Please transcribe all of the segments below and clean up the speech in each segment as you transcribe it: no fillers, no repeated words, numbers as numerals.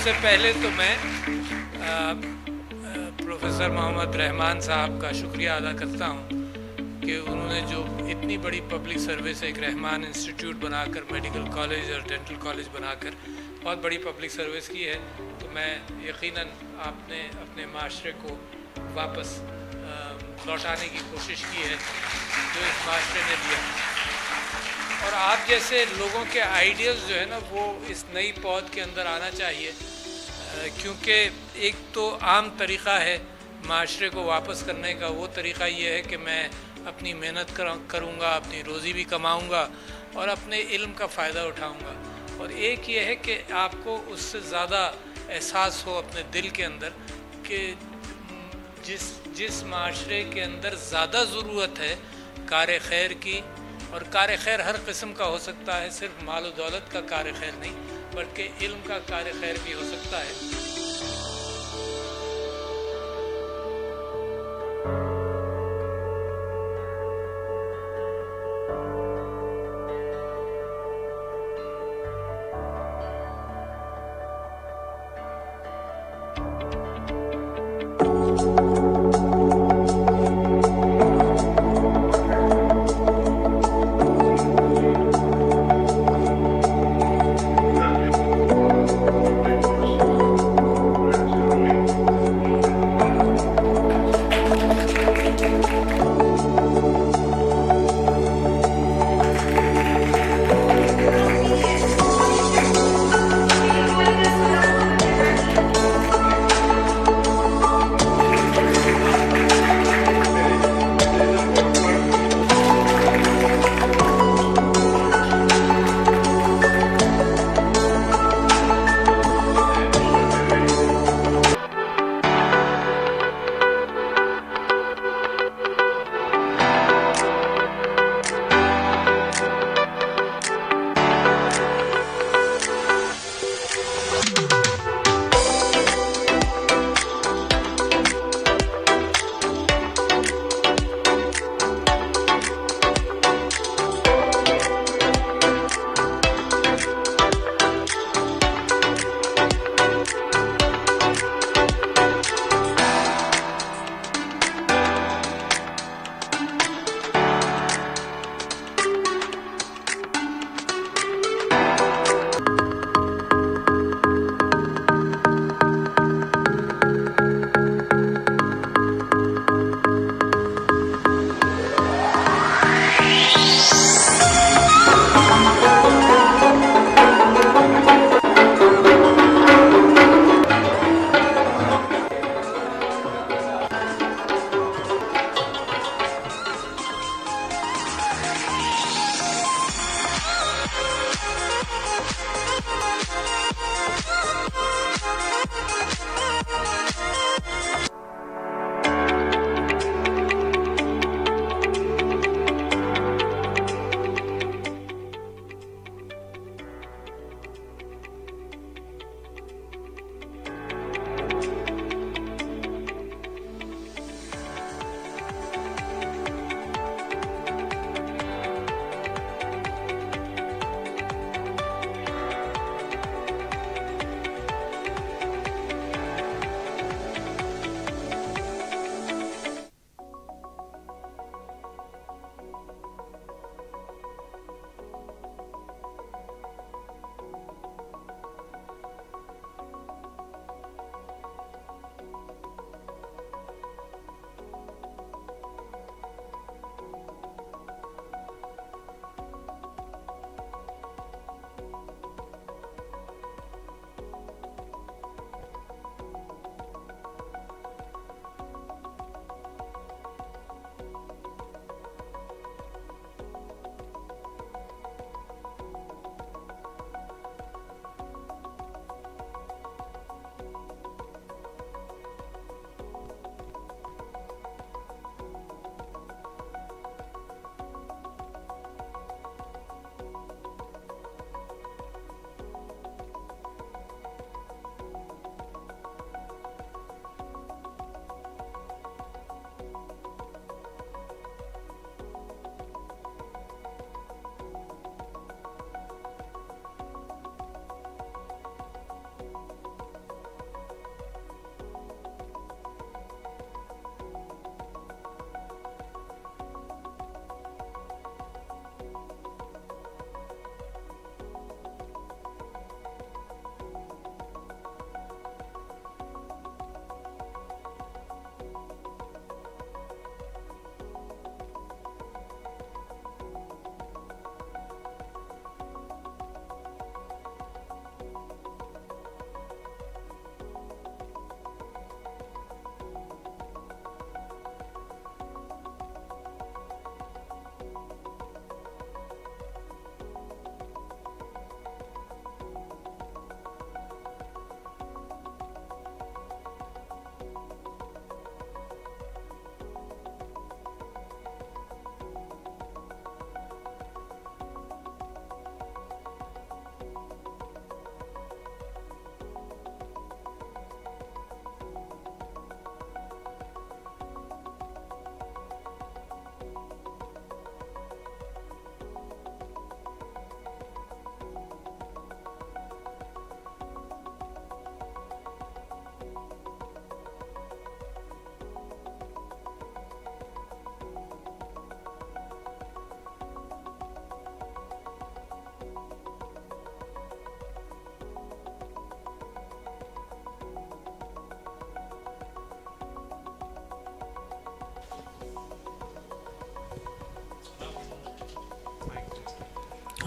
سے پہلے تو میں پروفیسر محمد رحمان صاحب کا شکریہ ادا کرتا ہوں کہ انہوں نے جو اتنی بڑی پبلک سروس ایک رحمان انسٹیٹیوٹ بنا کر میڈیکل کالج اور ڈینٹل کالج بنا کر بہت بڑی پبلک سروس کی ہے. تو میں یقیناً آپ نے اپنے معاشرے کو واپس لوٹانے کی کوشش کی ہے جو اس معاشرے نے دیا. اور آپ جیسے لوگوں کے آئیڈیاز جو ہے نا وہ اس نئی پود کے اندر آنا چاہیے, کیونکہ ایک تو عام طریقہ ہے معاشرے کو واپس کرنے کا, وہ طریقہ یہ ہے کہ میں اپنی محنت کروں گا, اپنی روزی بھی کماؤں گا اور اپنے علم کا فائدہ اٹھاؤں گا. اور ایک یہ ہے کہ آپ کو اس سے زیادہ احساس ہو اپنے دل کے اندر کہ جس معاشرے کے اندر زیادہ ضرورت ہے کار خیر کی, اور کار خیر ہر قسم کا ہو سکتا ہے, صرف مال و دولت کا کار خیر نہیں بلکہ علم کا کار خیر بھی ہو سکتا ہے.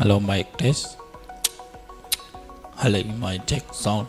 Hello, mic test. Hello, mic check sound.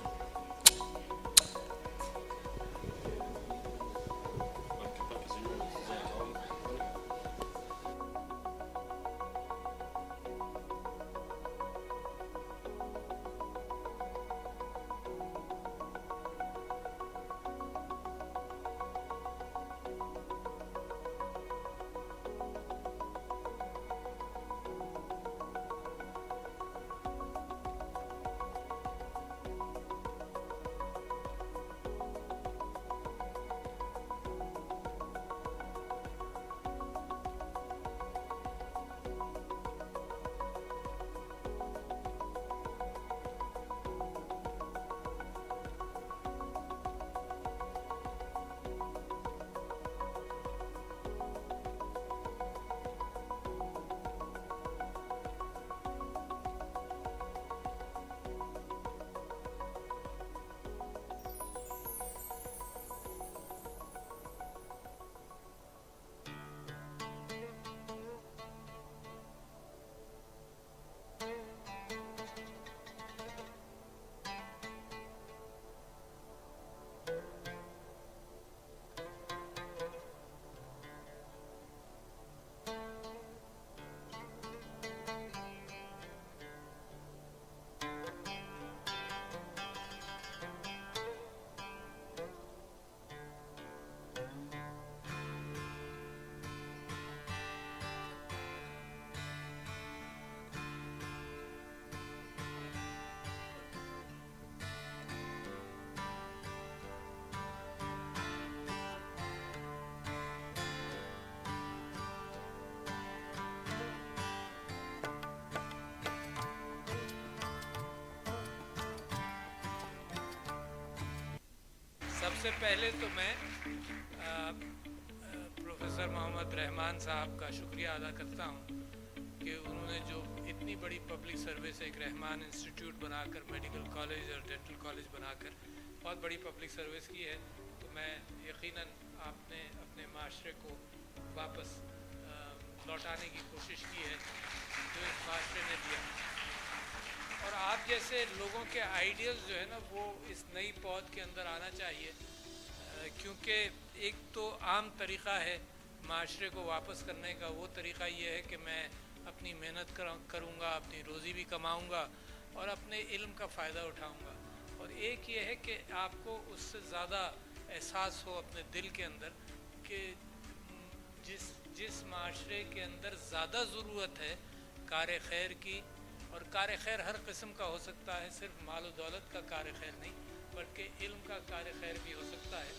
सबसे पहले तो मैं प्रोफेसर मोहम्मद रहमान साहब का शुक्रिया अदा करता हूँ कि उन्होंने जो इतनी बड़ी पब्लिक सर्विस एक रहमान इंस्टीट्यूट बनाकर मेडिकल कॉलेज और डेंटल कॉलेज बनाकर बहुत बड़ी पब्लिक सर्विस की है। तो मैं यकीनन आपने अपने माशरे को वापस लौटाने की कोशिश की है जो इस माशरे ने दिया, और आप जैसे लोगों के आइडियल्स जो है ना वो इस नई पौध के अंदर आना चाहिए, क्योंकि एक तो आम तरीक़ा है माशरे को वापस करने का, वो तरीक़ा ये है कि मैं अपनी मेहनत करूँगा, अपनी रोज़ी भी कमाऊँगा और अपने इल्म का फ़ायदा उठाऊँगा। और एक ये है कि आपको उससे ज़्यादा एहसास हो अपने दिल के अंदर कि जिस माशरे के अंदर ज़्यादा ज़रूरत है कार खैर की, और कार खैर हर किस्म का हो सकता है, सिर्फ माल और दौलत का कार खैर नहीं बल्कि इल्म का कार खैर भी हो सकता है।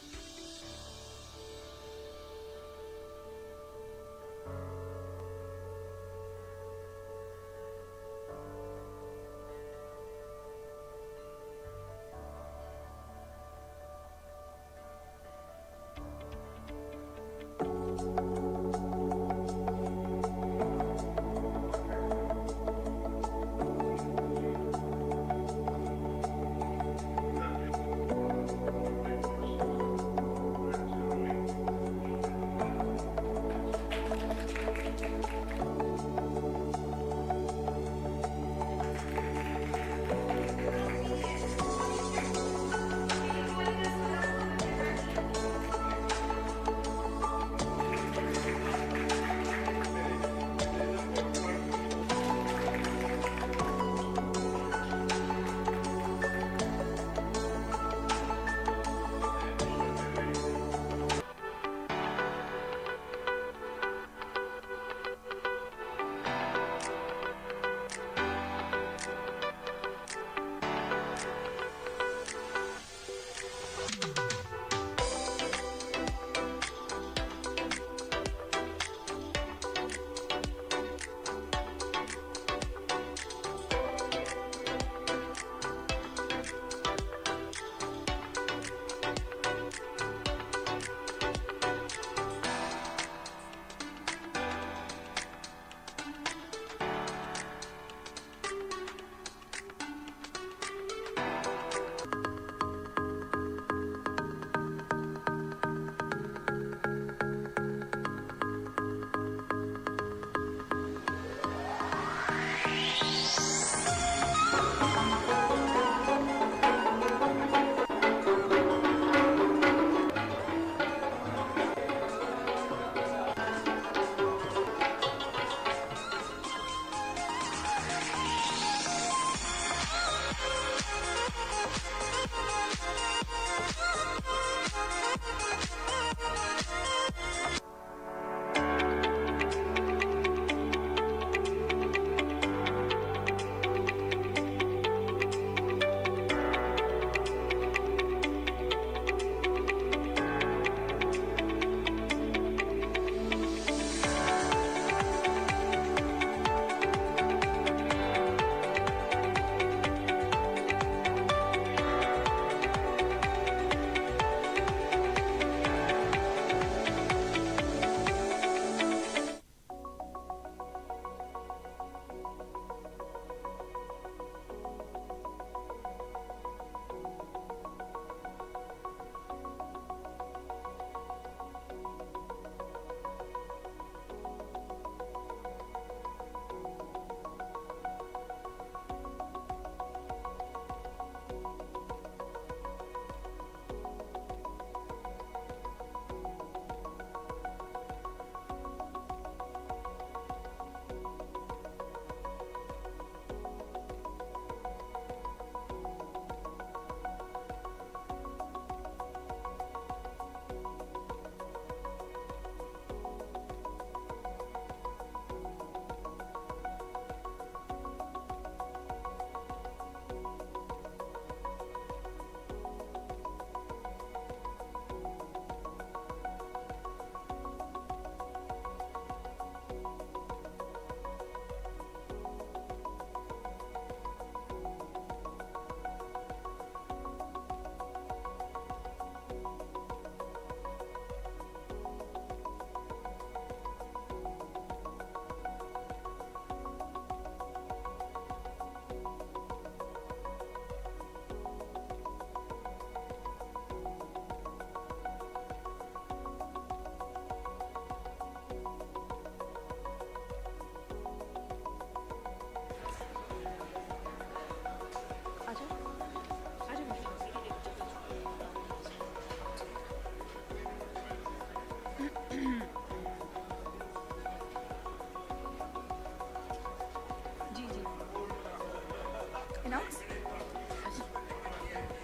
Announce.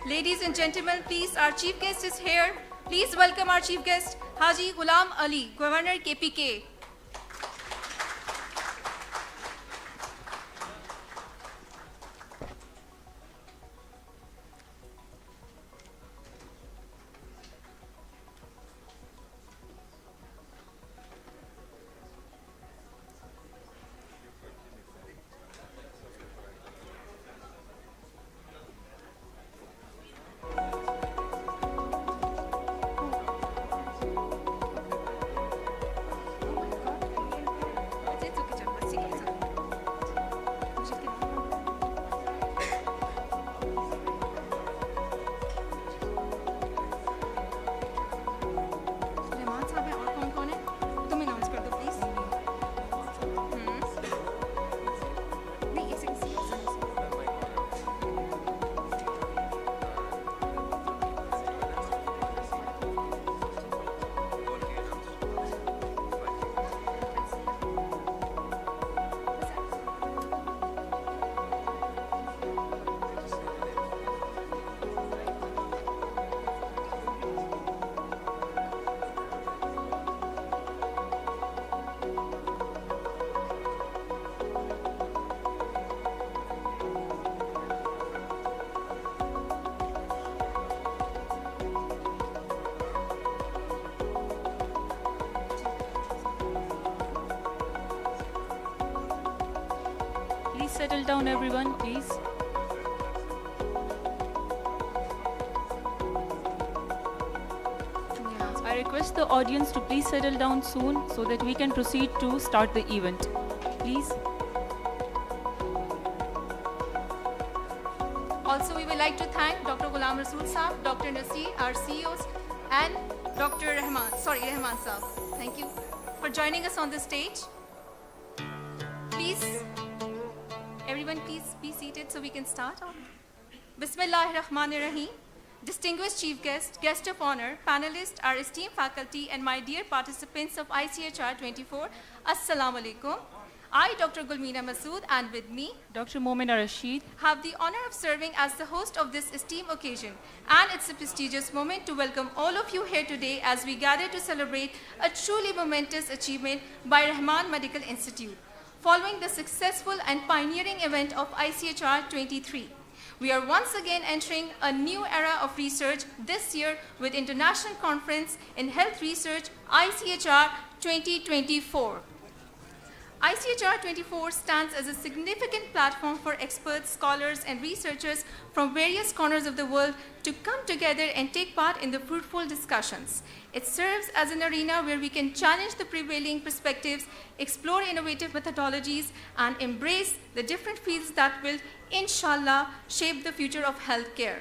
Ladies and gentlemen, please, our chief guest is here. Please welcome our chief guest, Haji Ghulam Ali, Governor KPK. Settle down, everyone, please. I request the audience to please settle down soon so that we can proceed to start the event. Please. Also, we would like to thank Dr. Ghulam Rasool Saab, Dr. Nasir, our CEOs, and Dr. Rahman Saab. Thank you for joining us on the stage. Please. Everyone, please be seated so we can start off. Bismillahirrahmanirrahim. Distinguished chief guest, guest of honor, panelists, our esteemed faculty, and my dear participants of ICHR24, Assalamu alaikum. I, Dr. Gulmeena Masood, and with me, Dr. Momina Rashid, have the honor of serving as the host of this esteemed occasion. And it's a prestigious moment to welcome all of you here today as we gather to celebrate a truly momentous achievement by Rahman Medical Institute, following the successful and pioneering event of ICHR23. We are once again entering a new era of research this year with International Conference in Health Research ICHR 2024. ICHR24 stands as a significant platform for experts, scholars, and researchers from various corners of the world to come together and take part in the fruitful discussions. It serves as an arena where we can challenge the prevailing perspectives, explore innovative methodologies, and embrace the different fields that will, inshallah, shape the future of healthcare.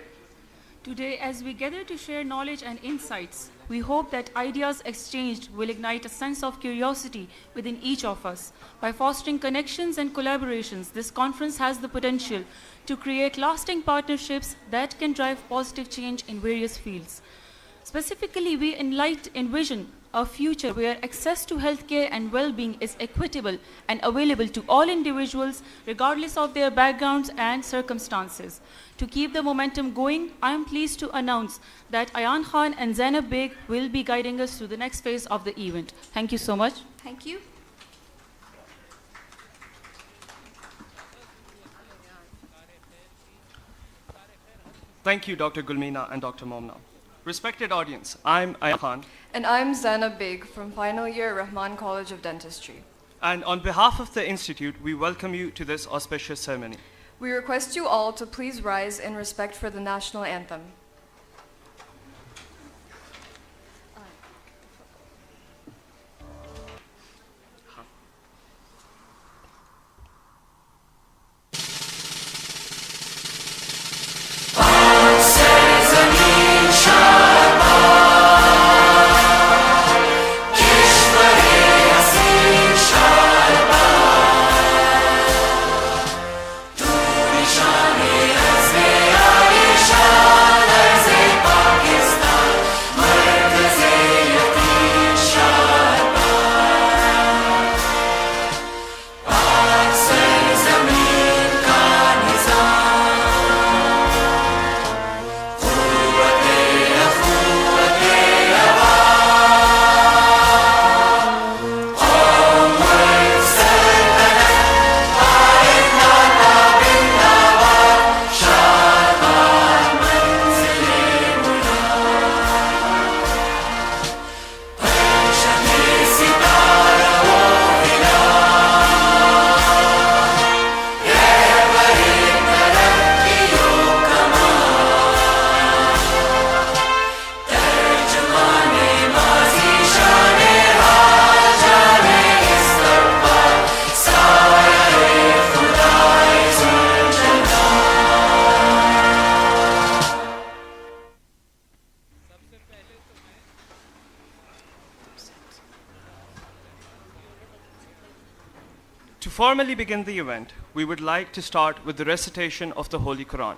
Today, as we gather to share knowledge and insights, we hope that ideas exchanged will ignite a sense of curiosity within each of us. By fostering connections and collaborations, this conference has the potential to create lasting partnerships that can drive positive change in various fields. Specifically, we envision a future where access to healthcare and well-being is equitable and available to all individuals, regardless of their backgrounds and circumstances. To keep the momentum going, I am pleased to announce that Ayan Khan and Zainab Beg will be guiding us through the next phase of the event. Thank you so much. Thank you. Thank you, Dr. Gulmeena and Dr. Momna. Respected audience, I'm Ayan Khan. And I'm Zainab Beg from final year Rahman College of Dentistry. And on behalf of the Institute, we welcome you to this auspicious ceremony. We request you all to please rise in respect for the national anthem. Shana To formally begin the event, we would like to start with the recitation of the Holy Quran.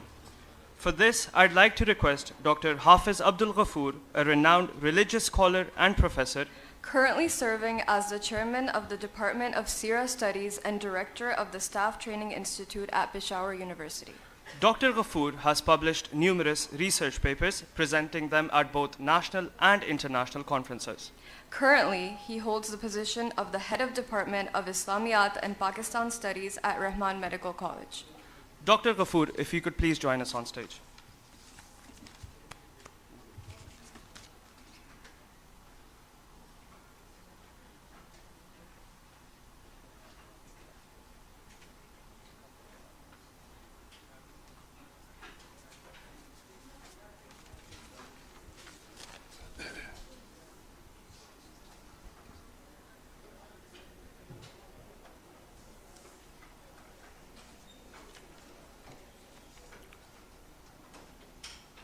For this, I'd like to request Dr. Hafiz Abdul Ghafoor, a renowned religious scholar and professor, currently serving as the chairman of the Department of Sirah Studies and director of the Staff Training Institute at Peshawar University. Dr. Ghafoor has published numerous research papers, presenting them at both national and international conferences. Currently, he holds the position of the head of Department of Islamiyat and Pakistan Studies at Rahman Medical College. Dr. Ghafoor, if you could please join us on stage.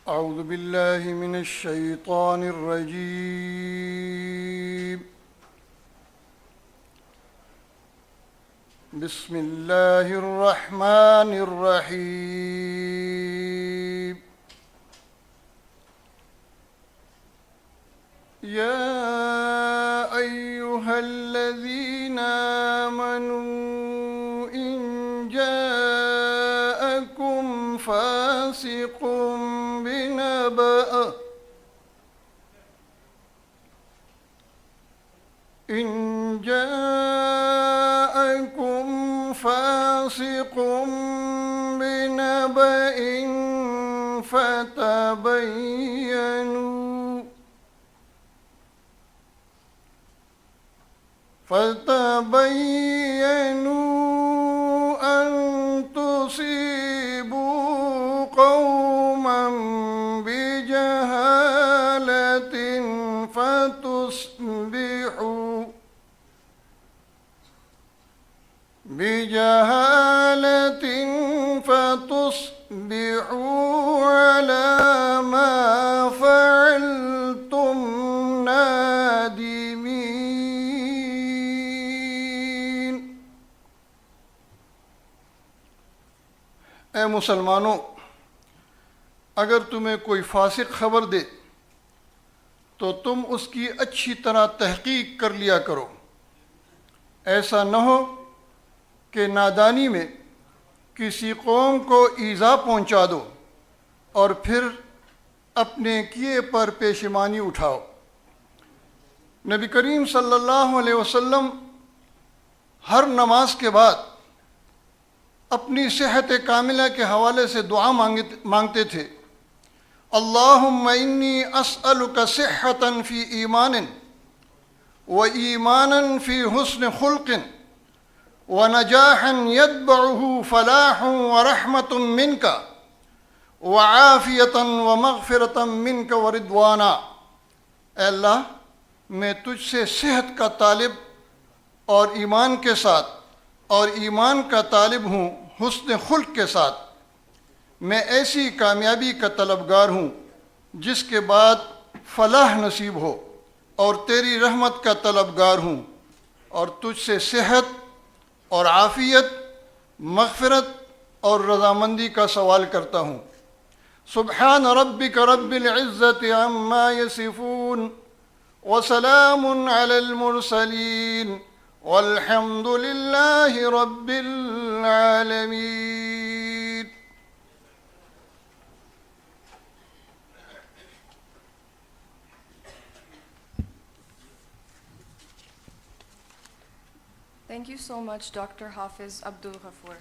أعوذ بالله من الشيطان الرجيم بسم الله الرحمن الرحيم يا أيها الذين آمنوا إن جاءكم فاسق إن جاءكم فاسق بنبأ فتبينوا أن تصيبوا قوما بجهالة فتصبحوا على ما فعلتم نادمين. اے مسلمانوں، اگر تمہیں کوئی فاسق خبر دے تو تم اس کی اچھی طرح تحقیق کر لیا کرو، ایسا نہ ہو کہ نادانی میں کسی قوم کو ایذا پہنچا دو اور پھر اپنے کیے پر پیشیمانی اٹھاؤ۔ نبی کریم صلی اللہ علیہ وسلم ہر نماز کے بعد اپنی صحت کاملہ کے حوالے سے دعا مانگتے تھے، اللہم انی اسألک صحة فی ایمان و ایمانا فی حسن خلق ونجاحا يتبعه فلاح ورحمة منك وعافية ومغفرة منك ورضوانا۔ اے اللہ، میں تجھ سے صحت کا طالب اور ایمان کے ساتھ اور ایمان کا طالب ہوں حسن خلق کے ساتھ۔ میں ایسی کامیابی کا طلبگار ہوں جس کے بعد فلاح نصیب ہو، اور تیری رحمت کا طلبگار ہوں، اور تجھ سے صحت اور عافیت، مغفرت اور رضامندی کا سوال کرتا ہوں۔ سبحان ربک رب العزت عما یصفون وسلام علی المرسلین والحمد للہ رب العالمین۔ Thank you so much, Dr. Hafiz Abdul Ghafoor.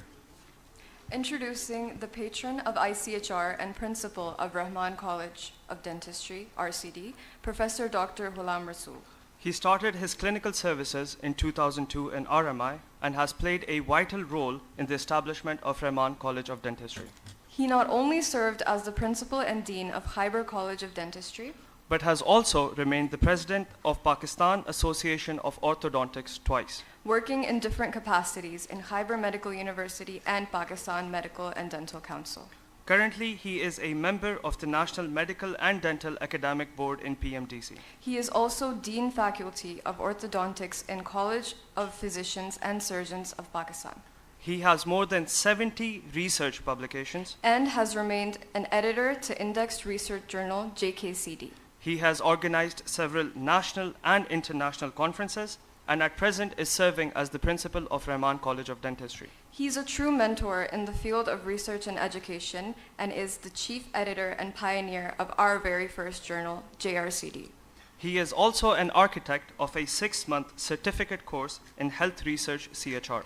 Introducing the patron of ICHR and principal of Rahman College of Dentistry, RCD, Professor Dr. Ghulam Rasool. He started his clinical services in 2002 in RMI and has played a vital role in the establishment of Rahman College of Dentistry. He not only served as the principal and dean of Khyber College of Dentistry, but has also remained the president of Pakistan Association of Orthodontics twice, working in different capacities in Khyber Medical University and Pakistan Medical and Dental Council. Currently, he is a member of the National Medical and Dental Academic Board in PMDC. He is also Dean Faculty of Orthodontics in College of Physicians and Surgeons of Pakistan. He has more than 70 research publications. And has remained an editor to indexed research journal JKCD. He has organized several national and international conferences, and at present is serving as the principal of Rahman College of Dentistry. He's a true mentor in the field of research and education and is the chief editor and pioneer of our very first journal, JRCD. He is also an architect of a 6-month certificate course in health research CHR.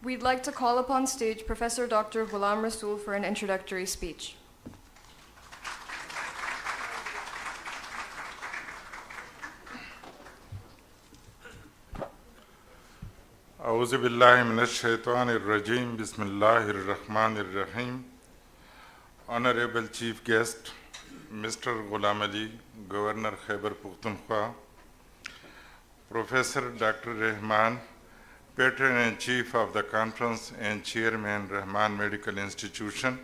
We'd like to call upon stage Professor Dr. Ghulam Rasool for an introductory speech. A'udhu billahi minash shaitanir rajim. Bismillahir rahmanir rahim. Honorable Chief Guest, Mr. Ghulam Ali, Governor Khyber Pakhtunkhwa, Professor Dr. Rahman, Patron and Chief of the Conference and Chairman, Rahman Medical Institution,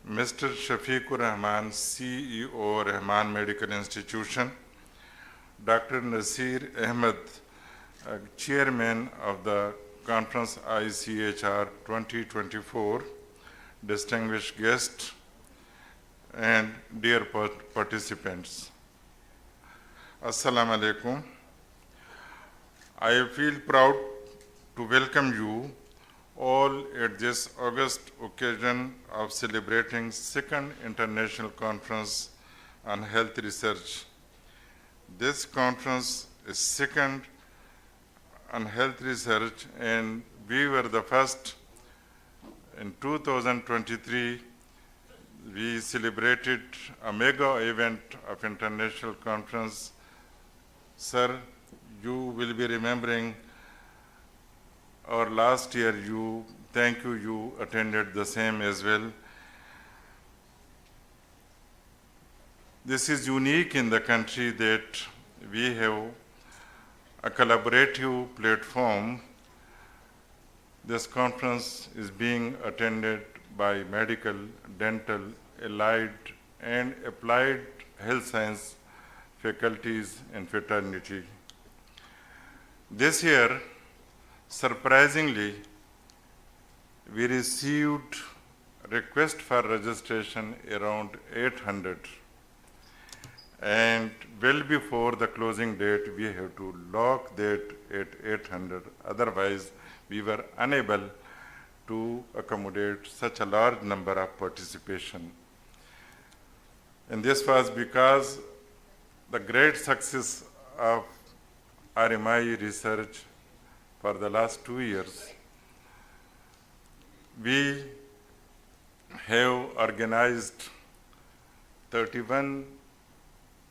Mr. Shafiqur Rahman, CEO, Rahman Medical Institution, Dr. Nasir Ahmed, Chairman of the Conference ICHR24, distinguished guests, and dear participants. Assalamu alaikum. I feel proud to welcome you all at this August occasion of celebrating 2nd International Conference on Health Research. This conference is 2nd on health research, and we were the first. In 2023, we celebrated a mega event of international conference. Sir, you will be remembering our last year, you attended the same as well. This is unique in the country that we have a collaborative platform. This conference is being attended by medical, dental, allied, and applied health science faculties and fraternity. This year, surprisingly, we received request for registration around 800. And well before the closing date, we have to lock that at 800. Otherwise, we were unable to accommodate such a large number of participation. And this was because the great success of RMI research for the last 2 years. We have organized 31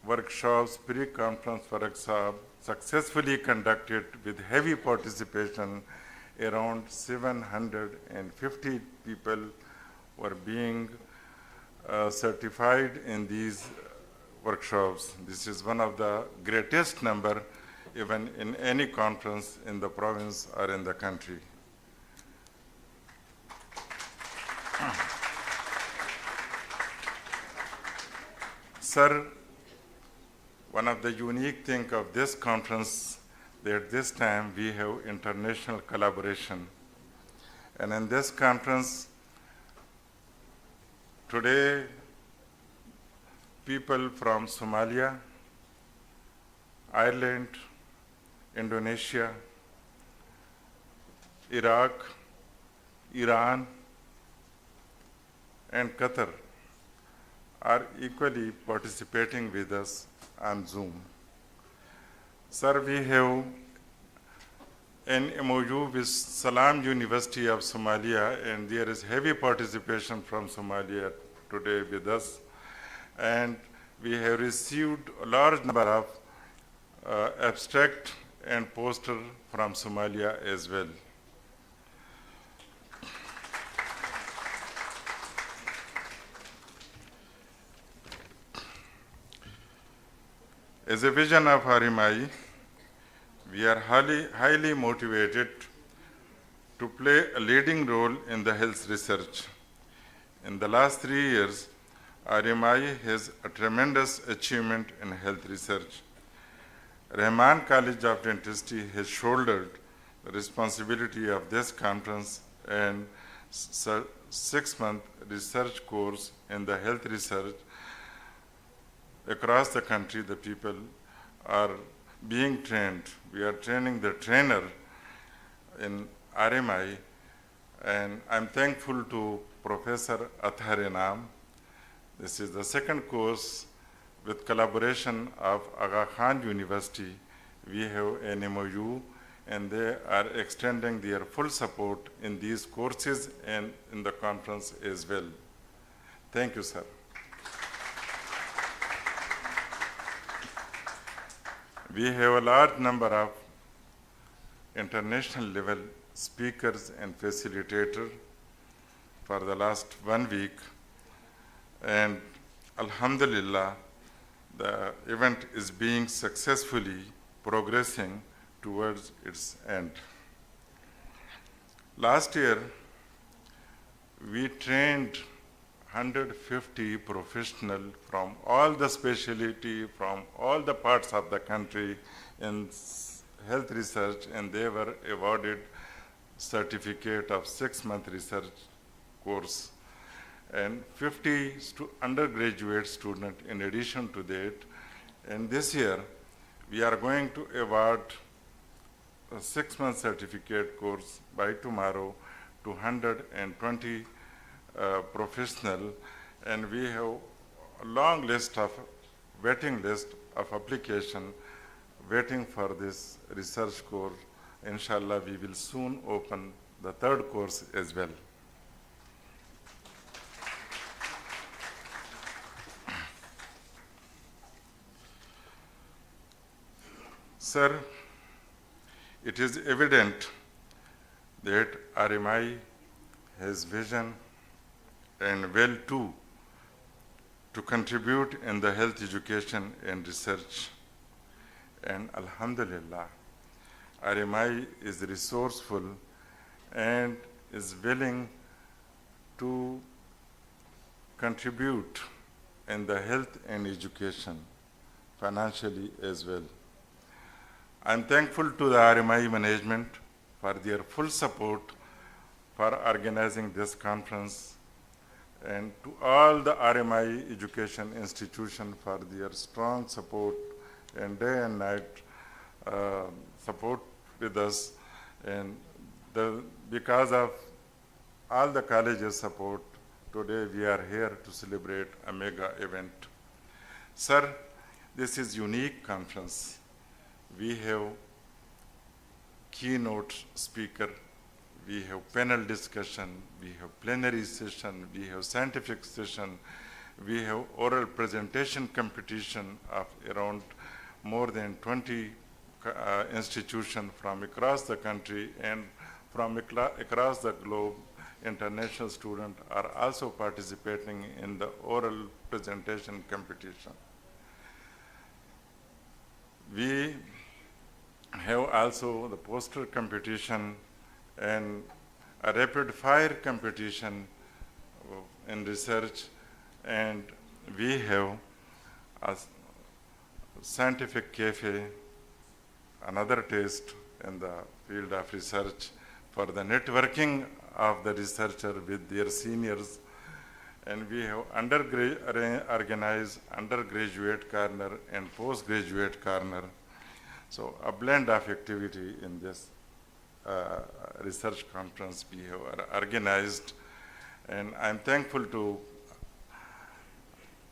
workshops, pre-conference workshops, successfully conducted with heavy participation. Around 750 people were being certified in these workshops. This is one of the greatest number even in any conference in the province or in the country. Sir, one of the unique things of this conference that this time we have international collaboration. And in this conference, today, people from Somalia, Ireland, Indonesia, Iraq, Iran, and Qatar are equally participating with us on Zoom. Sir, we have an MOU with Salam University of Somalia, and there is heavy participation from Somalia today with us. And we have received a large number of abstract and poster from Somalia as well. As a vision of RMI, we are highly motivated to play a leading role in the health research. In the last 3 years, RMI has a tremendous achievement in health research. Rahman College of Dentistry has shouldered the responsibility of this conference and 6-month research course in the health research. Across the country, the people are being trained. We are training the trainer in RMI, and I'm thankful to Professor Athar Inam. This is the second course with collaboration of Aga Khan University. We have an MOU, and they are extending their full support in these courses and in the conference as well. Thank you, sir. We have a large number of international level speakers and facilitators for the last 1 week, and Alhamdulillah, the event is being successfully progressing towards its end. Last year, we trained 150 professionals from all the specialty, from all the parts of the country in health research, and they were awarded certificate of 6-month research course, and 50 undergraduate students in addition to that. And this year, we are going to award a 6-month certificate course by tomorrow to 120 professionals, and we have a long list of waiting list of application waiting for this research course. Inshallah, we will soon open the 3rd course as well. Sir, it is evident that RMI has vision and will too to contribute in the health education and research. And Alhamdulillah, RMI is resourceful and is willing to contribute in the health and education financially as well. I'm thankful to the RMI management for their full support for organizing this conference, and to all the RMI education institutions for their strong support and day and night support with us. And because of all the colleges' support, today we are here to celebrate a mega event. Sir, this is unique conference. We have keynote speaker, we have panel discussion, we have plenary session, we have scientific session, we have oral presentation competition of around more than 20 institutions from across the country, and from across the globe. International students are also participating in the oral presentation competition. We have also the poster competition and a rapid fire competition in research, and we have a scientific cafe, another taste in the field of research for the networking of the researcher with their seniors. And we have organized undergraduate corner and postgraduate corner. So a blend of activity in this research conference we have organized. And I'm thankful to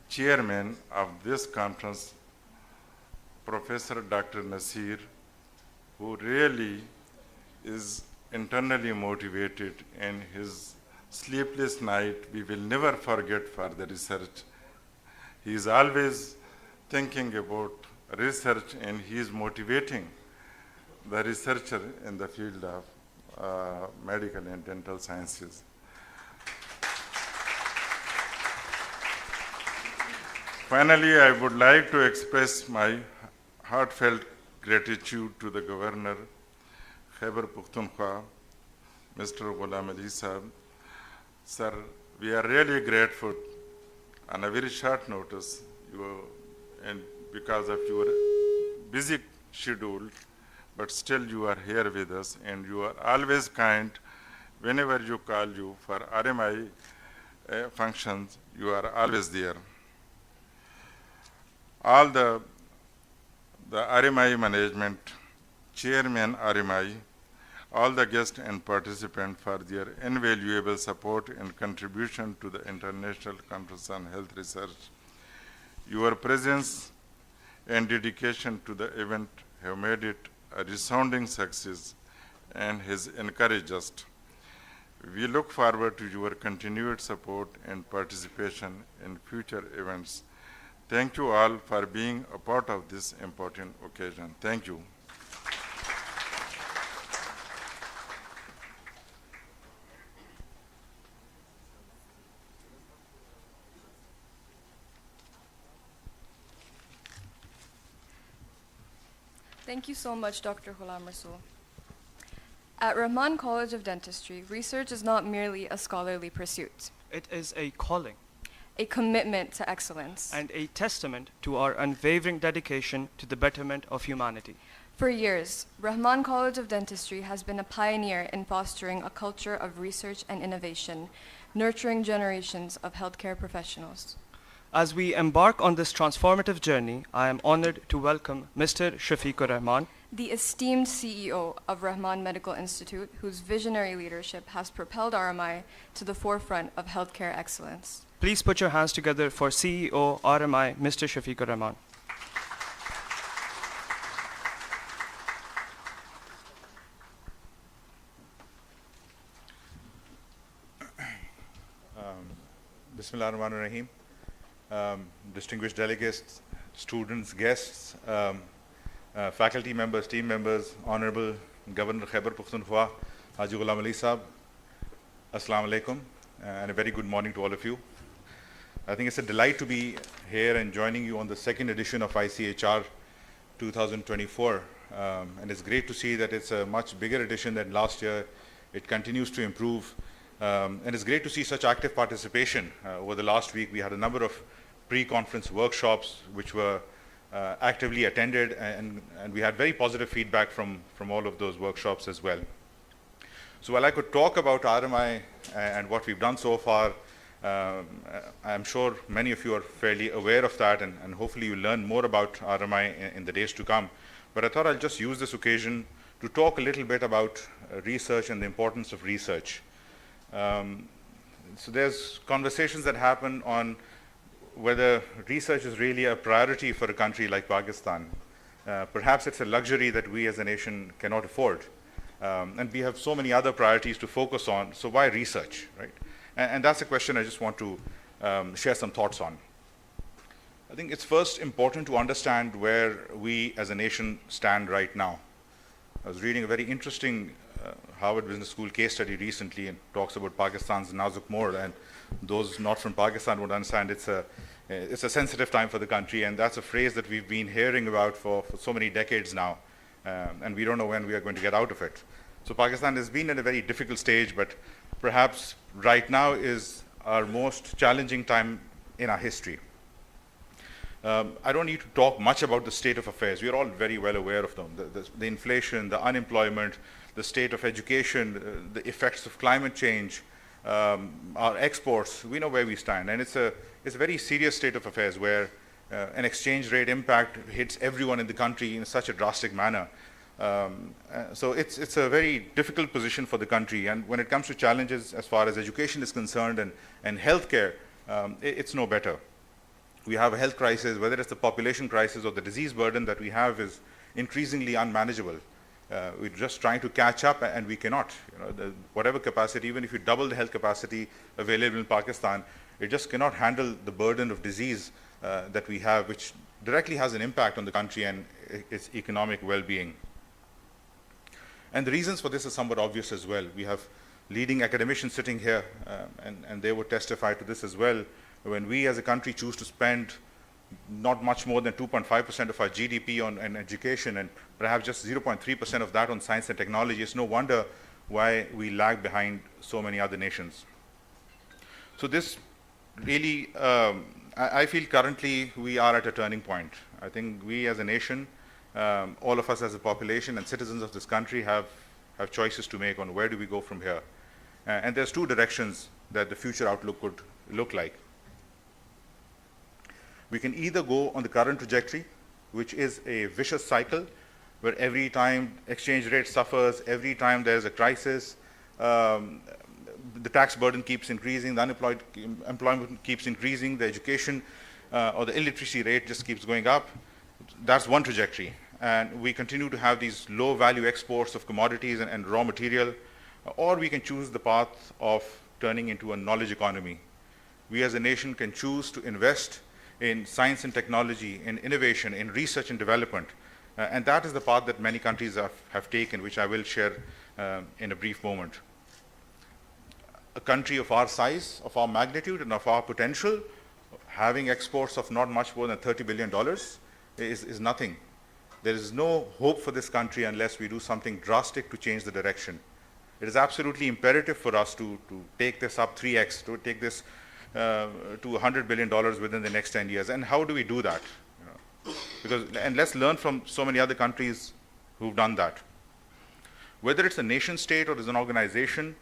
chairman of this conference, Professor Dr. Nasir, who really is internally motivated, and his sleepless night we will never forget for the research. He is always thinking about research, and he is motivating the researcher in the field of medical and dental sciences. Finally, I would like to express my heartfelt gratitude to the Governor, Khyber Pakhtunkhwa, Mr. Ghulam Ali Sahab. Sir, we are really grateful on a very short notice, and because of your busy schedule, but still you are here with us, and you are always kind. Whenever you call you for RMI functions, you are always there. All the RMI management, chairman RMI, all the guests and participants for their invaluable support and contribution to the International Conference on Health Research. Your presence and dedication to the event have made it a resounding success and has encouraged us. We look forward to your continued support and participation in future events. Thank you all for being a part of this important occasion. Thank you. Thank you so much, Dr. Ghulam Rasool. At Rahman College of Dentistry, research is not merely a scholarly pursuit. It is a calling A commitment to excellence. and a testament to our unwavering dedication to the betterment of humanity. For years, Rahman College of Dentistry has been a pioneer in fostering a culture of research and innovation, nurturing generations of healthcare professionals. As we embark on this transformative journey, I am honored to welcome Mr. Shafiqur Rahman, The esteemed CEO of Rahman Medical Institute, whose visionary leadership has propelled RMI to the forefront of healthcare excellence. Please put your hands together for CEO RMI, Mr. Shafiqur Rahman. Bismillah ar-Rahman ar-Rahim. Distinguished delegates, students, guests, faculty members, team members, Honorable Governor Khyber Pakhtunkhwa, Haji Ghulam Ali Sahab, Assalamu alaikum, and a very good morning to all of you. I think it's a delight to be here and joining you on the second edition of ICHR 2024. And it's great to see that it's a much bigger edition than last year. It continues to improve. And it's great to see such active participation. Over the last week, we had a number of pre-conference workshops which were actively attended, and we had very positive feedback from all of those workshops as well. So while I could talk about RMI and what we've done so far, I'm sure many of you are fairly aware of that, and hopefully you'll learn more about RMI in the days to come. But I thought I'll just use this occasion to talk a little bit about research and the importance of research. So there's conversations that happen on whether research is really a priority for a country like Pakistan. Perhaps it's a luxury that we as a nation cannot afford. And we have so many other priorities to focus on, so why research, right? And that's a question I just want to share some thoughts on. I think it's first important to understand where we as a nation stand right now. I was reading a very interesting Harvard Business School case study recently, and talks about Pakistan's Nazuk Mode, and those not from Pakistan would understand it's a sensitive time for the country, and that's a phrase that we've been hearing about for so many decades now, and we don't know when we are going to get out of it. So Pakistan has been in a very difficult stage, but perhaps right now is our most challenging time in our history. I don't need to talk much about the state of affairs. We are all very well aware of them. The inflation, the unemployment, the state of education, the effects of climate change, our exports, we know where we stand. And it's a very serious state of affairs where an exchange rate impact hits everyone in the country in such a drastic manner. So it's a very difficult position for the country. And when it comes to challenges as far as education is concerned and healthcare, it's no better. We have a health crisis, whether it's the population crisis or the disease burden that we have is increasingly unmanageable. We're just trying to catch up, and we cannot. Whatever capacity, even if you double the health capacity available in Pakistan, it just cannot handle the burden of disease that we have, which directly has an impact on the country and its economic well-being. And the reasons for this are somewhat obvious as well. We have leading academicians sitting here, and they would testify to this as well. When we as a country choose to spend not much more than 2.5% of our GDP on education, and perhaps just 0.3% of that on science and technology, it's no wonder why we lag behind so many other nations. So this really, I feel currently we are at a turning point. I think we as a nation, all of us as a population and citizens of this country have choices to make on where do we go from here. And there's two directions that the future outlook could look like. We can either go on the current trajectory, which is a vicious cycle, where every time exchange rate suffers, every time there's a crisis, the tax burden keeps increasing, the employment keeps increasing, the education or the illiteracy rate just keeps going up. That's one trajectory. And we continue to have these low value exports of commodities and raw material, or we can choose the path of turning into a knowledge economy. We as a nation can choose to invest in science and technology, in innovation, in research and development. And that is the path that many countries have taken, which I will share in a brief moment. A country of our size, of our magnitude, and of our potential, having exports of not much more than $30 billion is nothing. There is no hope for this country unless we do something drastic to change the direction. It is absolutely imperative for us to take this up 3x, to take this to $100 billion within the next 10 years. And how do we do that? And let's learn from so many other countries who've done that. Whether it's a nation state or as an organization,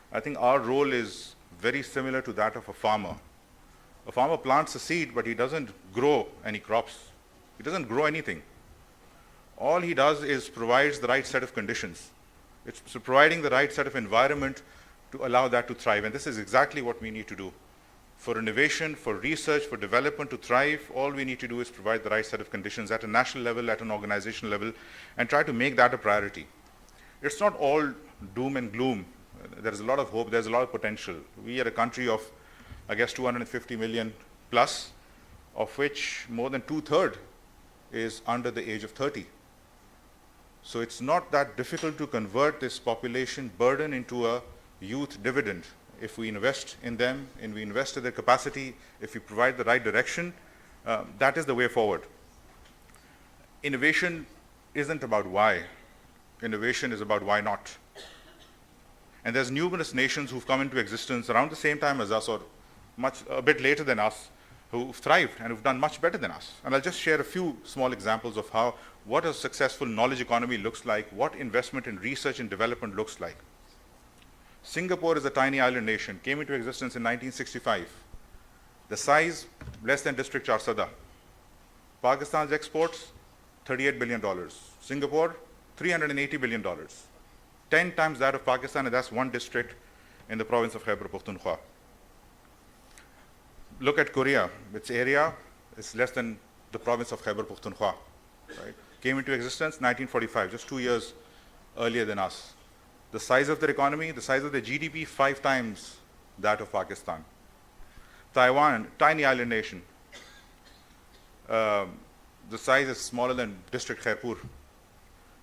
I think our role is very similar to that of a farmer. A farmer plants a seed, but he doesn't grow any crops. He doesn't grow anything. All he does is provides the right set of conditions. It's providing the right set of environment to allow that to thrive. And this is exactly what we need to do. For innovation, for research, for development to thrive, all we need to do is provide the right set of conditions at a national level, at an organizational level, and try to make that a priority. It's not all doom and gloom. There's a lot of hope, there's a lot of potential. We are a country of, I guess, 250 million plus, of which more than 2/3 is under the age of 30. So it's not that difficult to convert this population burden into a youth dividend. If we invest in them, and we invest in their capacity, if we provide the right direction, that is the way forward. Innovation isn't about why. Innovation is about why not. And there's numerous nations who've come into existence around the same time as us, or a bit later than us, who've thrived and who've done much better than us. And I'll just share a few small examples of what a successful knowledge economy looks like, what investment in research and development looks like. Singapore is a tiny island nation, came into existence in 1965. The size, less than District Charsada. Pakistan's exports, $38 billion. Singapore, $380 billion. 10 times that of Pakistan, and that's one district in the province of Khyber Pakhtunkhwa. Look at Korea. Its area is less than the province of Khyber Pakhtunkhwa. Right? Came into existence 1945, just 2 years earlier than us. The size of their economy, the size of their GDP, 5 times that of Pakistan. Taiwan, tiny island nation. The size is smaller than District Khairpur.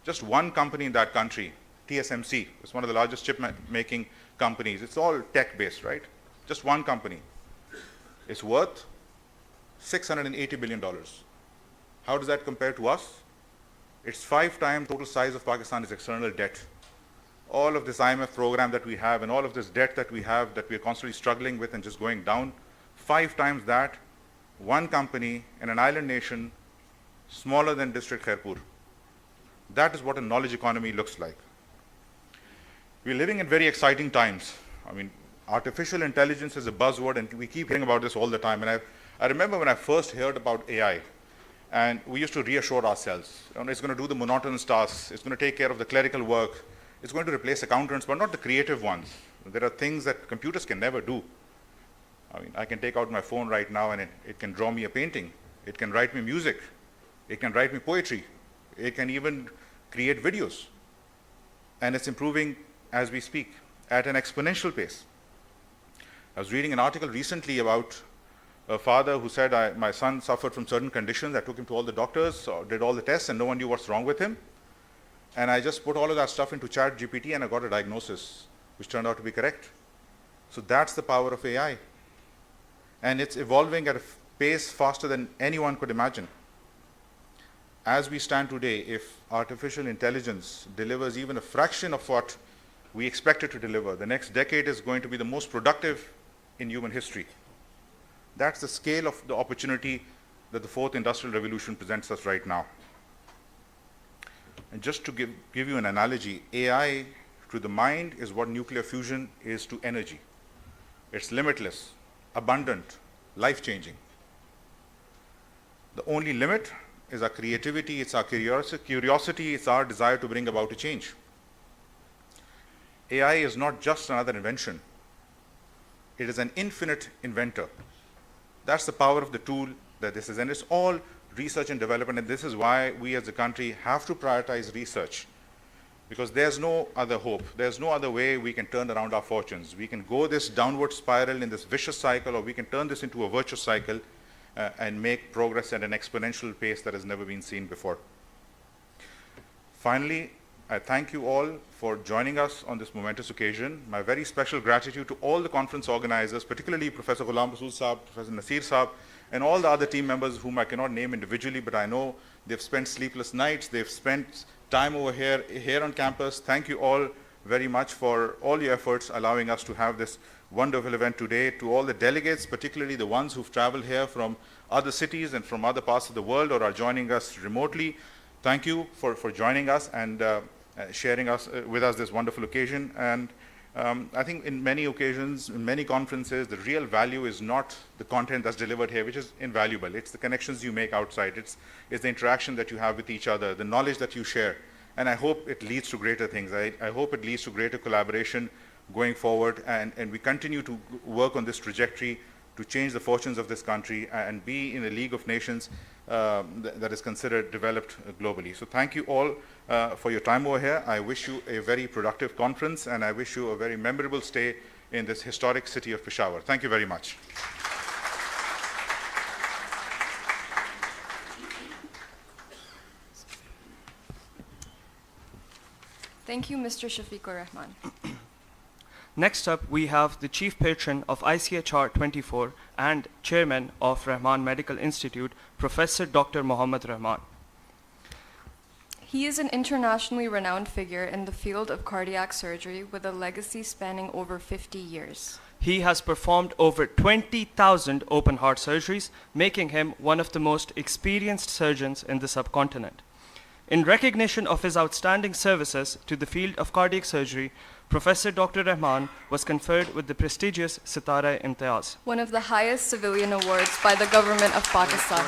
Just one company in that country, TSMC, is one of the largest chip making companies. It's all tech-based, right? Just one company. It's worth $680 billion. How does that compare to us? It's 5 times total size of Pakistan's external debt. All of this IMF program that we have and all of this debt that we have that we're constantly struggling with and just going down, 5 times that, one company in an island nation smaller than District Khairpur. That is what a knowledge economy looks like. We're living in very exciting times. I mean, artificial intelligence is a buzzword and we keep hearing about this all the time. And I remember when I first heard about AI, and we used to reassure ourselves, it's going to do the monotonous tasks, it's going to take care of the clerical work, it's going to replace accountants, but not the creative ones. There are things that computers can never do. I mean, I can take out my phone right now and it can draw me a painting, it can write me music, it can write me poetry, it can even create videos. And it's improving as we speak at an exponential pace. I was reading an article recently about a father who said, my son suffered from certain conditions. I took him to all the doctors, did all the tests, and no one knew what's wrong with him. And I just put all of that stuff into ChatGPT and I got a diagnosis, which turned out to be correct. So that's the power of AI. And it's evolving at a pace faster than anyone could imagine. As we stand today, if artificial intelligence delivers even a fraction of what we expect it to deliver, the next decade is going to be the most productive in human history. That's the scale of the opportunity that the fourth industrial revolution presents us right now. And just to give you an analogy, AI to the mind is what nuclear fusion is to energy. It's limitless, abundant, life-changing. The only limit is our creativity, it's our curiosity, it's our desire to bring about a change. AI is not just another invention. It is an infinite inventor. That's the power of the tool that this is. And it's all research and development, and this is why we as a country have to prioritize research. Because there's no other hope. There's no other way we can turn around our fortunes. We can go this downward spiral in this vicious cycle, or we can turn this into a virtuous cycle and make progress at an exponential pace that has never been seen before. Finally, I thank you all for joining us on this momentous occasion. My very special gratitude to all the conference organizers, particularly Professor Ghulam Rasool Saab, Professor Nasir Saab, and all the other team members whom I cannot name individually, but I know they've spent sleepless nights, they've spent time over here on campus. Thank you all very much for all your efforts allowing us to have this wonderful event today. To all the delegates, particularly the ones who've traveled here from other cities and from other parts of the world or are joining us remotely, thank you for joining us and sharing with us this wonderful occasion. And I think in many occasions, in many conferences, the real value is not the content that's delivered here, which is invaluable. It's the connections you make outside. It's the interaction that you have with each other, the knowledge that you share. And I hope it leads to greater things. I hope it leads to greater collaboration going forward, and we continue to work on this trajectory to change the fortunes of this country and be in a League of Nations that is considered developed globally. So thank you all for your time over here. I wish you a very productive conference, and I wish you a very memorable stay in this historic city of Peshawar. Thank you very much. Thank you, Mr. Shafiqur Rahman. Next up, we have the Chief Patron of ICHR24 and Chairman of Rahman Medical Institute, Professor Dr. Mohammad Rahman. He is an internationally renowned figure in the field of cardiac surgery with a legacy spanning over 50 years. He has performed over 20,000 open heart surgeries, making him one of the most experienced surgeons in the subcontinent. In recognition of his outstanding services to the field of cardiac surgery, Professor Dr. Rahman was conferred with the prestigious Sitara-e-Imtiaz, one of the highest civilian awards by the government of Pakistan.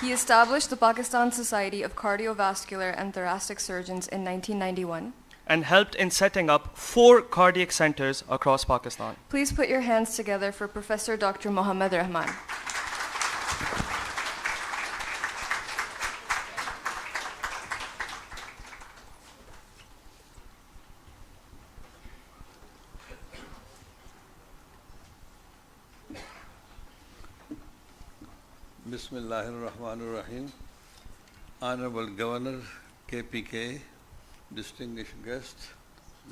He established the Pakistan Society of Cardiovascular and Thoracic Surgeons in 1991 and helped in setting up 4 cardiac centers across Pakistan. Please put your hands together for Professor Dr. Mohammad Rahman. Bismillahirrahmanirrahim. Honorable Governor, KPK, distinguished guests,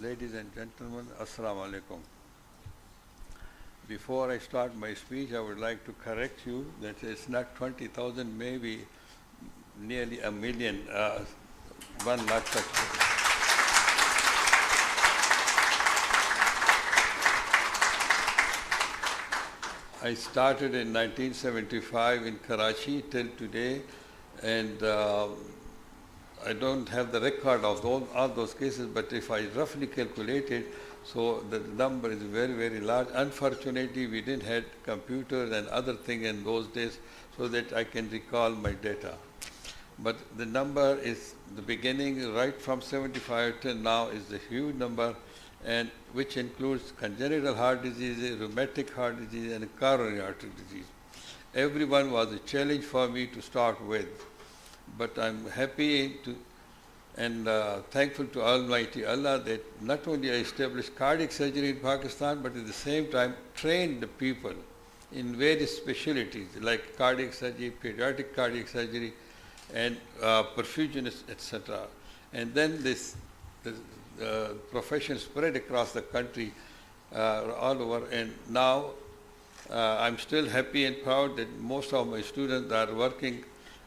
ladies and gentlemen, Assalamu alaikum. Before I start my speech, I would like to correct you that it's not 20,000, maybe nearly a million, one not such. I started in 1975 in Karachi till today, and I don't have the record of all those cases, but if I roughly calculate it, so the number is very, very large. Unfortunately, we didn't have computers and other things in those days so that I can recall my data. But the number is the beginning, right from 75 till now, is a huge number, and which includes congenital heart disease, rheumatic heart disease, and coronary artery disease. Everyone was a challenge for me to start with, but I'm happy and thankful to Almighty Allah that not only I established cardiac surgery in Pakistan, but at the same time trained the people in various specialties like cardiac surgery, pediatric cardiac surgery, and perfusionists, etc. And then this profession spread across the country all over, and now I'm still happy and proud that most of my students are working.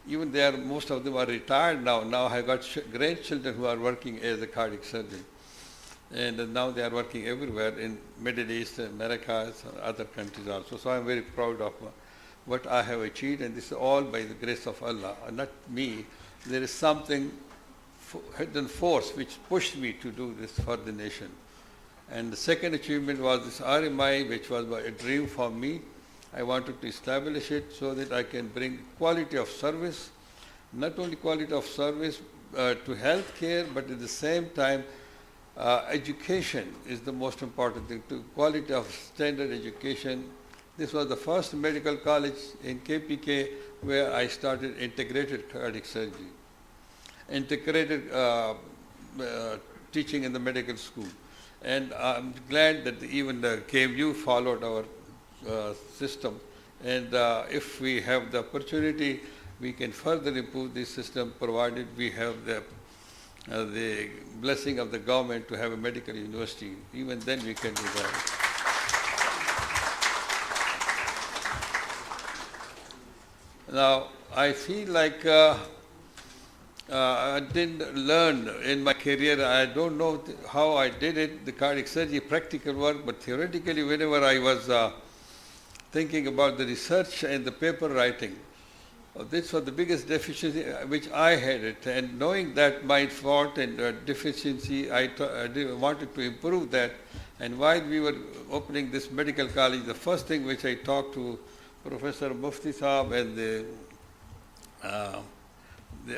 Even most of them are retired now. Now I got grandchildren who are working as a cardiac surgeon. And now they are working everywhere in Middle East, Americas, other countries also. So I'm very proud of what I have achieved, and this is all by the grace of Allah, not me. There is something hidden force which pushed me to do this for the nation. And the second achievement was this RMI, which was a dream for me. I wanted to establish it so that I can bring quality of service, not only quality of service to healthcare, but at the same time, education is the most important thing, to quality of standard education. This was the first medical college in KPK where I started integrated cardiac surgery, integrated teaching in the medical school. And I'm glad that even the KMU followed our system. And if we have the opportunity, we can further improve this system, provided we have the blessing of the government to have a medical university. Even then we can do that. Now, I feel like I didn't learn in my career. I don't know how I did it, the cardiac surgery, practical work, but theoretically, whenever I was thinking about the research and the paper writing, this was the biggest deficiency which I had it. And knowing that my fault and deficiency, I wanted to improve that. And while we were opening this medical college, the first thing which I talked to Professor Mufti Saab and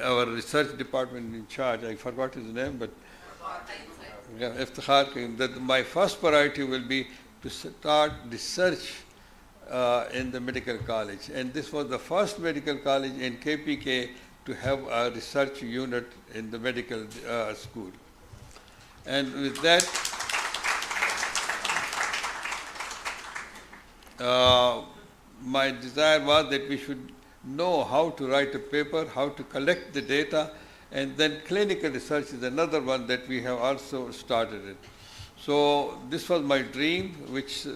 our research department in charge, I forgot his name, but Iftikhar, that my first priority will be to start research in the medical college. And this was the first medical college in KPK to have a research unit in the medical school. And with that, my desire was that we should know how to write a paper, how to collect the data, and then clinical research is another one that we have also started it. So this was my dream, which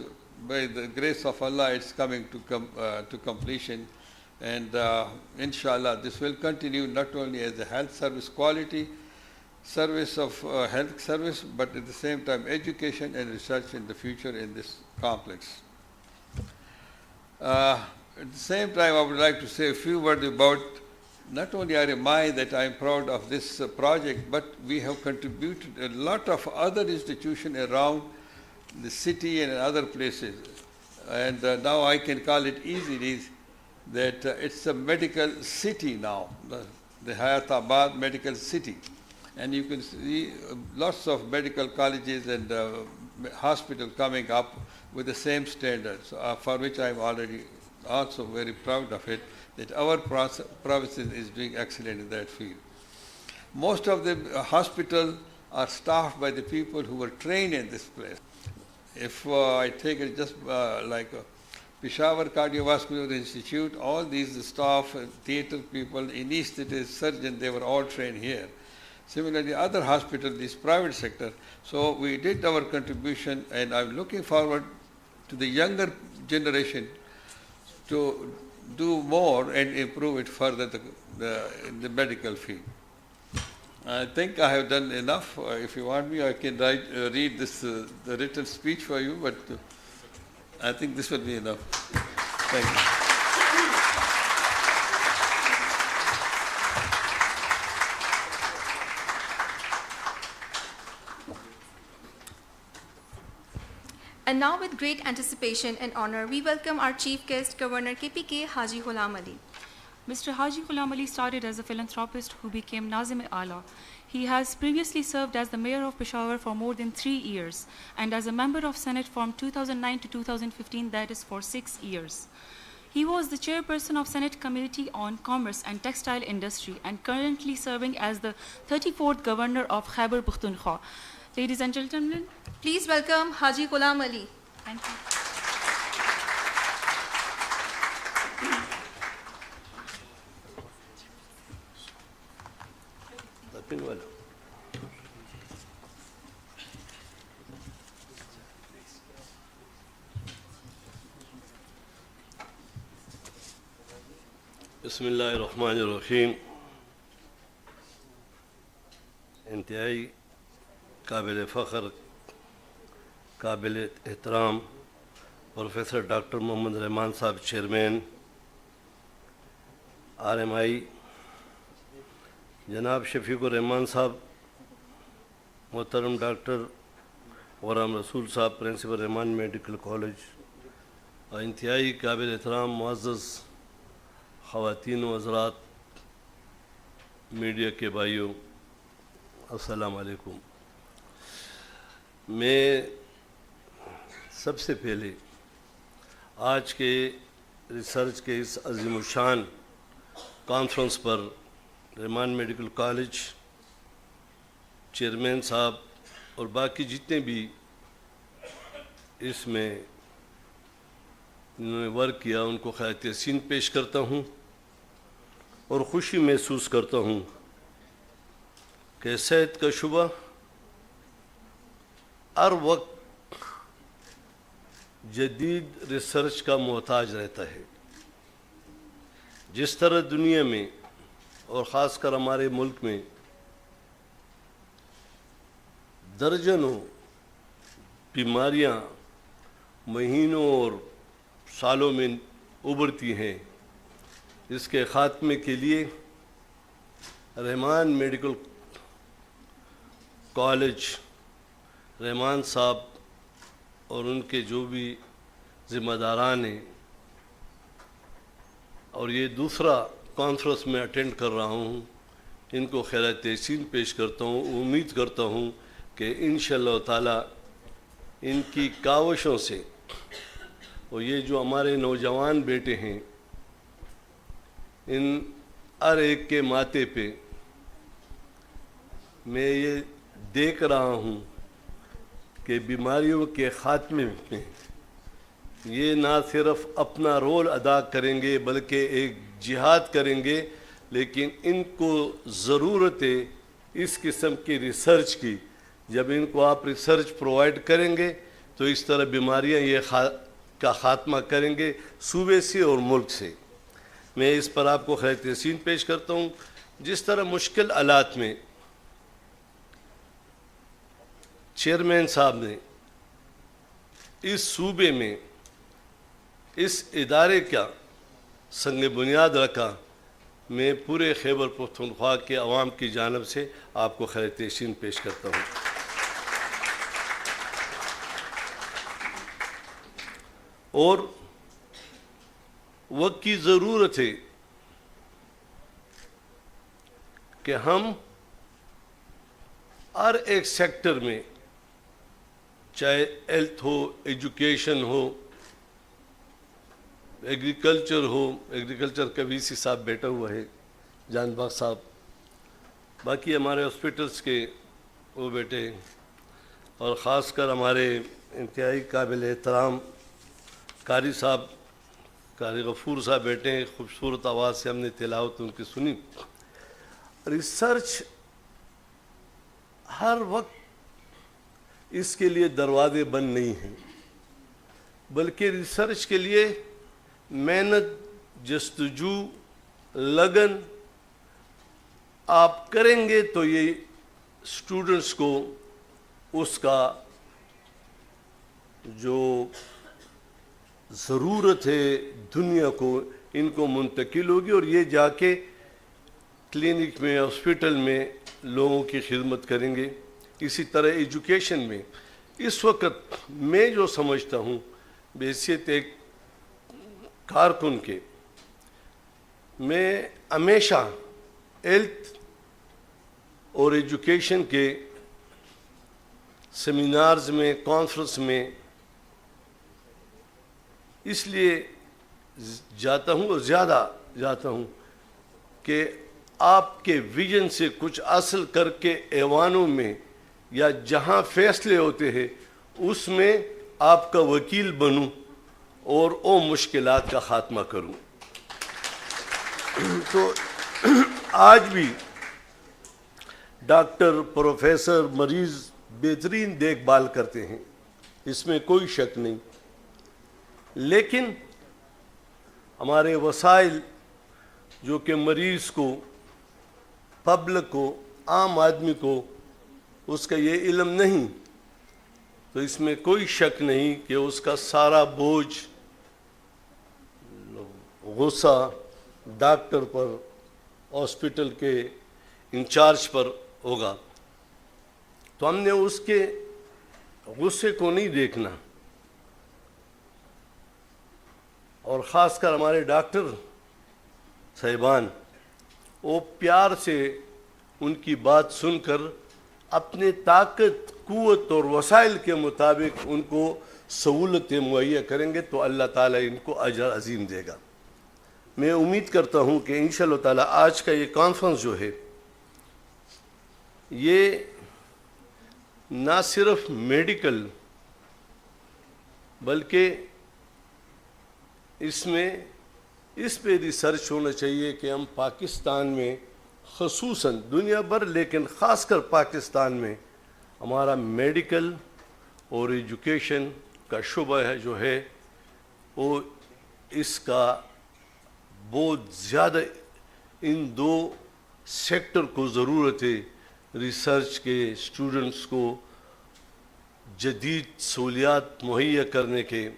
by the grace of Allah it's coming to completion. And inshallah this will continue not only as a health service quality, service of health service, but at the same time education and research in the future in this complex. At the same time, I would like to say a few words about not only RMI, that I am proud of this project, but we have contributed a lot of other institutions around the city and other places. And now I can call it easily that it's a medical city now, the Hayatabad Medical City. And you can see lots of medical colleges and hospitals coming up with the same standards, for which I am already also very proud of it, that our province is doing excellent in that field. Most of the hospitals are staffed by the people who were trained in this place. If I take it just like Peshawar Cardiovascular Institute, all these staff, theatre people, anesthetists, surgeons, they were all trained here. Similarly, other hospitals, this private sector. So we did our contribution, and I'm looking forward to the younger generation to do more and improve it further in the medical field. I think I have done enough. If you want me, I can read this the written speech for you, but I think this will be enough. Thank you. And now with great anticipation and honor, we welcome our chief guest, Governor KPK Haji Ghulam Ali. Mr. Haji Ghulam Ali started as a philanthropist who became Nazim-e-Ala. He has previously served as the mayor of Peshawar for more than 3 years and as a member of Senate from 2009 to 2015, that is for 6 years. He was the chairperson of Senate Committee on Commerce and Textile Industry and currently serving as the 34th governor of Khyber Pakhtunkhwa. Ladies and gentlemen, please welcome Haji Ghulam Ali. Thank you. बिस्मिल्लाहिर्रहमानिर्रहीम इंतहाई काबिल फ़ख्र قابل احترام professor doctor محمد رحمان صاحب chairman RMI، جناب شفیق الرحمان صاحب، محترم doctor Ghulam رسول صاحب پرنسپل رحمان میڈیکل کالج، اور انتہائی قابل احترام معزز خواتین و حضرات، میڈیا کے بھائیوں، السلام علیکم۔ میں سب سے پہلے آج کے ریسرچ کے اس عظیم الشان کانفرنس پر رحمان میڈیکل کالج چیئرمین صاحب اور باقی جتنے بھی اس میں انہوں نے ورک کیا ان کو خیر تحسین پیش کرتا ہوں اور خوشی محسوس کرتا ہوں کہ صحت کا شعبہ ہر وقت جدید ریسرچ کا محتاج رہتا ہے۔ جس طرح دنیا میں اور خاص کر ہمارے ملک میں درجنوں بیماریاں مہینوں اور سالوں میں ابھرتی ہیں، اس کے خاتمے کے لیے رحمان میڈیکل کالج، رحمان صاحب اور ان کے جو بھی ذمہ داران ہیں، اور یہ دوسرا کانفرنس میں اٹینڈ کر رہا ہوں، ان کو خیر تحسین پیش کرتا ہوں۔ امید کرتا ہوں کہ انشاءاللہ تعالی ان کی کاوشوں سے اور یہ جو ہمارے نوجوان بیٹے ہیں، ان ہر ایک کے ماتھے پہ میں یہ دیکھ رہا ہوں کہ بیماریوں کے خاتمے میں یہ نہ صرف اپنا رول ادا کریں گے بلکہ ایک جہاد کریں گے، لیکن ان کو ضرورت ہے اس قسم کی ریسرچ کی۔ جب ان کو آپ ریسرچ پرووائڈ کریں گے تو اس طرح بیماریاں یہ کا خاتمہ کریں گے صوبے سے اور ملک سے۔ میں اس پر آپ کو خیر تحسین پیش کرتا ہوں۔ جس طرح مشکل حالات میں چیئرمین صاحب نے اس صوبے میں اس ادارے کا سنگ بنیاد رکھا، میں پورے خیبر پختونخوا کے عوام کی جانب سے آپ کو خیر تحسین پیش کرتا ہوں۔ اور وقت کی ضرورت ہے کہ ہم ہر ایک سیکٹر میں، چاہے ہیلتھ ہو، ایجوکیشن ہو، ایگریکلچر ہو، ایگریکلچر کا وی سی صاحب بیٹھا ہوا ہے، جان باغ صاحب، باقی ہمارے ہاسپٹلس کے وہ بیٹے ہیں، اور خاص کر ہمارے انتہائی قابل احترام قاری صاحب، قاری غفور صاحب بیٹھے ہیں۔ خوبصورت آواز سے ہم نے تلاوت ان کی سنی۔ ریسرچ ہر وقت اس کے لیے دروازے بند نہیں ہیں، بلکہ ریسرچ کے لیے محنت، جستجو، لگن آپ کریں گے تو یہ اسٹوڈنٹس کو اس کا جو ضرورت ہے دنیا کو، ان کو منتقل ہوگی، اور یہ جا کے کلینک میں، ہاسپٹل میں لوگوں کی خدمت کریں گے۔ اسی طرح ایجوکیشن میں اس وقت میں جو سمجھتا ہوں بحیثیت ایک کارکن کے، میں ہمیشہ ہیلتھ اور ایجوکیشن کے سیمینارز میں، کانفرنس میں اس لیے جاتا ہوں اور زیادہ جاتا ہوں کہ آپ کے ویژن سے کچھ حاصل کر کے ایوانوں میں یا جہاں فیصلے ہوتے ہیں اس میں آپ کا وکیل بنوں اور او مشکلات کا خاتمہ کروں۔ تو آج بھی ڈاکٹر، پروفیسر، مریض بہترین دیکھ بھال کرتے ہیں، اس میں کوئی شک نہیں، لیکن ہمارے وسائل جو کہ مریض کو، پبلک کو، عام آدمی کو اس کا یہ علم نہیں تو اس میں کوئی شک نہیں کہ اس کا سارا بوجھ غصہ ڈاکٹر پر ہاسپٹل کے انچارج پر ہوگا. تو ہم نے اس کے غصے کو نہیں دیکھنا, اور خاص کر ہمارے ڈاکٹر صاحبان وہ پیار سے ان کی بات سن کر اپنے طاقت قوت اور وسائل کے مطابق ان کو سہولتیں مہیا کریں گے تو اللہ تعالیٰ ان کو اجر عظیم دے گا. میں امید کرتا ہوں کہ انشاءاللہ تعالیٰ آج کا یہ کانفرنس جو ہے یہ نہ صرف میڈیکل بلکہ اس میں اس پہ ریسرچ ہونا چاہیے کہ ہم پاکستان میں خصوصاً دنیا بھر لیکن خاص کر پاکستان میں ہمارا میڈیکل اور ایجوکیشن کا شعبہ ہے جو ہے وہ اس کا بہت زیادہ ان دو سیکٹر کو ضرورت ہے, ریسرچ کے اسٹوڈنٹس کو جدید سہولیات مہیا کرنے کے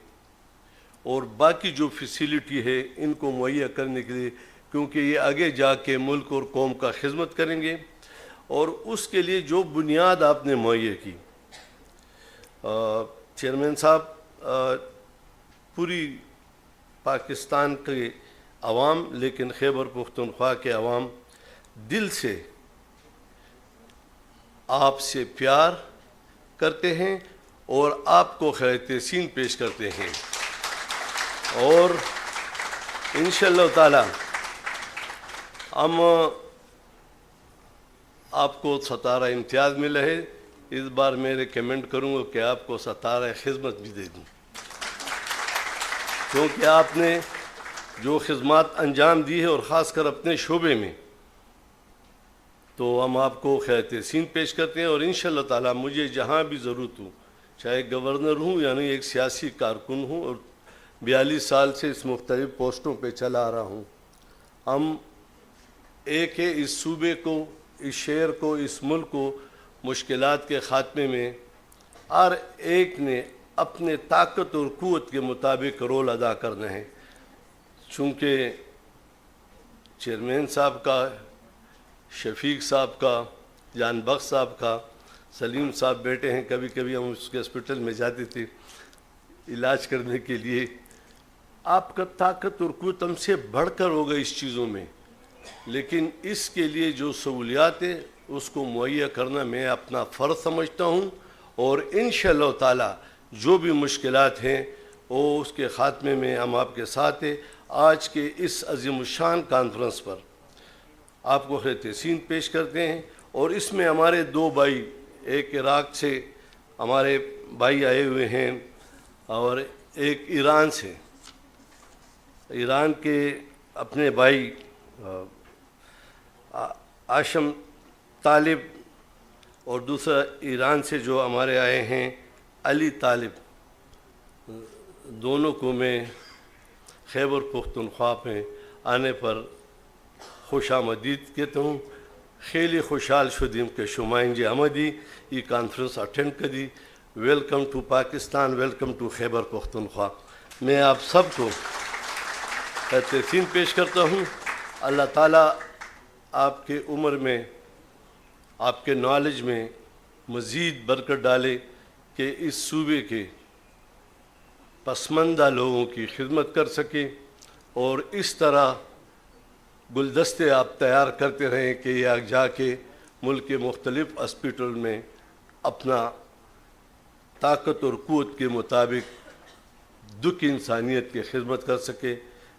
اور باقی جو فیسیلیٹی ہے ان کو مہیا کرنے کے لیے, کیونکہ یہ آگے جا کے ملک اور قوم کا خدمت کریں گے. اور اس کے لیے جو بنیاد آپ نے مہیا کی, چیئرمین صاحب پوری پاکستان کے عوام لیکن خیبر پختونخوا کے عوام دل سے آپ سے پیار کرتے ہیں اور آپ کو خیر تحسین پیش کرتے ہیں, اور انشاءاللہ تعالی ہم آپ کو ستارہ امتیاز ملا ہے. اس بار میں ریکمینڈ کروں گا کہ آپ کو ستارہ خدمت بھی دے دوں, کیونکہ آپ نے جو خدمات انجام دی ہے اور خاص کر اپنے شعبے میں, تو ہم آپ کو خیر تحسین پیش کرتے ہیں. اور انشاءاللہ تعالی مجھے جہاں بھی ضرورت ہو, چاہے گورنر ہوں یعنی ایک سیاسی کارکن ہوں, اور 42 سال سے اس مختلف پوسٹوں پہ چلا آ رہا ہوں, ہم ایک ہے اس صوبے کو, اس شہر کو, اس ملک کو مشکلات کے خاتمے میں ہر ایک نے اپنے طاقت اور قوت کے مطابق رول ادا کرنا ہے. چونکہ چیئرمین صاحب کا, شفیق صاحب کا, جان بخش صاحب کا, سلیم صاحب بیٹے ہیں, کبھی کبھی ہم اس کے ہاسپٹل میں جاتے تھے علاج کرنے کے لیے. آپ کا طاقت اور قوت ہم سے بڑھ کر ہوگا اس چیزوں میں, لیکن اس کے لیے جو سہولیات ہے اس کو مہیا کرنا میں اپنا فرض سمجھتا ہوں, اور انشاءاللہ تعالی جو بھی مشکلات ہیں وہ اس کے خاتمے میں ہم آپ کے ساتھ ہیں. آج کے اس عظیم الشان کانفرنس پر آپ کو خیر تحسین پیش کرتے ہیں, اور اس میں ہمارے 2 بھائی, ایک عراق سے ہمارے بھائی آئے ہوئے ہیں اور ایک ایران سے, ایران کے اپنے بھائی آشم طالب, اور دوسرا ایران سے جو ہمارے آئے ہیں علی طالب. دونوں کو میں خیبر پختونخوا میں آنے پر خوش آمدید کہتا ہوں. خیلی خوشحال شدیم کہ شما اینجا آمدی یہ کانفرنس اٹینڈ کری. Welcome to Pakistan, welcome to Khyber Pakhtunkhwa. میں آپ سب کو تحسین پیش کرتا ہوں. اللہ تعالیٰ آپ کے عمر میں, آپ کے نالج میں مزید برکت ڈالے کہ اس صوبے کے پسماندہ لوگوں کی خدمت کر سکیں, اور اس طرح گلدستے آپ تیار کرتے رہیں کہ یہ جا کے ملک کے مختلف ہاسپٹل میں اپنا طاقت اور قوت کے مطابق دکھ انسانیت کی خدمت کر سکے.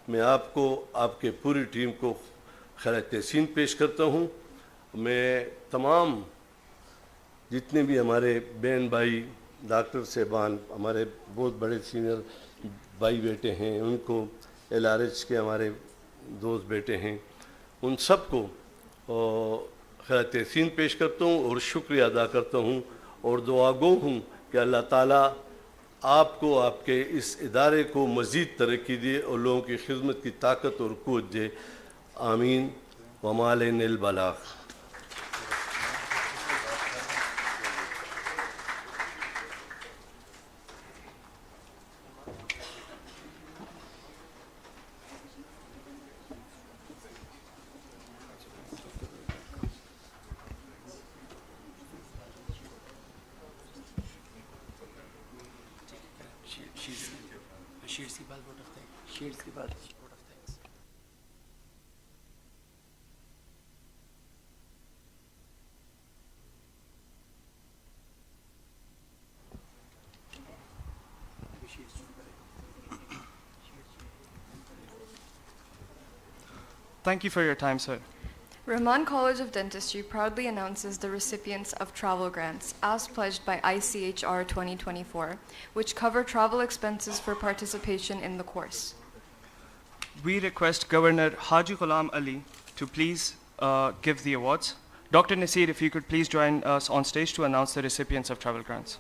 میں آپ کو, آپ کے پوری ٹیم کو خیر تحسین پیش کرتا ہوں. میں تمام جتنے بھی ہمارے بہن بھائی, ڈاکٹر صاحبان, ہمارے بہت بڑے سینئر بھائی بیٹے ہیں, ان کو LRH کے ہمارے دوست بیٹے ہیں, ان سب کو خیر تحسین پیش کرتا ہوں اور شکریہ ادا کرتا ہوں, اور دعا گو ہوں کہ اللہ تعالیٰ آپ کو, آپ کے اس ادارے کو مزید ترقی دے اور لوگوں کی خدمت کی طاقت اور قوت دے. آمین. وما علینا البلاغ. शीट्स के बाद वोट ऑफ थैंक्स, शीट्स के बाद vote of thanks. Thank you for your time, sir. Rahman College of Dentistry proudly announces the recipients of travel grants as pledged by ICHR 2024, which cover travel expenses for participation in the course. We request Governor Haji Ghulam Ali to please give the awards. Dr. Nasir, if you could please join us on stage to announce the recipients of travel grants.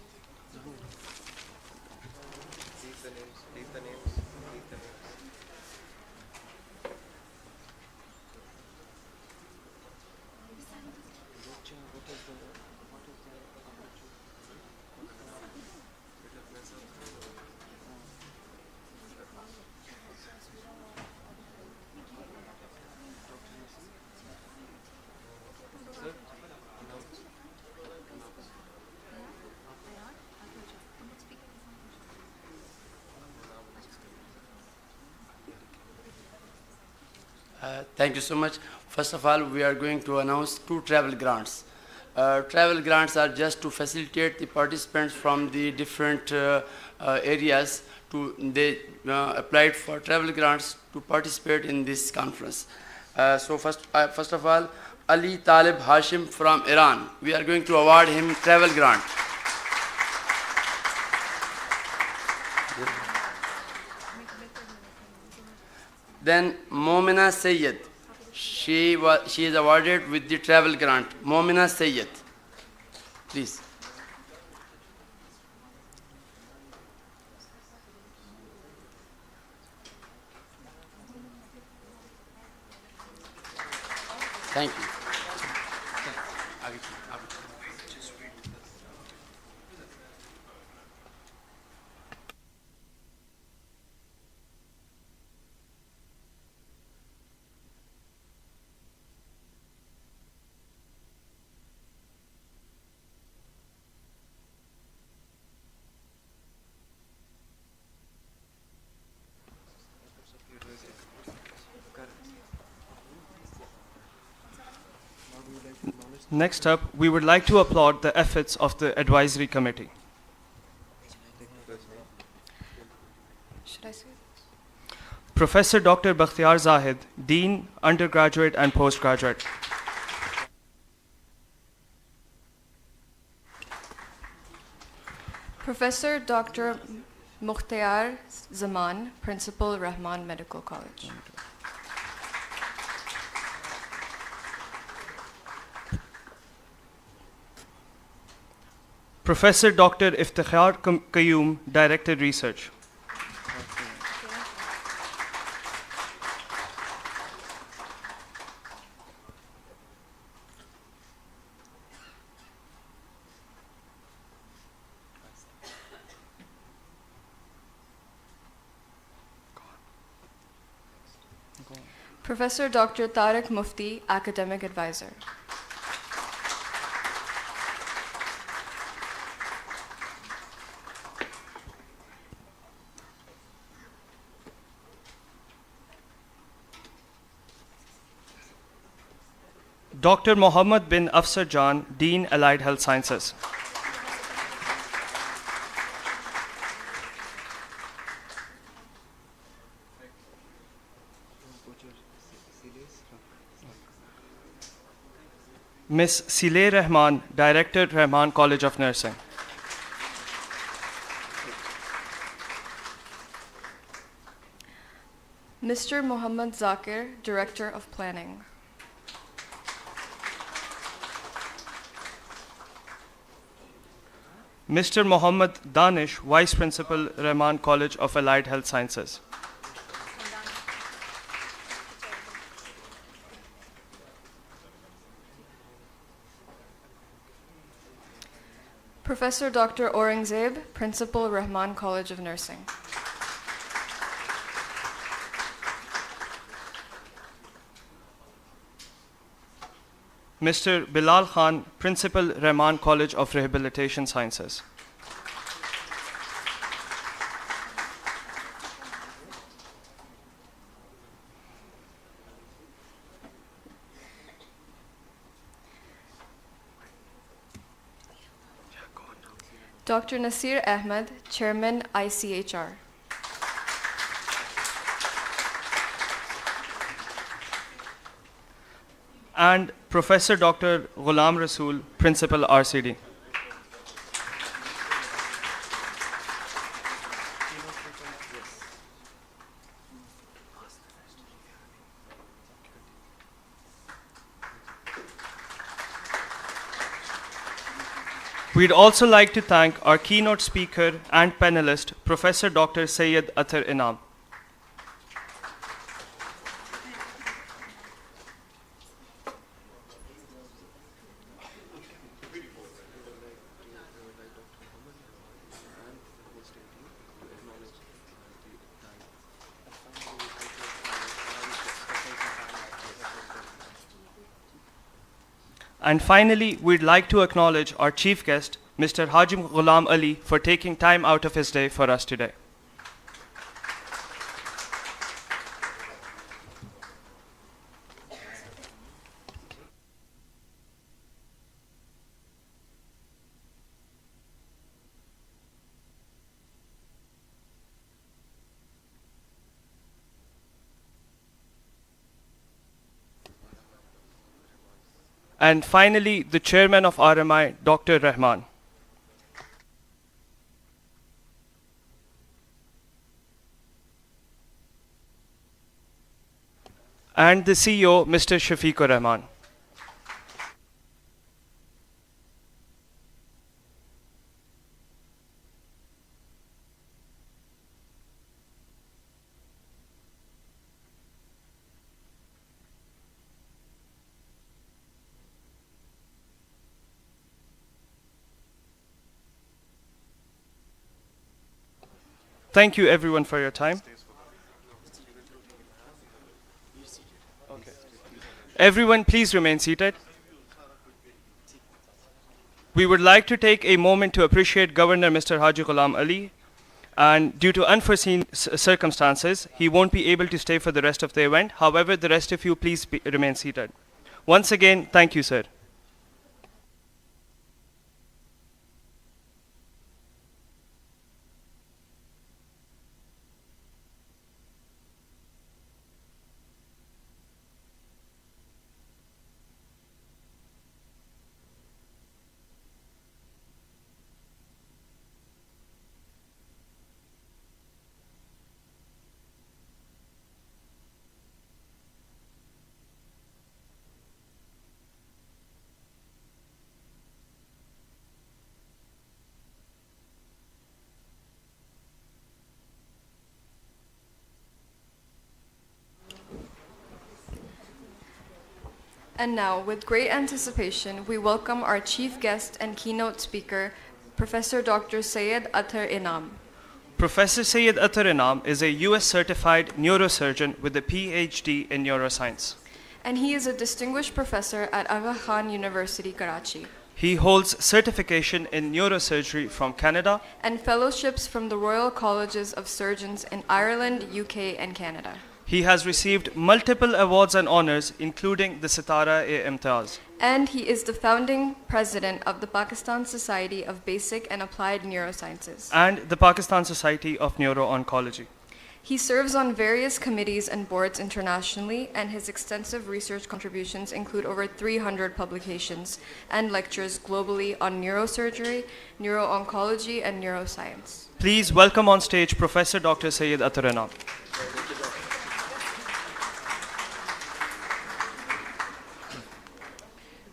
Thank you so much. First of all, we are going to announce 2 travel grants. Travel grants are just to facilitate the participants from the different areas. They applied for travel grants to participate in this conference. So first of all, Ali Talib Hashim from Iran. We are going to award him travel grant. Then Momina Sayyed. She is awarded with the travel grant. Momina Sayyed. Please. Thank you. Next up, we would like to applaud the efforts of the advisory committee. Should I say it? Professor Dr. Bakhtiar Zahid, Dean, Undergraduate and Postgraduate. Professor Dr. Mukhtiar Zaman, Principal, Rahman Medical College. Professor Dr. Iftikhar Qayyum, Director Research. Professor Dr. Tariq Mufti, Academic Advisor. Dr. Mohammad bin Afsar Jan, Dean, Allied Health Sciences. Ms. Sileh Rahman, Director, Rahman College of Nursing. Mr. Muhammad Zakir, Director of Planning. Mr. Mohammad Danish, Vice Principal, Rahman College of Allied Health Sciences. Professor Dr. Aurangzeb, Principal, Rahman College of Nursing. Mr. Bilal Khan, Principal, Rahman College of Rehabilitation Sciences. Dr. Nasir Ahmed, Chairman, ICHR. And Professor Dr. Ghulam Rasool, Principal, RCD. We'd also like to thank our keynote speaker and panelist, Professor Dr. Syed Athar Inam. And finally, we'd like to acknowledge our chief guest, Mr. Haji Ghulam Ali, for taking time out of his day for us today. And finally, the chairman of RMI, Dr. Rahman. And the CEO, Mr. Shafiqur Rahman. Thank you everyone for your time. Okay. Everyone, please remain seated. We would like to take a moment to appreciate Governor Mr. Haji Ghulam Ali, and due to unforeseen circumstances, he won't be able to stay for the rest of the event. However, the rest of you, please remain seated. Once again, thank you, sir. And now, with great anticipation, we welcome our chief guest and keynote speaker, Professor Dr. Syed Athar Inam. Professor Syed Athar Inam is a US certified neurosurgeon with a PhD in neuroscience. And he is a distinguished professor at Aga Khan University, Karachi. He holds certification in neurosurgery from Canada and fellowships from the Royal Colleges of Surgeons in Ireland, UK, and Canada. He has received multiple awards and honors, including the Sitara-e-Imtiaz. And he is the founding president of the Pakistan Society of Basic and Applied Neurosciences. And the Pakistan Society of Neuro-Oncology. He serves on various committees and boards internationally, and his extensive research contributions include over 300 publications and lectures globally on neurosurgery, neuro-oncology, and neuroscience. Please welcome on stage Professor Dr. Syed Athar Inam.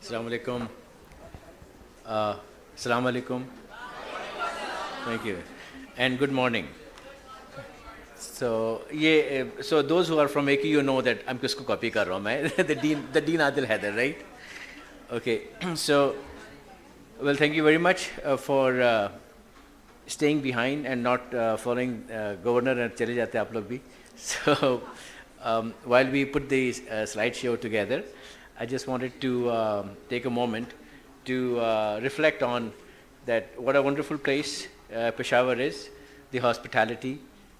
Assalamu alaikum. Assalamu alaikum. Thank you. And good morning. So those who are from AQ, you know that I'm kisko copy kar raha hu main. the Dean Adil Haider, right? Okay. So, well, thank you very much for staying behind and not following Governor and chale jate aap log bhi. So, while we put the slideshow together, I just wanted to take a moment to reflect on that what a wonderful place Peshawar is, the hospitality,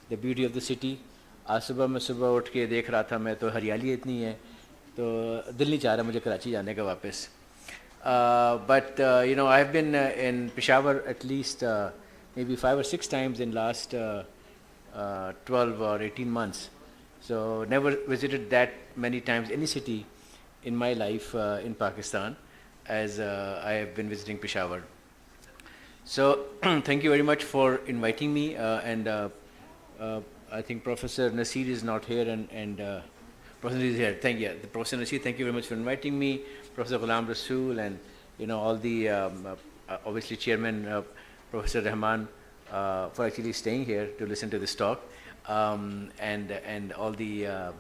the beauty of the city. आज सुबह मैं सुबह उठ के देख रहा था मैं तो हरियाली इतनी है तो दिल नहीं चाह रहा मुझे कराची जाने का वापस. But I've been in Peshawar at least maybe 5 or 6 times in last 12 or 18 months. So never visited that many times any city in my life in Pakistan as I have been visiting Peshawar. So thank you very much for inviting me, and I think Professor Nasir is not here, and Professor Nasir is here. Thank you, Professor Nasir. Thank you very much for inviting me, Professor Ghulam Rasool, and all the obviously Chairman Professor Rahman for actually staying here to listen to this talk, and all the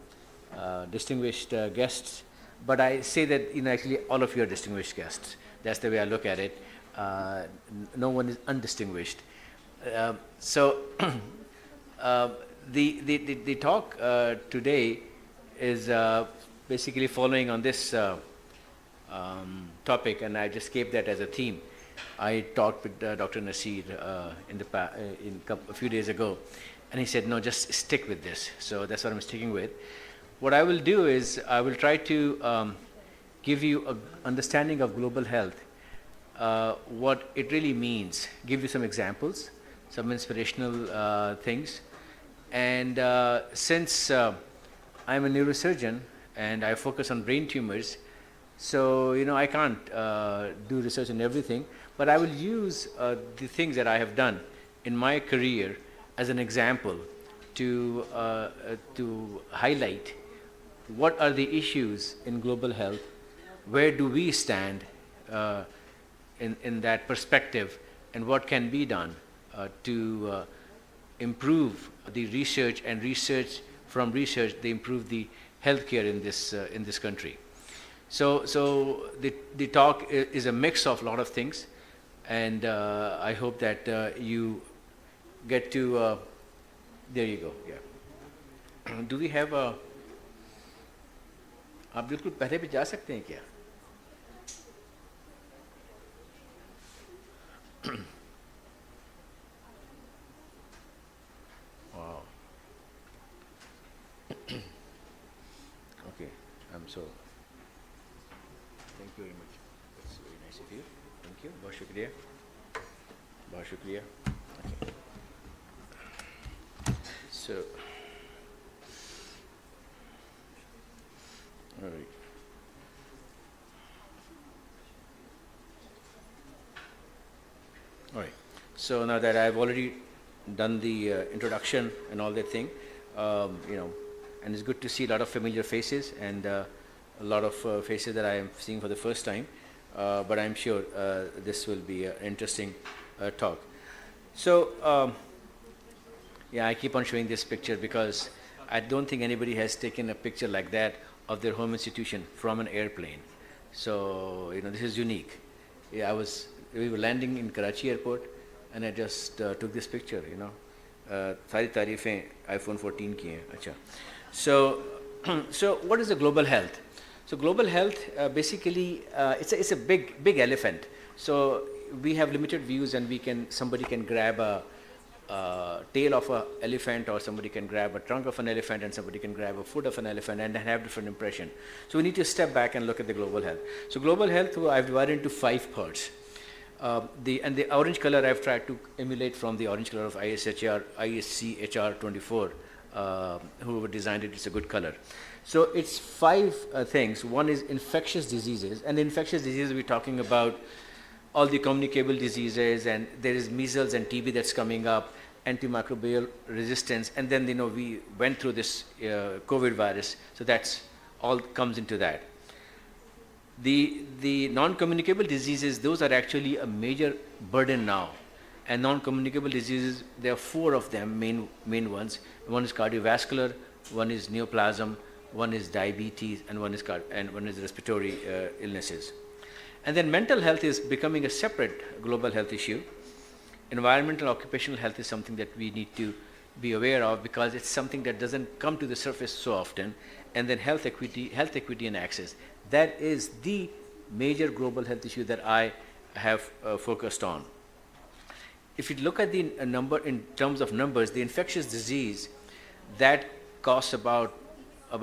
distinguished guests. But I say that actually all of you are distinguished guests. That's the way I look at it. No one is undistinguished. So the talk today is basically following on this topic, and I just gave that as a theme. I talked with Dr. Nasir a few days ago, and he said, no, just stick with this. So that's what I'm sticking with. What I will do is I will try to give you an understanding of global health, what it really means, give you some examples, some inspirational things. And since I'm a neurosurgeon and I focus on brain tumors, so I can't do research on everything, but I will use the things that I have done in my career as an example to highlight what are the issues in global health, where do we stand in that perspective, and what can be done to improve the research, and from research they improve the healthcare in this country. So the talk is a mix of a lot of things, and I hope that you get to there you go. Yeah. Do we have a आप बिल्कुल पहले भी जा सकते हैं क्या? Wow. Okay, so thank you very much. That's very nice of you. Thank you. बहुत शुक्रिया. बहुत शुक्रिया. Okay. So, all right. All right. So now that I've already done the introduction and all that thing, and it's good to see a lot of familiar faces and a lot of faces that I am seeing for the first time. But I'm sure this will be an interesting talk. So, yeah, I keep on showing this picture because I don't think anybody has taken a picture like that of their home institution from an airplane. So, this is unique. Yeah, we were landing in Karachi airport, and I just took this picture, Sari tareefein iPhone 14 ki hain. Acha. So what is the global health? So global health, basically, it's a big elephant. So we have limited views, and somebody can grab a tail of an elephant, or somebody can grab a trunk of an elephant, and somebody can grab a foot of an elephant, and have different impression. So we need to step back and look at the global health. So global health, I've divided into 5 parts. The orange color I've tried to emulate from the orange color of ICHR24. Whoever designed it, it's a good color. So it's 5 things. One is infectious diseases, and infectious diseases we're talking about all the communicable diseases, and there is measles and TB that's coming up, antimicrobial resistance, and then we went through this COVID virus, so that's all comes into that. The non-communicable diseases, those are actually a major burden now, and non-communicable diseases, there are 4 of them, main ones. One is cardiovascular, one is neoplasm, one is diabetes, and one is respiratory illnesses. And then mental health is becoming a separate global health issue. Environmental occupational health is something that we need to be aware of, because it's something that doesn't come to the surface so often. And then health equity and access. That is the major global health issue that I have focused on. If you look at the number in terms of numbers, the infectious disease that costs about a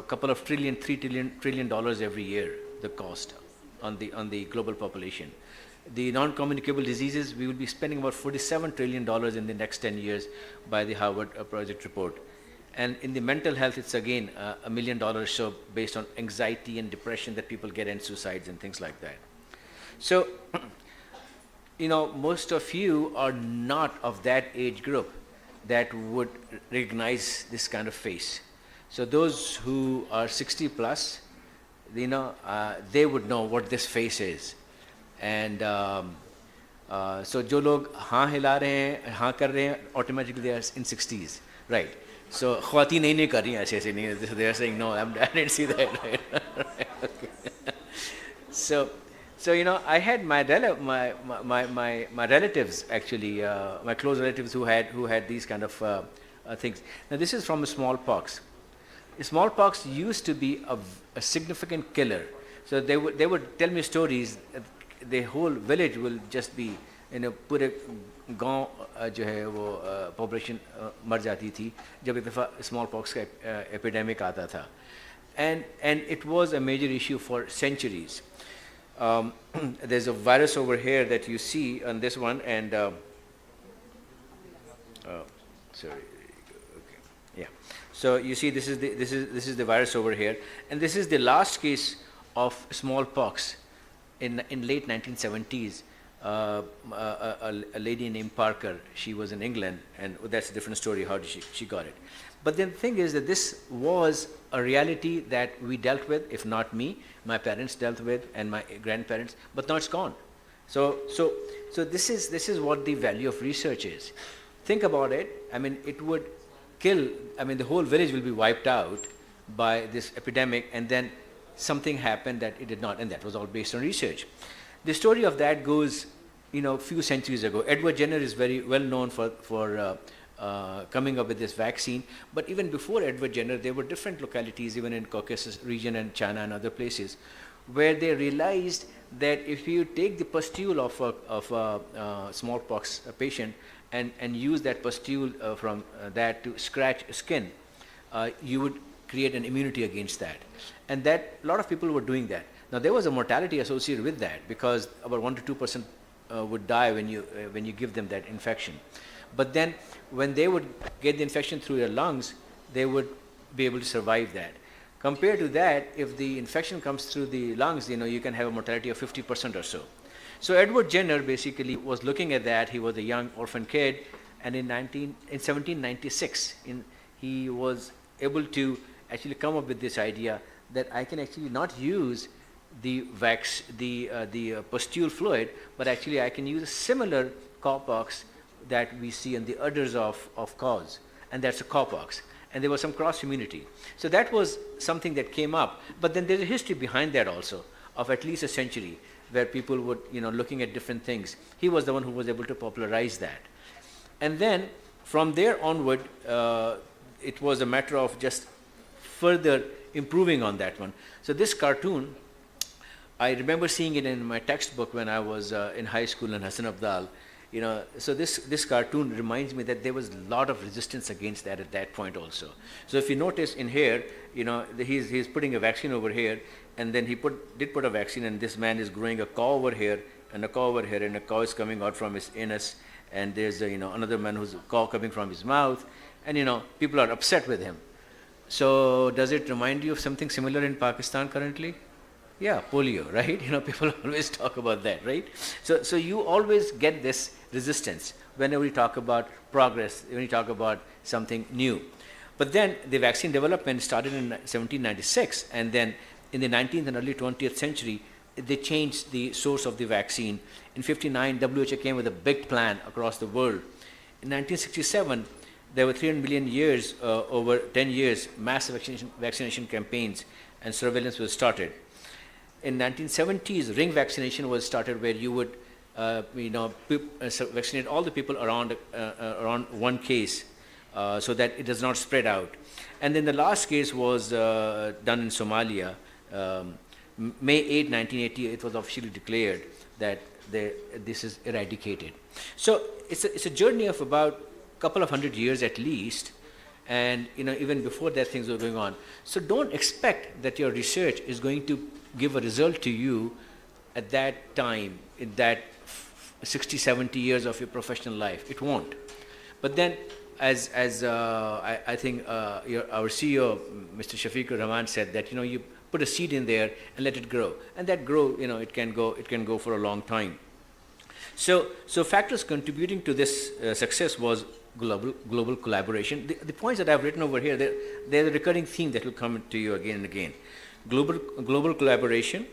couple of $3 trillion every year, the cost on the global population. The non-communicable diseases, we will be spending about $47 trillion in the next 10 years by the Harvard Project report. And in the mental health, it's again $1 million or so based on anxiety and depression that people get and suicides and things like that. So, most of you are not of that age group that would recognize this kind of face. So those who are 60 plus, they would know what this face is. And so जो लोग हाँ हिला रहे हैं, हाँ कर रहे हैं, automatically they are in 60s, right? So ख्वातीन नहीं कर रही हैं ऐसे नहीं, they are saying no, I didn't see that, right? Okay. So I had my relatives actually, my close relatives who had these kind of things. Now this is from smallpox. Smallpox used to be a significant killer. So they would tell me stories. The whole village will just be, पूरे गांव जो है वो population मर जाती थी जब एक दफ़ा smallpox का epidemic आता था, and it was a major issue for centuries. There's a virus over here that you see on this one, and sorry, okay, yeah. So you see, this is the virus over here, and this is the last case of smallpox in late 1970s. A lady named Parker, she was in England, and that's a different story. How did she got it? But the thing is that this was a reality that we dealt with, if not me, my parents dealt with, and my grandparents. But now it's gone. So this is what the value of research is. Think about it. I mean, it would kill. I mean, the whole village will be wiped out by this epidemic, and then something happened that it did not, and that was all based on research. The story of that goes, a few centuries ago. Edward Jenner is very well known for coming up with this vaccine. But even before Edward Jenner, there were different localities, even in Caucasus region and China and other places, where they realized that if you take the pustule of a smallpox patient and use that pustule from that to scratch skin, you would create an immunity against that. And that a lot of people were doing that. Now there was a mortality associated with that, because about 1 to 2% would die when you give them that infection. But then when they would get the infection through their lungs, they would be able to survive that. Compared to that, if the infection comes through the lungs, you can have a mortality of 50% or so. So Edward Jenner basically was looking at that. He was a young orphan kid, and in 1796, he was able to actually come up with this idea that I can actually not use the pustule fluid, but actually I can use a similar cowpox that we see in the udders of cows, and that's a cowpox. And there was some cross immunity. So that was something that came up. But then there's a history behind that also, of at least a century, where people would, looking at different things. He was the one who was able to popularize that. And then from there onward, it was a matter of just further improving on that one. So this cartoon, I remember seeing it in my textbook when I was in high school in Hassan Abdal. So this cartoon reminds me that there was a lot of resistance against that at that point also. So if you notice in here, he's putting a vaccine over here, and then he did put a vaccine, and this man is growing a cow over here, and a cow over here, and a cow is coming out from his anus, and there's another man who's a cow coming from his mouth, and people are upset with him. So does it remind you of something similar in Pakistan currently? Yeah, polio, right? People always talk about that, right? So you always get this resistance whenever you talk about progress, when you talk about something new. But then the vaccine development started in 1796, and then in the 19th and early 20th century, they changed the source of the vaccine. In 59, WHO came with a big plan across the world. In 1967, there were 300 million years, over 10 years, mass vaccination campaigns, and surveillance was started. In 1970s, ring vaccination was started, where you would, vaccinate all the people around one case, so that it does not spread out. And then the last case was done in Somalia, May 8, 1980. It was officially declared that this is eradicated. So it's a journey of about a couple of 100 years at least. And even before that, things were going on. So don't expect that your research is going to give a result to you at that time, in that 60, 70 years of your professional life. It won't. But then, as I think our CEO, Mr. Shafiqur Rahman, said that you put a seed in there and let it grow, and that grow, it can go for a long time. So factors contributing to this success was global collaboration. The points that I've written over here, they're the recurring theme that will come to you again and again. Global collaboration,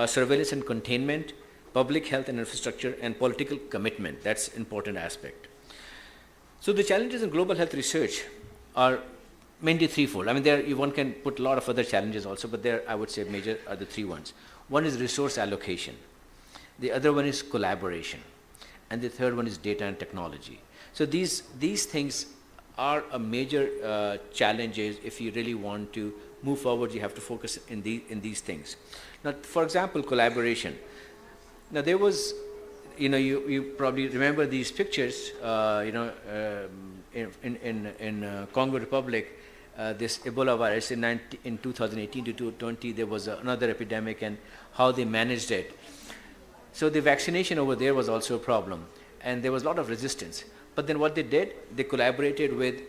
surveillance and containment, public health and infrastructure, and political commitment. That's an important aspect. So the challenges in global health research are mainly threefold. I mean, one can put a lot of other challenges also, but there I would say major are the three ones. One is resource allocation. The other one is collaboration. And the third one is data and technology. So these things are a major challenges. If you really want to move forward, you have to focus in these things. Now, for example, collaboration. Now, there was, you probably remember these pictures, in Congo Republic, this Ebola virus in 2018 to 2020, there was another epidemic, and how they managed it. So the vaccination over there was also a problem, and there was a lot of resistance. But then what they did, they collaborated with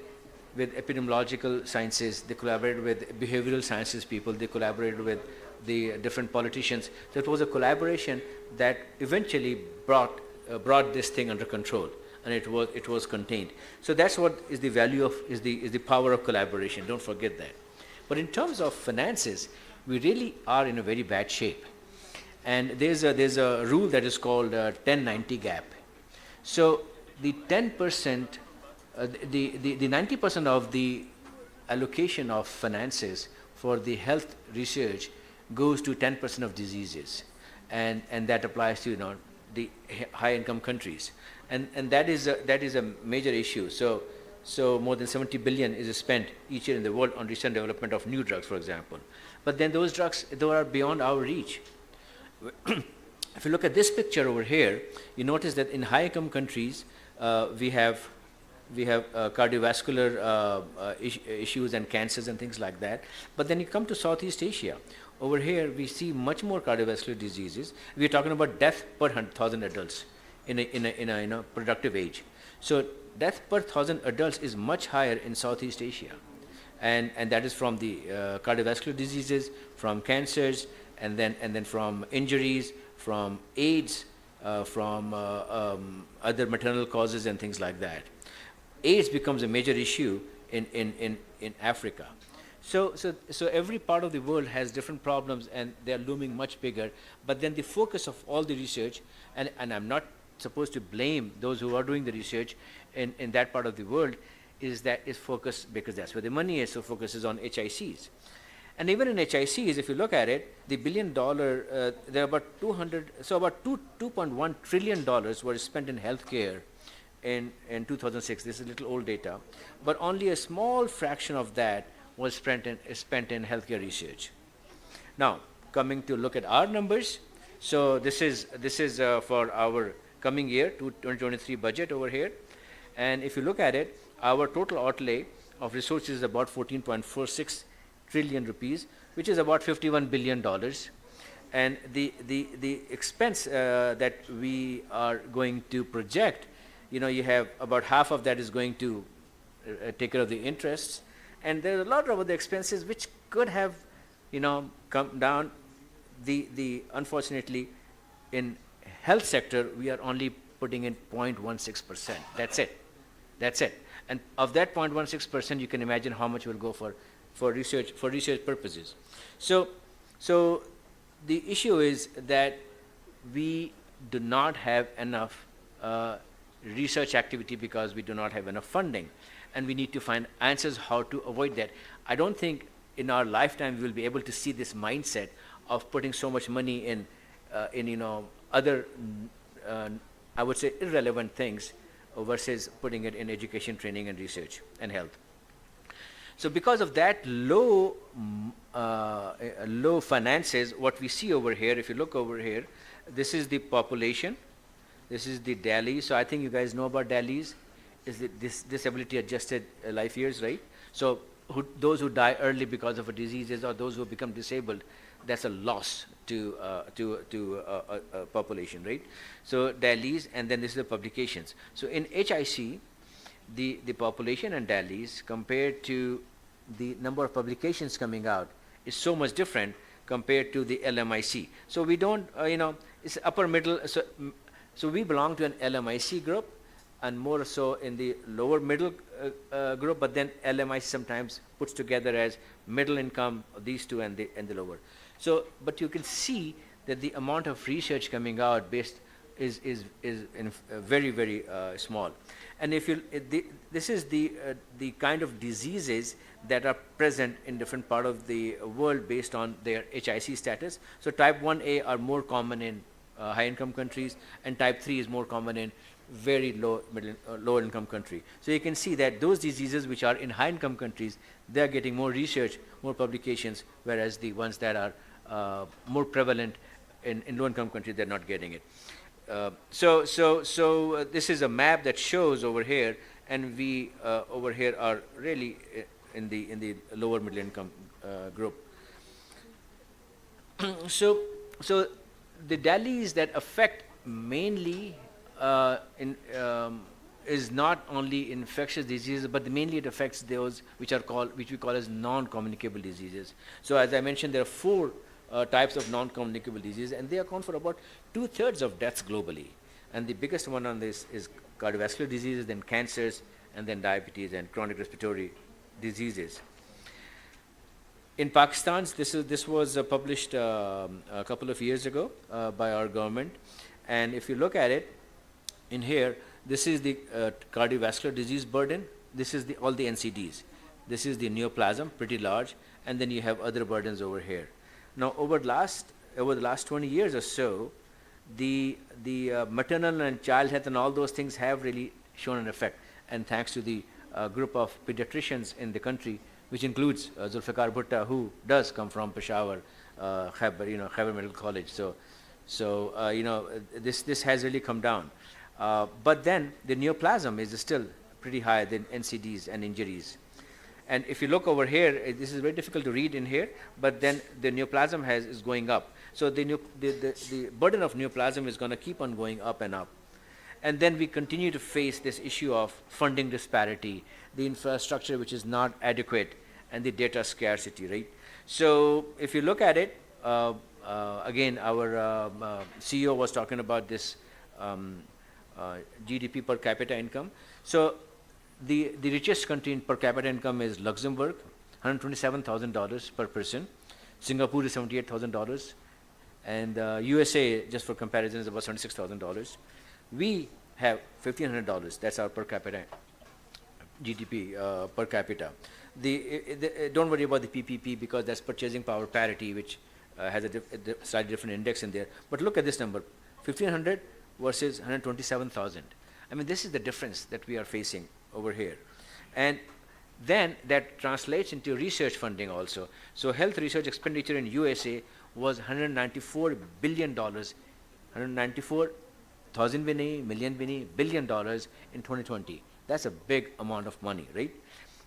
epidemiological sciences, they collaborated with behavioral sciences people, they collaborated with the different politicians. So it was a collaboration that eventually brought this thing under control, and it was contained. So that's what is the value of is the power of collaboration. Don't forget that. But in terms of finances, we really are in a very bad shape, and there's a rule that is called 10-90 gap. So the 10%, the 90% of the allocation of finances for the health research goes to 10% of diseases, and that applies to the high income countries, and that is a major issue. So more than 70 billion is spent each year in the world on research and development of new drugs, for example. But then those drugs, they are beyond our reach. If you look at this picture over here, you notice that in high income countries we have cardiovascular issues and cancers and things like that. But then you come to Southeast Asia. Over here, we see much more cardiovascular diseases. We are talking about death per 1,000 adults in a productive age. So death per 1,000 adults is much higher in Southeast Asia, and that is from the cardiovascular diseases, from cancers, and then from injuries, from AIDS, from other maternal causes and things like that. AIDS becomes a major issue in Africa. So every part of the world has different problems, and they are looming much bigger. But then the focus of all the research, and I'm not supposed to blame those who are doing the research in that part of the world, is focused because that's where the money is. So focus is on HICs. And even in HICs, if you look at it, the $1 billion, there are about 2.1 trillion dollars were spent in healthcare in 2006. This is a little old data, but only a small fraction of that was spent in healthcare research. Now, coming to look at our numbers, so this is for our coming year, 2023 budget over here, and if you look at it, our total outlay of resources is about 14.46 trillion rupees, which is about $51 billion, and the expense that we are going to project, you have about half of that is going to take care of the interests. And there are a lot of other expenses which could have, come down. Unfortunately, in health sector, we are only putting in 0.16%. That's it. And of that 0.16%, you can imagine how much will go for research purposes. So the issue is that we do not have enough research activity because we do not have enough funding. And we need to find answers how to avoid that. I don't think in our lifetime we will be able to see this mindset of putting so much money in other, I would say, irrelevant things versus putting it in education, training, and research and health. So because of that low finances, what we see over here, if you look over here, this is the population, this is the DALYs. So I think you guys know about DALYs. Is this disability adjusted life years, right? So those who die early because of a diseases or those who become disabled, that's a loss population, right? So dailies, and then this is the publications. So in HIC, the population and dailies compared to the number of publications coming out is so much different compared to the LMIC. So we don't, it's upper middle. So we belong to an LMIC group, and more so in the lower middle group. But then LMIC sometimes puts together as middle income, these two, and the lower. So, but you can see that the amount of research coming out based is very, very small. And if you, this is the kind of diseases that are present in different part of the world based on their HIC status. So type 1A are more common in high income countries, and type 3 is more common in very low income country. So you can see that those diseases which are in high income countries, they are getting more research, more publications, whereas the ones that are more prevalent in low income countries, they're not getting it. So this is a map that shows over here, and we over here are really in the lower middle income group. So the dailies that affect mainly is not only infectious diseases, but mainly it affects those which we call as non-communicable diseases. So as I mentioned, there are 4 types of non-communicable diseases, and they account for about 2/3 of deaths globally. And the biggest one on this is cardiovascular diseases, then cancers, and then diabetes and chronic respiratory diseases. In Pakistan, this was published a couple of years ago by our government, and if you look at it, in here, this is the cardiovascular disease burden. This is all the NCDs. This is the neoplasm, pretty large, and then you have other burdens over here. Now, over the last 20 years or so, the maternal and child health and all those things have really shown an effect, and thanks to the group of pediatricians in the country, which includes Zulfikar Bhutta, who does come from Peshawar, Khyber Medical College. So this has really come down. But then the neoplasm is still pretty high than NCDs and injuries. And if you look over here, this is very difficult to read in here, but then the neoplasm is going up. So the burden of neoplasm is going to keep on going up and up. And then we continue to face this issue of funding disparity, the infrastructure which is not adequate, and the data scarcity, right? So if you look at it, again, our CEO was talking about this GDP per capita income. So the richest country in per capita income is Luxembourg, $127,000 per person. Singapore is $78,000, and USA, just for comparison, is about $76,000. We have $1,500. That's our per capita GDP per capita. Don't worry about the PPP, because that's purchasing power parity, which has a slightly different index in there. But look at this number, 1,500 versus 127,000. I mean, this is the difference that we are facing over here. And then that translates into research funding also. So health research expenditure in USA was $194 billion, 194,000 million billion dollars in 2020. That's a big amount of money, right?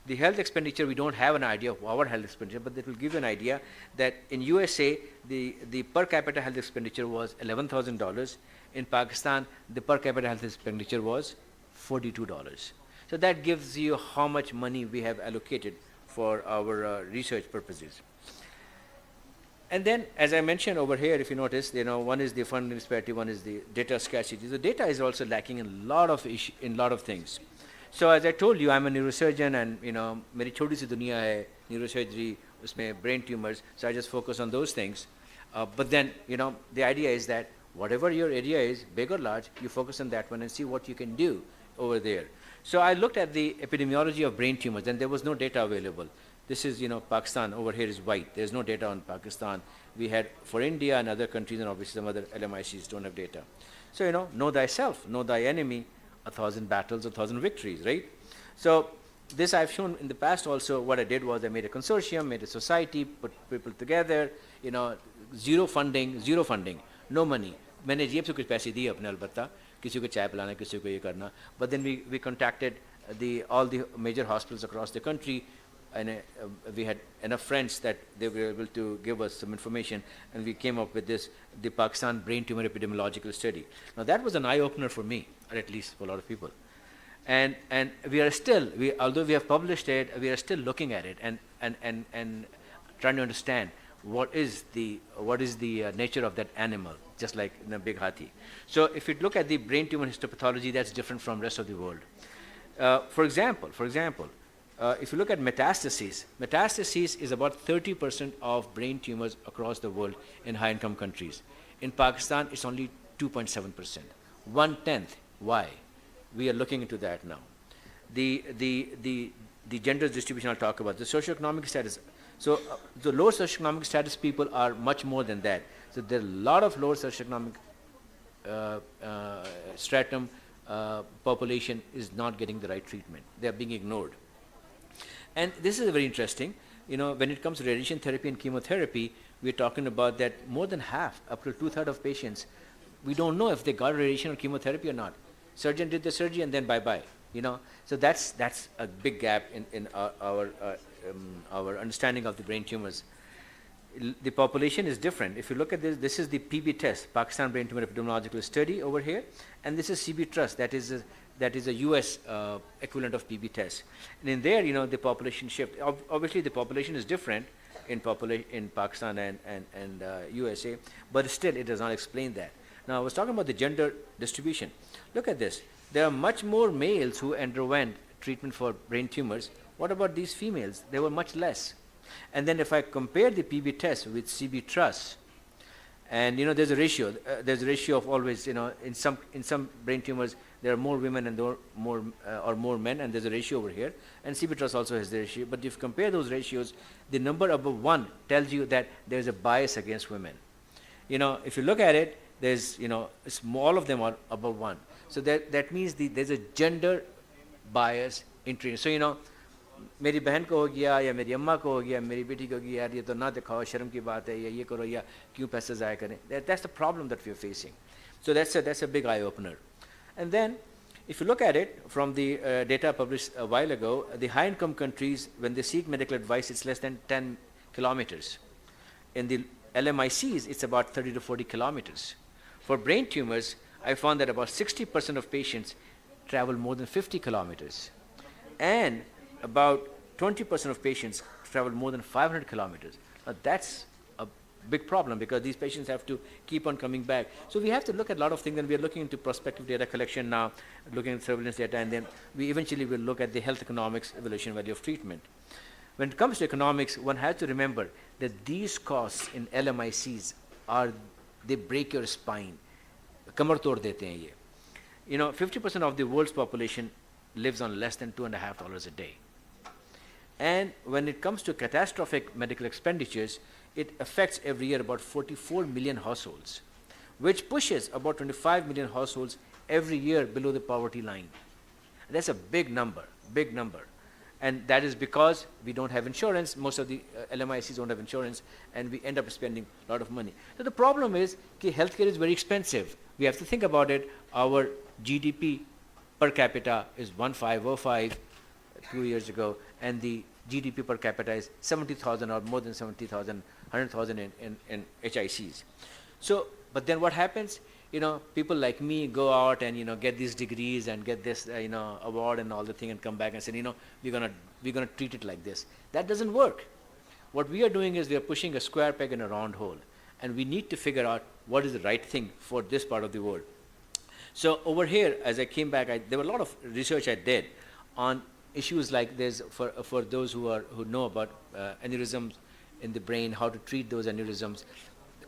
The health expenditure, we don't have an idea of our health expenditure, but it will give you an idea that in USA, the per capita health expenditure was $11,000. In Pakistan, the per capita health expenditure was $42. So that gives you how much money we have allocated for our research purposes. And then, as I mentioned over here, if you notice, one is the funding disparity, one is the data scarcity. The data is also lacking in a lot of things. So as I told you, I'm a neurosurgeon, and मेरी छोटी सी दुनिया है neurosurgery, उसमें brain tumors. So I just focus on those things. But then, the idea is that whatever your area is, big or large, you focus on that one and see what you can do over there. So I looked at the epidemiology of brain tumors, and there was no data available. This is, Pakistan. Over here is white. There's no data on Pakistan. We had for India and other countries, and obviously some other LMICs don't have data. So, know thyself, know thy enemy, 1,000 battles, 1,000 victories, right? So this I've shown in the past also. What I did was I made a consortium, made a society, put people together, zero funding, no money. मैंने जेब से कुछ पैसे दिए अपने अलबत्ता, किसी को चाय पिलाना, किसी को ये करना. But then we contacted all the major hospitals across the country, we had enough friends that they were able to give us some information, and we came up with this, the Pakistan Brain Tumor Epidemiological Study. Now that was an eye-opener for me, or at least for a lot of people. And we are still, although we have published it, we are still looking at it and trying to understand what is the nature of that animal, just like in a big hathi. So if you look at the brain tumor histopathology, that's different from rest of the world. For example, if you look at metastases is about 30% of brain tumors across the world in high-income countries. In Pakistan, it's only 2.7%, 1/10. Why? We are looking into that now. The gender distribution I'll talk about. The socioeconomic status. So the low socioeconomic status people are much more than that. So there are a lot of low socioeconomic stratum population is not getting the right treatment. They are being ignored. And this is very interesting. You know, when it comes to radiation therapy and chemotherapy, we're talking about that more than half, up to 2/3 of patients, we don't know if they got radiation or chemotherapy or not. Surgeon did the surgery and then bye-bye. You know, so that's a big gap in our understanding of the brain tumors. The population is different. If you look at this, this is the PB test, Pakistan Brain Tumor Epidemiological Study over here, and this is CB Trust, that is a US equivalent of PB test. And in there, you know, the population shift. Obviously, the population is different in Pakistan and USA, but still, it does not explain that. Now, I was talking about the gender distribution. Look at this. There are much more males who underwent treatment for brain tumors. What about these females? They were much less. And then if I compare the PB test with CB Trust, and you know, there's a ratio. There's a ratio of always, you know, in some brain tumors there are more women and more men, and there's a ratio over here. And CB Trust also has the ratio. But if you compare those ratios, the number above 1 tells you that there's a bias against women. You know, if you look at it, there's, you know, all of them are above 1. So that means there's a gender bias in treatment. So, you know, मेरी बहन को हो गया या मेरी अम्मा को हो गया, मेरी बेटी को हो गया, यार ये तो ना दिखाओ, शर्म की बात है, या ये करो, या क्यों पैसे ज़ाया करें. That's the problem that we are facing. So that's a big eye opener. And then, if you look at it from the data published a while ago, the high-income countries, when they seek medical advice, it's less than 10 kilometers. In the LMICs, it's about 30 to 40 kilometers. For brain tumors, I found that about 60% of patients travel more than 50 kilometers. And about 20% of patients travel more than 500 kilometers. Now that's a big problem because these patients have to keep on coming back. So we have to look at a lot of things, and we are looking into prospective data collection now, looking at surveillance data, and then we eventually will look at the health economics evaluation value of treatment. When it comes to economics, one has to remember that these costs in LMICs they break your spine. Kamar tod dete hain ye. You know, 50% of the world's population lives on less than $2.50 a day. And when it comes to catastrophic medical expenditures, it affects every year about 44 million households, which pushes about 25 million households every year below the poverty line. And that's a big number, big number. And that is because we don't have insurance. Most of the LMICs don't have insurance, and we end up spending a lot of money. So the problem is that healthcare is very expensive. We have to think about it. Our GDP per capita is 1,505 2 years ago, and the GDP per capita is 70,000 or more than 70,000, 100,000 in HICs. So, but then what happens? You know, people like me go out and, you know, get these degrees and get this, you know, award and all the thing, and come back and say, you know, we're gonna treat it like this. That doesn't work. What we are doing is we are pushing a square peg in a round hole, and we need to figure out what is the right thing for this part of the world. So over here, as I came back, there were a lot of research I did on issues like this for those who know about aneurysms in the brain, how to treat those aneurysms,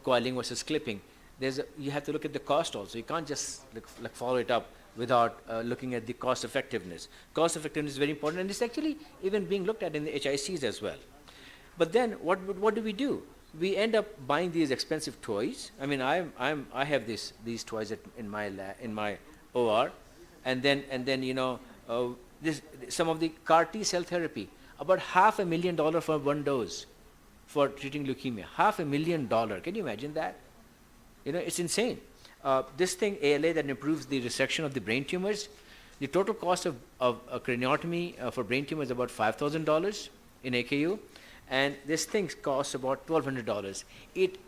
coiling versus clipping. You have to look at the cost also. You can't just like follow it up without looking at the cost effectiveness. Cost effectiveness is very important, and it's actually even being looked at in the HICs as well. But then what do? We end up buying these expensive toys. I mean, I have these toys in my OR, and then you know, some of the CAR T cell therapy, about $500,000 for one dose for treating leukemia. $500,000. Can you imagine that? You know, it's insane. This thing, ALA, that improves the resection of the brain tumors, the total cost of a craniotomy for brain tumors is about $5,000. in AKU, and this thing costs about $1,200. It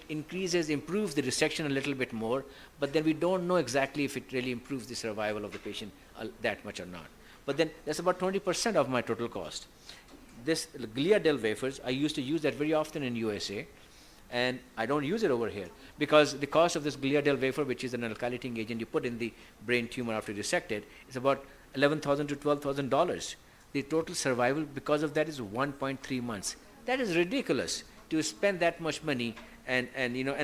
improves the resection a little bit more, but then we don't know exactly if it really improves the survival of the patient that much or not. But then that's about 20% of my total cost. This Gliadel wafers, I used to use that very often in USA, and I don't use it over here because the cost of this Gliadel wafer, which is an alkylating agent you put in the brain tumor after you resect it, is about $11,000 to $12,000. The total survival because of that is 1.3 months. That is ridiculous to spend that much money, and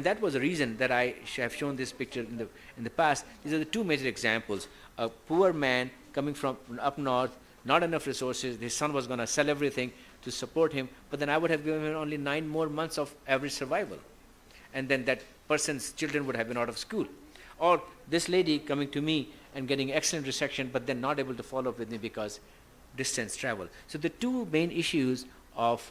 that was the reason that I have shown this picture in the past. These are the two major examples. A poor man coming from up north, not enough resources. His son was going to sell everything to support him, but then I would have given him only 9 more months of average survival, and then that person's children would have been out of school. Or this lady coming to me and getting excellent resection, but then not able to follow up with me because distance travel. So the two main issues of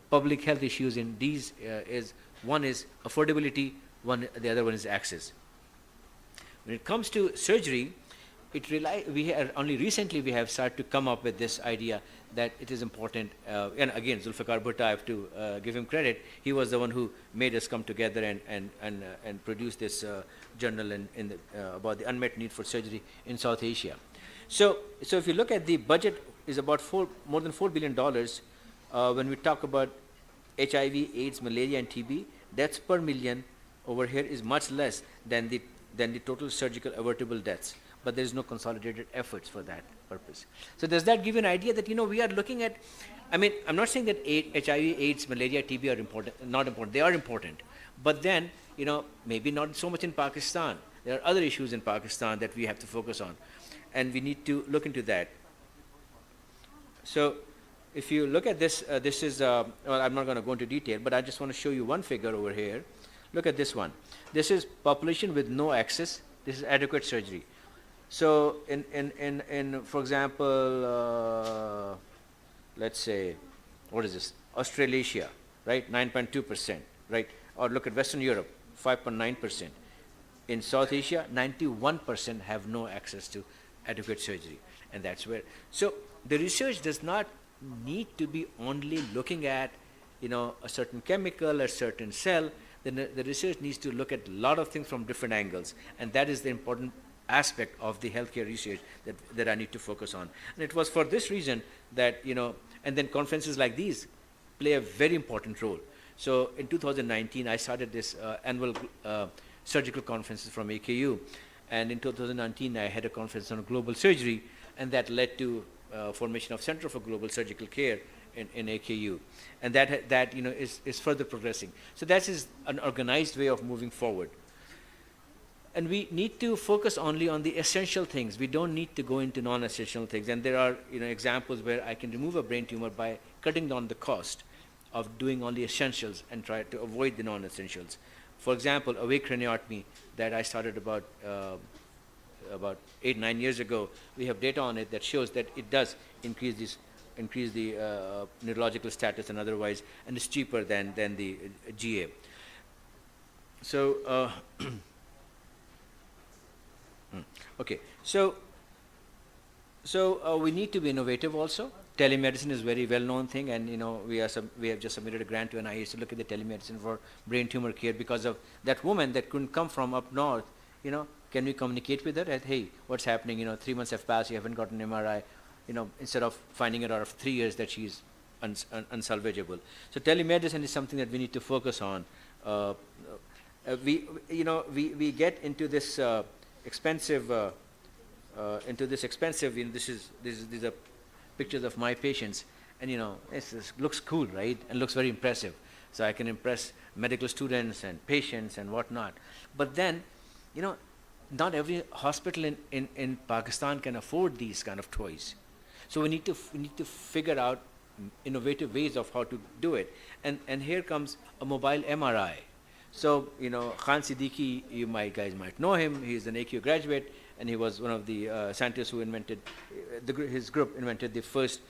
public health issues in these is one is affordability, the other one is access. When it comes to surgery, only recently we have started to come up with this idea that it is important, and again Zulfikar Bhutta, I have to give him credit. He was the one who made us come together and produce this journal about the unmet need for surgery in South Asia. So if you look at the budget is about more than $4 billion. When we talk about HIV, AIDS, malaria, and TB, deaths per million over here is much less than the total surgical avertable deaths. But there is no consolidated efforts for that purpose. So does that give you an idea that we are looking at? I mean, I'm not saying that HIV, AIDS, malaria, TB are important, not important. They are important, but then maybe not so much in Pakistan. There are other issues in Pakistan that we have to focus on, and we need to look into that. So if you look at this, this is, well, I'm not going to go into detail, but I just want to show you one figure over here. Look at this one. This is population with no access. This is adequate surgery. So in for example, let's say, what is this? Australasia, right? 9.2%, right? Or look at Western Europe, 5.9%. In South Asia, 91% have no access to adequate surgery, and that's where. So the research does not need to be only looking at, a certain chemical or certain cell. The research needs to look at a lot of things from different angles, and that is the important aspect of the healthcare research that I need to focus on. And it was for this reason that, and then conferences like these play a very important role. So in 2019, I started this annual surgical conferences from AKU, and in 2019, I had a conference on global surgery, and that led to formation of Center for Global Surgical Care in AKU, and that is further progressing. So that is an organized way of moving forward. And we need to focus only on the essential things. We don't need to go into non-essential things. And there are examples where I can remove a brain tumor by cutting down the cost of doing only essentials and try to avoid the non-essentials. For example, awake craniotomy that I started about 8-9 years ago. We have data on it that shows that it does increase the neurological status and otherwise, and it's cheaper than the GA. So. Okay, so we need to be innovative also. Telemedicine is a very well-known thing, and we have just submitted a grant to NIH to look at the telemedicine for brain tumor care because of that woman that couldn't come from up north. Can we communicate with her that, hey, what's happening? 3 months have passed, you haven't gotten an MRI. Instead of finding it out of 3 years that she's unsalvageable. So telemedicine is something that we need to focus on. We get into this expensive. These are pictures of my patients, and this looks cool, right? And looks very impressive. So I can impress medical students and patients and whatnot. But then, not every hospital in Pakistan can afford these kind of toys. So we need to figure out innovative ways of how to do it. And here comes a mobile MRI. So Khan Siddiqui, you guys might know him. He's an AQ graduate, and he was one of the scientists who invented. His group invented the first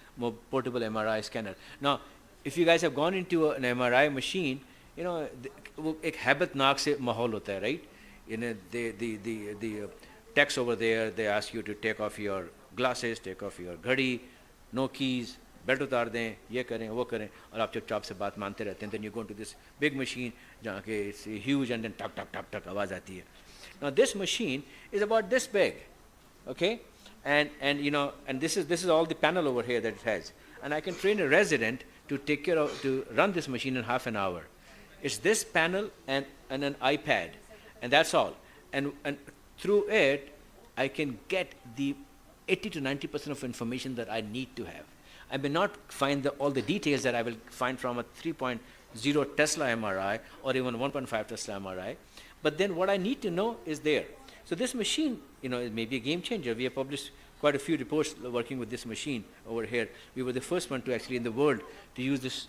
portable MRI scanner. Now, if you guys have gone into an MRI machine, एक हैबतनाक से माहौल होता है, right? The techs over there, they ask you to take off your glasses, take off your ghadi, no keys, belt उतार दें, ये करें, वो करें, और आप चुपचाप से बात मानते रहते हैं. Then you go into this big machine जहाँ के it's huge and then टक टक टक टक आवाज़ आती है. Now this machine is about this big, okay, and you know, and this is all the panel over here that it has, and I can train a resident to take care of, to run this machine in half an hour. It's this panel and an iPad, and that's all. And through it, I can get the 80 to 90% of information that I need to have. I may not find all the details that I will find from a 3.0 Tesla MRI or even 1.5 Tesla MRI, but then what I need to know is there. So this machine, you know, it may be a game changer. We have published quite a few reports working with this machine over here. We were the first one to actually in the world to use this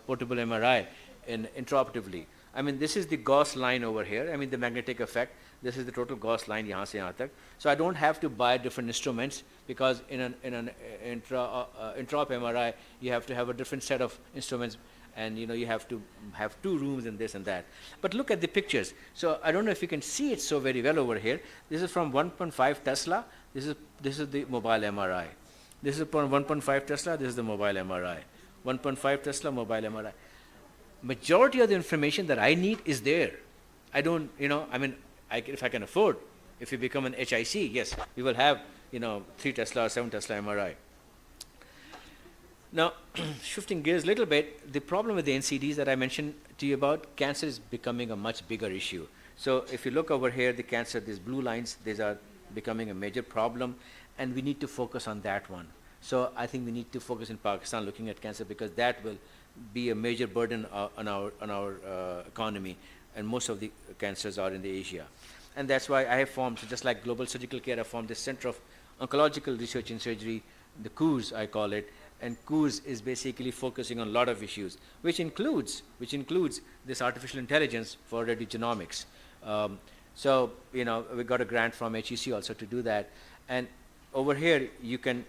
portable MRI intraoperatively. I mean, this is the Gauss line over here. I mean, the magnetic effect. This is the total Gauss line, yahan se yahan tak. So I don't have to buy different instruments, because in an intraop MRI, you have to have a different set of instruments, and you know, you have to have 2 rooms and this and that. But look at the pictures. So I don't know if you can see it so very well over here. This is from 1.5 Tesla. This is the mobile MRI. This is from 1.5 Tesla. This is the mobile MRI. 1.5 Tesla mobile MRI. Majority of the information that I need is there. I don't, you know, I mean, if I can afford, if we become an HIC, yes, we will have, you know, 3 Tesla or 7 Tesla MRI. Now, shifting gears a little bit, the problem with the NCDs that I mentioned to you about, cancer is becoming a much bigger issue. So if you look over here, the cancer, these blue lines, these are becoming a major problem, and we need to focus on that one. So I think we need to focus in Pakistan looking at cancer, because that will be a major burden on our economy, and most of the cancers are in the Asia. And that's why I have formed, so just like Global Surgical Care, I formed this Center of Oncological Research in Surgery, the COORS I call it, and COORS is basically focusing on a lot of issues, which includes this artificial intelligence for radiogenomics. So, you know, we got a grant from HEC also to do that. And over here, you can,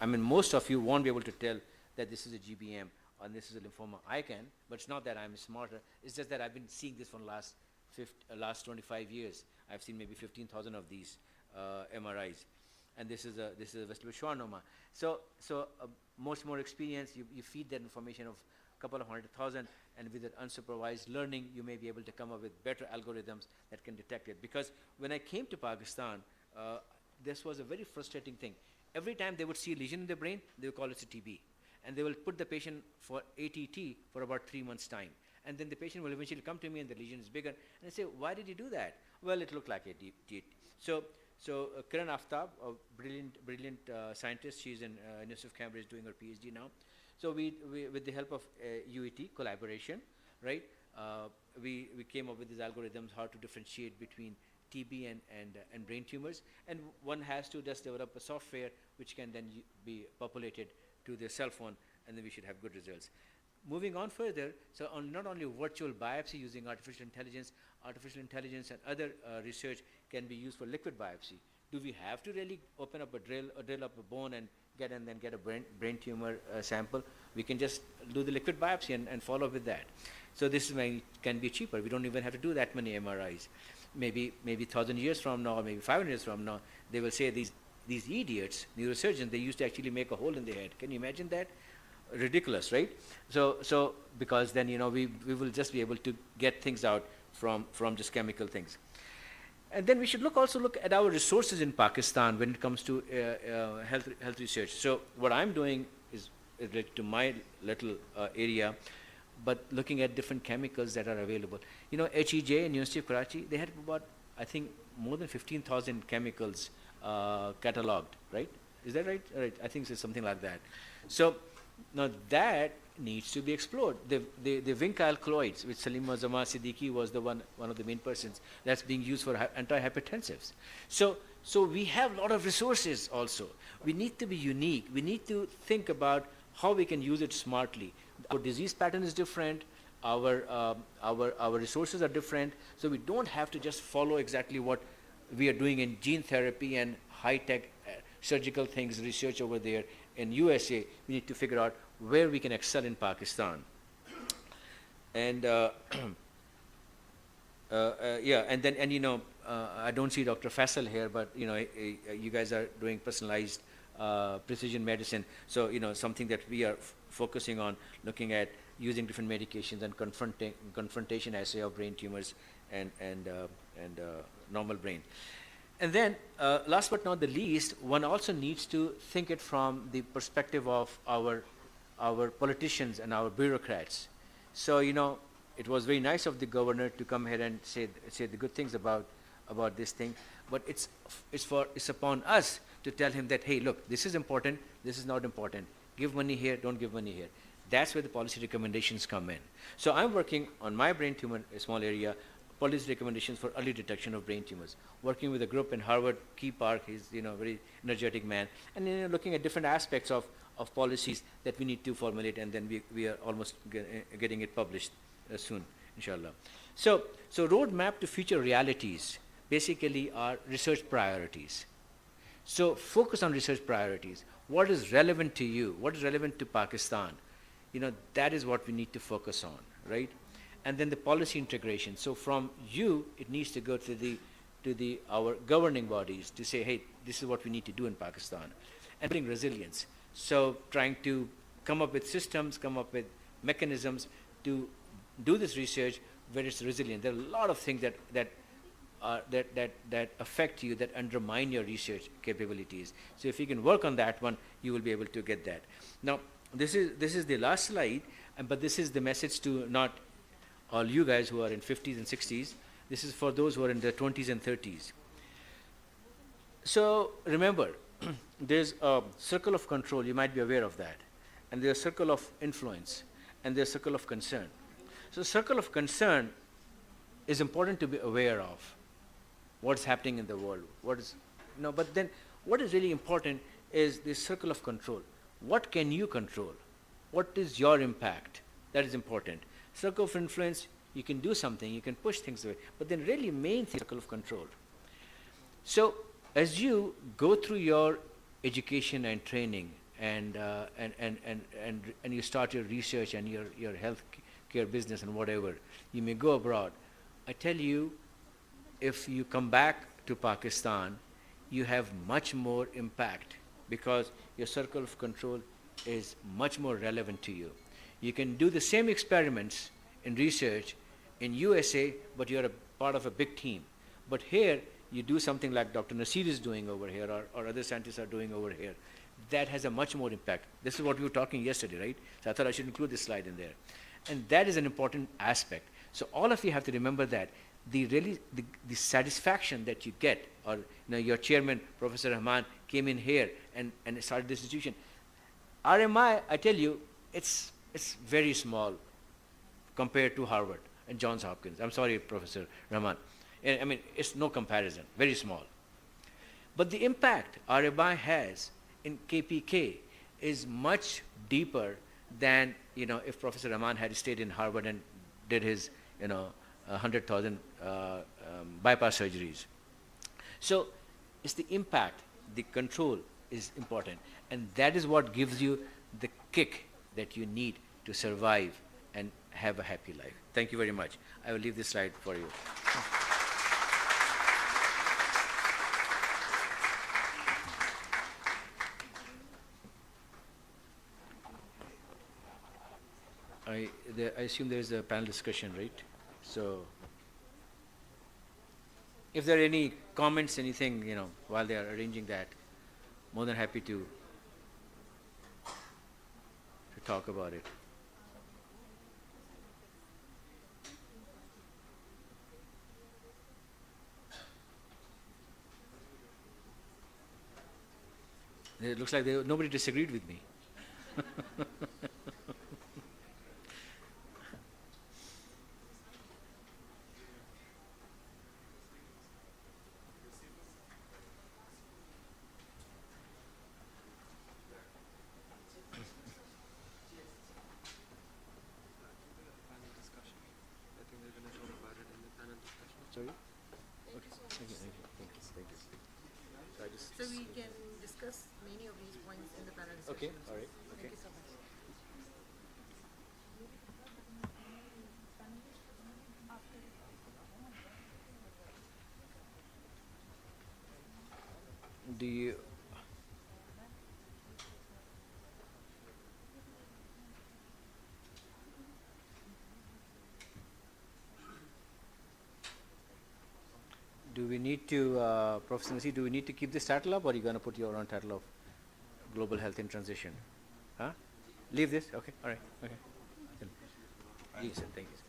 I mean, most of you won't be able to tell that this is a GBM and this is a lymphoma. I can, but it's not that I'm smarter. It's just that I've been seeing this for the last 25 years. I've seen maybe 15,000 of these MRIs. And this is a vestibular schwannoma. So much more experience, you feed that information of a couple of 100,000, and with that unsupervised learning, you may be able to come up with better algorithms that can detect it. Because when I came to Pakistan, this was a very frustrating thing. Every time they would see a lesion in the brain, they would call it a TB. And they will put the patient for ATT for about 3 months' time. And then the patient will eventually come to me and the lesion is bigger. And I say, why did you do that? Well, it looked like a TB. So Kiran Aftab, a brilliant scientist, she's in University of Cambridge doing her PhD now. So we with the help of UET collaboration, right? We came up with these algorithms how to differentiate between TB and brain tumors, and one has to just develop a software which can then be populated to their cell phone, and then we should have good results. Moving on further, so on not only virtual biopsy using artificial intelligence and other research can be used for liquid biopsy. Do we have to really open up a drill up a bone and get a brain tumor sample? We can just do the liquid biopsy and follow with that. So this can be cheaper. We don't even have to do that many MRIs. Maybe 1,000 years from now, or maybe 500 years from now, they will say these idiots, neurosurgeons, they used to actually make a hole in the head. Can you imagine that? Ridiculous, right? So because then, you know, we will just be able to get things out from just chemical things. And then we should also look at our resources in Pakistan when it comes to health research. So what I'm doing is related to my little area, but looking at different chemicals that are available. You know, HEJ in University of Karachi, they had about, I think, more than 15,000 chemicals catalogued, right? Is that right? Right, I think it's something like that. So now that needs to be explored. The vincyl colloids, which Salima Zama Siddiqui was the one of the main persons, that's being used for antihypertensives. So we have a lot of resources also. We need to be unique. We need to think about how we can use it smartly. Our disease pattern is different. Our resources are different. So we don't have to just follow exactly what we are doing in gene therapy and high-tech surgical things, research over there in USA. We need to figure out where we can excel in Pakistan. And I don't see Dr. Faisal here, but you know, you guys are doing personalized precision medicine. So, something that we are focusing on, looking at using different medications and confrontation assay of brain tumors and normal brain. And then, last but not the least, one also needs to think it from the perspective of our politicians and our bureaucrats. So, it was very nice of the governor to come here and say the good things about this thing, but it's upon us to tell him that, hey, look, this is important, this is not important. Give money here, don't give money here. That's where the policy recommendations come in. So I'm working on my brain tumor, a small area, policy recommendations for early detection of brain tumors. Working with a group in Harvard, Key Park, he's very energetic man, and looking at different aspects of policies that we need to formulate, and then we are almost getting it published soon, inshallah. So roadmap to future realities basically are research priorities. So focus on research priorities. What is relevant to you? What is relevant to Pakistan? That is what we need to focus on, right? And then the policy integration. So from you, it needs to go to our governing bodies to say, hey, this is what we need to do in Pakistan, and bring resilience. So trying to come up with systems, come up with mechanisms to do this research where it's resilient. There are a lot of things that affect you, that undermine your research capabilities. So if you can work on that one, you will be able to get that. Now, this is the last slide, but this is the message to not all you guys who are in 50s and 60s. This is for those who are in their 20s and 30s. So remember, there's a circle of control, you might be aware of that, and there's a circle of influence, and there's a circle of concern. So circle of concern is important to be aware of what's happening in the world. But then what is really important is the circle of control. What can you control? What is your impact? That is important. Circle of influence, you can do something, you can push things away, but then really main circle of control. So as you go through your education and training and you start your research and your health care business and whatever, you may go abroad. I tell you, if you come back to Pakistan, you have much more impact because your circle of control is much more relevant to you. You can do the same experiments in research in USA, but you're a part of a big team. But here, you do something like Dr. Nasir is doing over here, or other scientists are doing over here. That has a much more impact. This is what we were talking yesterday, right? So I thought I should include this slide in there. And that is an important aspect. So all of you have to remember that the satisfaction that you get, or your chairman, Professor Rahman, came in here and started this institution. RMI, I tell you, it's very small compared to Harvard and Johns Hopkins. I'm sorry, Professor Rahman. I mean, it's no comparison, very small. But the impact RMI has in KPK is much deeper than, if Professor Rahman had stayed in Harvard and did his, 100,000 bypass surgeries. So it's the impact, the control is important. And that is what gives you the kick that you need to survive and have a happy life. Thank you very much. I will leave this slide for you. I assume there is a panel discussion, right? So if there are any comments, anything, while they are arranging that, more than happy to talk about it. It looks like nobody disagreed with me. Sorry? Okay. Thank you. So we can discuss many of these points in the panel discussion. Okay, all right. Okay. Thank you so much. we need to, Professor Nasi, do we need to keep this title up, or are you going to put your own title of Global Health in Transition? Huh? Leave this? Okay, all right, okay. Yes, sir, thank you, sir.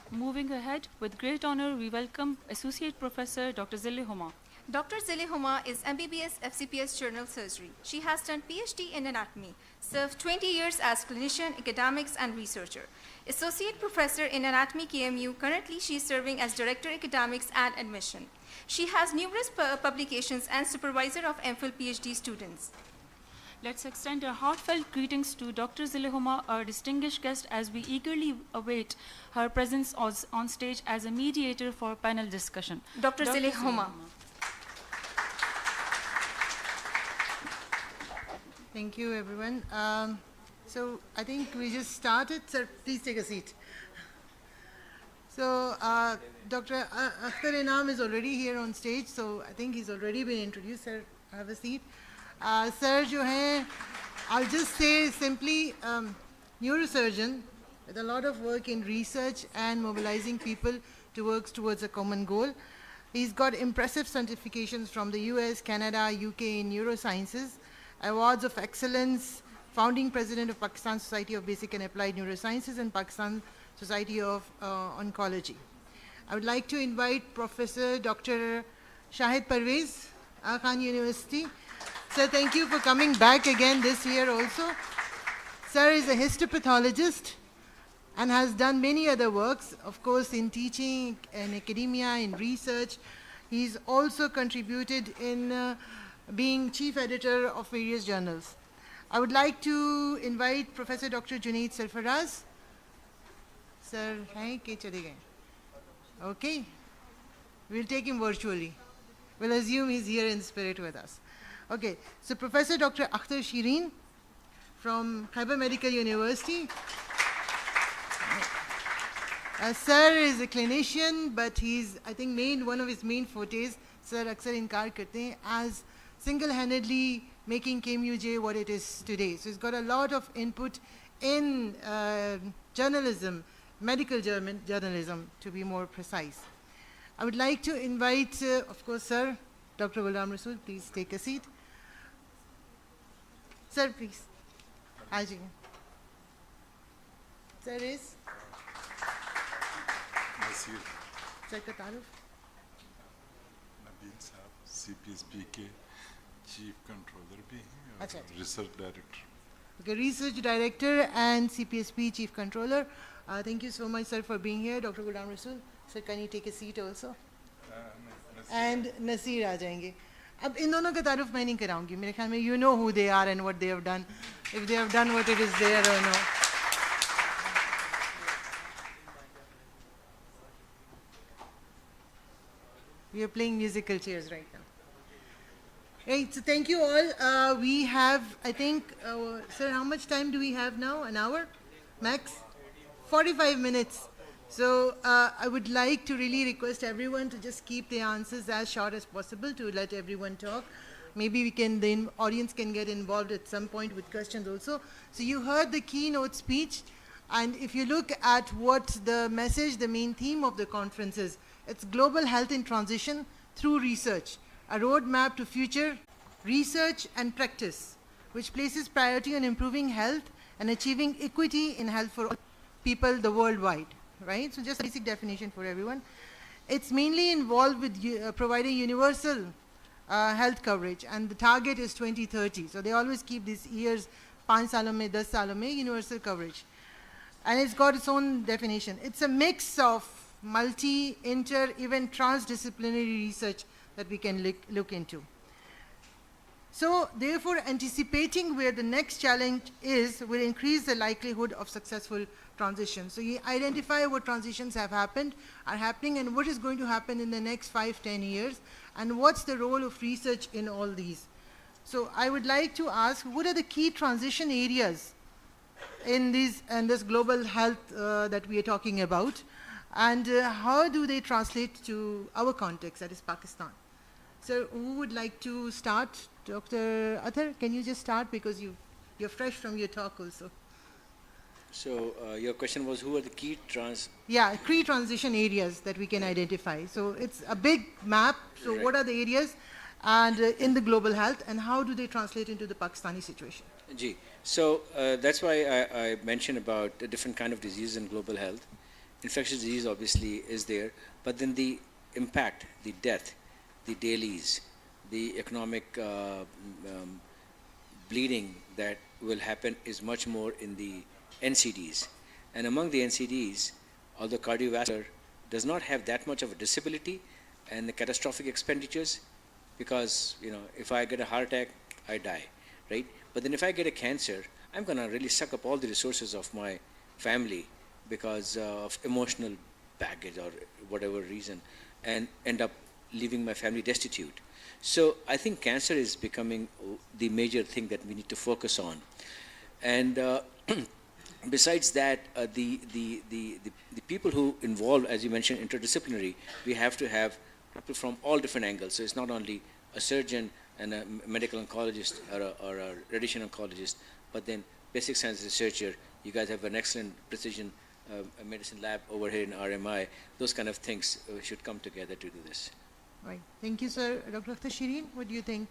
Moving ahead, with great honor, we welcome Associate Professor Dr. Zille Huma. Dr. Zille Huma is MBBS FCPS General Surgery. She has done PhD in anatomy, served 20 years as clinician, academics, and researcher. Associate Professor in Anatomy KMU, currently she is serving as Director Academics and Admission. She has numerous publications and supervisor of MPhil PhD students. Let's extend our heartfelt greetings to Dr. Zille Huma, our distinguished guest, as we eagerly await her presence on stage as a mediator for panel discussion. Dr. Zille Huma. Thank you, everyone. So I think we just started. Sir, please take a seat. So Dr. Akhtar Inam is already here on stage, so I think he's already been introduced. Sir, have a seat. Sir, jo hai, I'll just say simply neurosurgeon with a lot of work in research and mobilizing people to work towards a common goal. He's got impressive certifications from the US, Canada, UK in neurosciences, awards of excellence, founding president of Pakistan Society of Basic and Applied Neurosciences and Pakistan Society of Oncology. I would like to invite Professor Dr. Shahid Parvez, Khan University. Sir, thank you for coming back again this year also. Sir is a histopathologist and has done many other works, of course, in teaching, in academia, in research. He's also contributed in being chief editor of various journals. I would like to invite Professor Dr. Junaid Sarfaraz. Sir, okay. We'll take him virtually. We'll assume he's here in spirit with us. Okay, so Professor Dr. Akhtar Shireen from Khyber Medical University. Sir is a clinician, but he's, I think, one of his main fortes, Sir aksar inkar karte hain, as single-handedly making KMUJ what it is today. So he's got a lot of input in journalism, medical journalism, to be more precise. I would like to invite, of course, Sir, Dr. Ghulam Rasool, please take a seat. Sir, please. Ajiye. Sir is? Nasir. Sir ka taruf? Nabil Saab, CPSB के Chief Controller भी हैं अच्छा, और Research Director. Okay, Research Director and CPSP Chief Controller. Thank you so much, sir, for being here. Dr. Ghulam Rasool. Sir, can you take a seat also? And Nasir आ जाएंगे. अब इन दोनों का तारुफ मैं नहीं कराऊंगी. मेरे ख्याल में you know who they are and what they have done. If they have done what it is there or no. We are playing musical chairs right now. Right, so thank you all. We have, I think, sir, how much time do we have now? An hour? Max? 45 minutes. So I would like to really request everyone to just keep the answers as short as possible to let everyone talk. Maybe the audience can get involved at some point with questions also. So you heard the keynote speech, and if you look at what the message, the main theme of the conference is, it's global health in transition through research, a roadmap to future research and practice, which places priority on improving health and achieving equity in health for all people the worldwide. Right? So just a basic definition for everyone. It's mainly involved with providing universal health coverage, and the target is 2030. So they always keep these years, 5 saalon mein, 10 saalon mein, universal coverage. And it's got its own definition. It's a mix of multi, inter, even transdisciplinary research that we can look into. So therefore, anticipating where the next challenge is will increase the likelihood of successful transition. So you identify what transitions are happening, and what is going to happen in the next 5-10 years, and what's the role of research in all these. So I would like to ask, what are the key transition areas in this global health that we are talking about, and how do they translate to our context, that is Pakistan? So who would like to start? Dr. Athar, can you just start, because you're fresh from your talk also. So your question was, who are the key Yeah, key transition areas that we can identify. So it's a big map. So what are the areas and in the global health, and how do they translate into the Pakistani situation? Ji. So that's why I mentioned about the different kind of diseases in global health. Infectious disease obviously is there, but then the impact, the death, the dailies, the economic bleeding that will happen is much more in the NCDs. And among the NCDs, although cardiovascular does not have that much of a disability and the catastrophic expenditures, because if I get a heart attack, I die, right? But then if I get a cancer, I'm going to really suck up all the resources of my family because of emotional baggage or whatever reason, and end up leaving my family destitute. So I think cancer is becoming the major thing that we need to focus on. And besides that, the people who involve, as you mentioned, interdisciplinary, we have to have people from all different angles. So it's not only a surgeon and a medical oncologist or a radiation oncologist, but then basic science researcher. You guys have an excellent precision medicine lab over here in RMI. Those kind of things should come together to do this. Right. Thank you, sir. Dr. Akhtar Shireen, what do you think?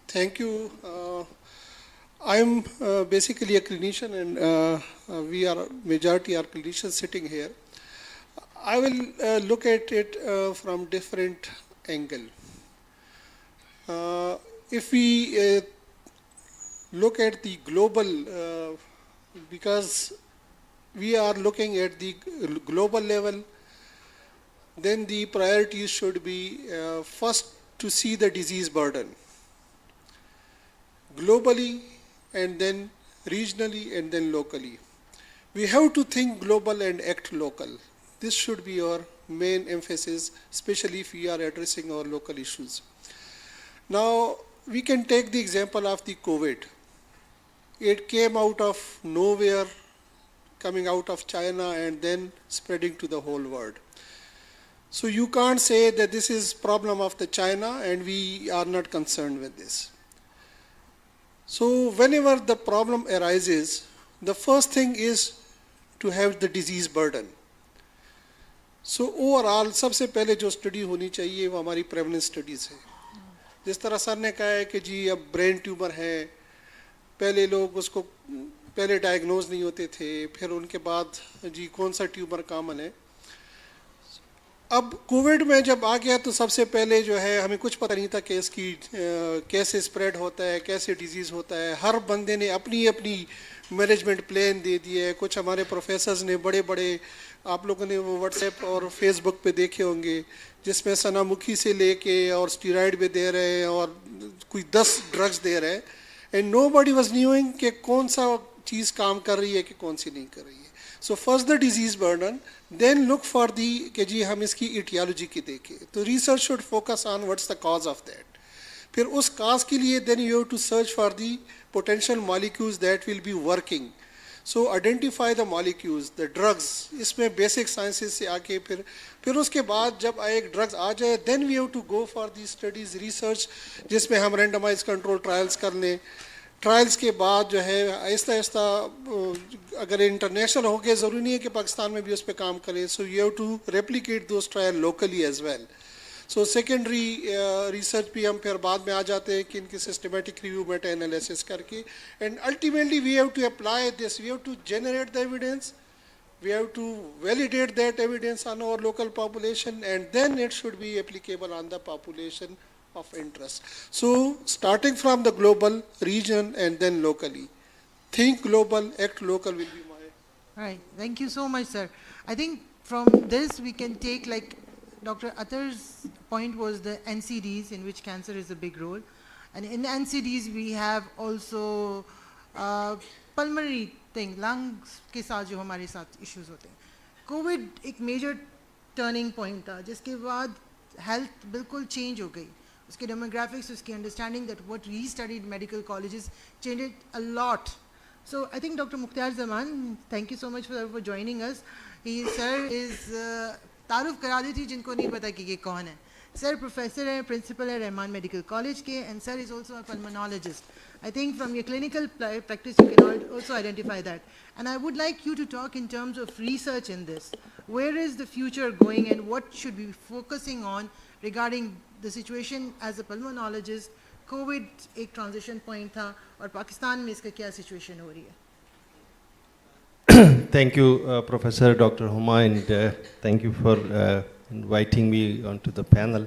Thank you. I'm basically a clinician, and we are majority are clinicians sitting here. I will look at it from different angle. If we look at the global, because we are looking at the global level, then the priorities should be first to see the disease burden globally, and then regionally, and then locally. We have to think global and act local. This should be our main emphasis, especially if we are addressing our local issues. Now, we can take the example of the COVID. It came out of nowhere, coming out of China and then spreading to the whole world. So you can't say that this is problem of the China and we are not concerned with this. So whenever the problem arises, the first thing is to have the disease burden. So overall, सबसे पहले जो study होनी चाहिए वो हमारी prevalence studies है. जिस तरह सर ने कहा है कि जी अब ब्रेन ट्यूमर है, पहले लोग उसको पहले डायग्नोज नहीं होते थे, फिर उनके बाद जी कौन सा ट्यूमर कॉमन है. अब कोविड में जब आ गया तो सबसे पहले जो है हमें कुछ पता नहीं था कि इसकी कैसे स्प्रेड होता है, कैसे डिजीज़ होता है. हर बंदे ने अपनी अपनी मैनेजमेंट प्लान दे दिए है. कुछ हमारे प्रोफेसर्स ने बड़े बड़े, आप लोगों ने वो व्हाट्सएप और फेसबुक पे देखे होंगे, जिसमें सनामुखी से लेके और स्टीरॉइड भी दे रहे हैं और कोई 10 ड्रग्स दे रहे हैं. एंड नोबडी वाज न्यूइंग कि कौन सा चीज़ काम कर रही है कि कौन सी नहीं कर रही है. So first the disease burden, then look for the कि जी हम इसकी इटियोलॉजी की देखें. तो research should focus on what's the cause of that. फिर उस काज के लिए then you have to search for the potential molecules that will be working. So identify the molecules, the drugs. इसमें बेसिक साइंसेज से आके फिर उसके बाद जब एक ड्रग्स आ जाए, then we have to go for the studies, research, जिसमें हम रैंडमाइज कंट्रोल ट्रायल्स कर लें. ट्रायल्स के बाद जो है आहिस्ता आहिस्ता अगर इंटरनेशनल हो गए, ज़रूरी नहीं है कि पाकिस्तान में भी उस पर काम करें. So you have to replicate those trial locally as well. So secondary research भी हम फिर बाद में आ जाते हैं कि इनकी सिस्टमेटिक रिव्यू मेटा एनालिसिस करके. And ultimately we have to apply this, we have to generate the evidence, we have to validate that evidence on our local population, and then it should be applicable on the population of interest. So starting from the global region and then locally. Think global, act local will be my... Right. Thank you so much, sir. I think from this we can take, like Dr. Attar's point was the NCDs, in which cancer is a big role. And in NCDs we have also pulmonary thing, lungs के साथ जो हमारे साथ issues होते हैं. Covid एक major turning point था, जिसके बाद हेल्थ बिल्कुल चेंज हो गई. उसके डेमोग्राफिक्स, उसकी understanding that what we studied medical colleges changed a lot. So I think doctor Mukhtar Zaman, thank you so much for joining us. ही सर इज तारुफ करा दी थी जिनको नहीं पता कि ये कौन है. Sir professor and principal at Rahman Medical College ke, and sir is also a pulmonologist. I think from your clinical practice you can also identify that. And I would like you to talk in terms of research in this. Where is the future going and what should we be focusing on regarding the situation as a pulmonologist? COVID एक transition point था और पाकिस्तान में इसका क्या situation हो रही है? Thank you, Professor Dr. Huma, and thank you for inviting me onto the panel.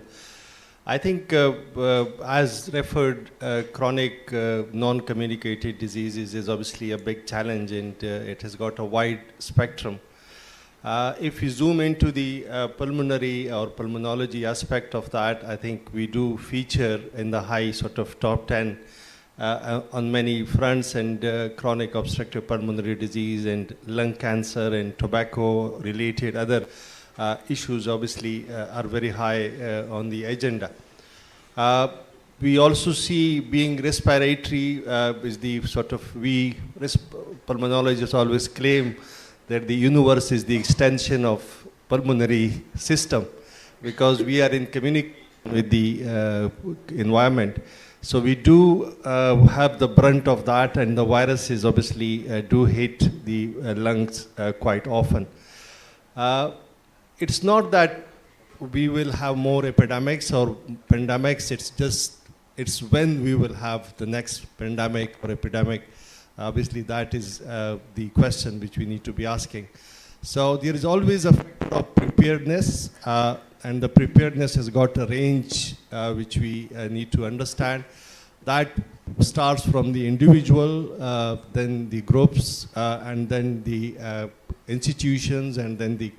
I think, as referred, chronic non-communicated diseases is obviously a big challenge, and it has got a wide spectrum. If you zoom into the pulmonary or pulmonology aspect of that, I think we do feature in the high sort of top 10 on many fronts, and chronic obstructive pulmonary disease and lung cancer and tobacco related other issues obviously are very high on the agenda. We also see being respiratory is the sort of, pulmonologists always claim that the universe is the extension of pulmonary system because we are in communication with the environment. So we do have the brunt of that, and the viruses obviously do hit the lungs quite often. It's not that we will have more epidemics or pandemics, it's when we will have the next pandemic or epidemic. Obviously that is the question which we need to be asking. So there is always a factor of preparedness, and the preparedness has got a range which we need to understand. That starts from the individual, then the groups, and then the institutions, and then the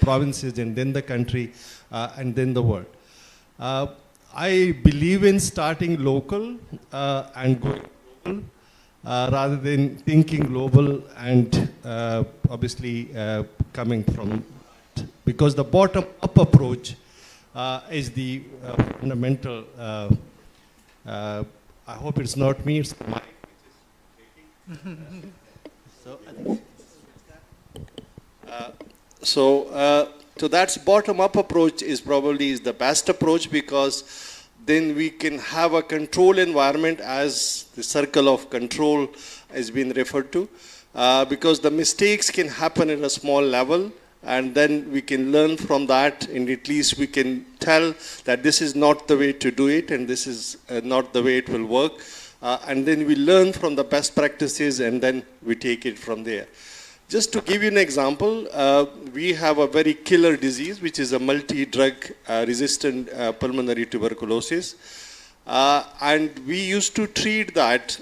provinces, and then the country, and then the world. I believe in starting local and going global, rather than thinking global and obviously coming from, because the bottom-up approach is the fundamental. I hope it's not me, it's the mic. So I think so that's bottom-up approach is probably the best approach, because then we can have a control environment, as the circle of control has been referred to, because the mistakes can happen at a small level, and then we can learn from that, and at least we can tell that this is not the way to do it, and this is not the way it will work, and then we learn from the best practices, and then we take it from there. Just to give you an example, we have a very killer disease, which is a multi-drug resistant pulmonary tuberculosis. And we used to treat that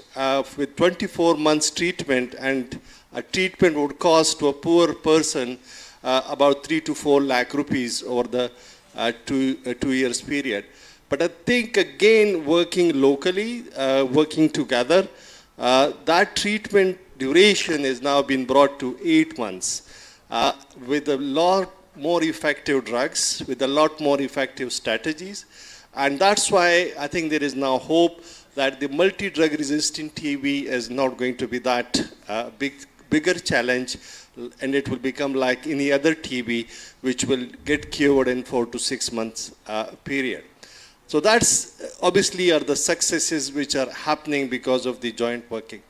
with 24 months treatment, and a treatment would cost to a poor person about 3 to 4 lakh rupees over the 2 years period. But I think again, working locally, working together, that treatment duration has now been brought to 8 months with a lot more effective drugs, with a lot more effective strategies. And that's why I think there is now hope that the multi-drug resistant TB is not going to be that bigger challenge, and it will become like any other TB, which will get cured in 4 to 6 months period. So that's obviously are the successes which are happening because of the joint working.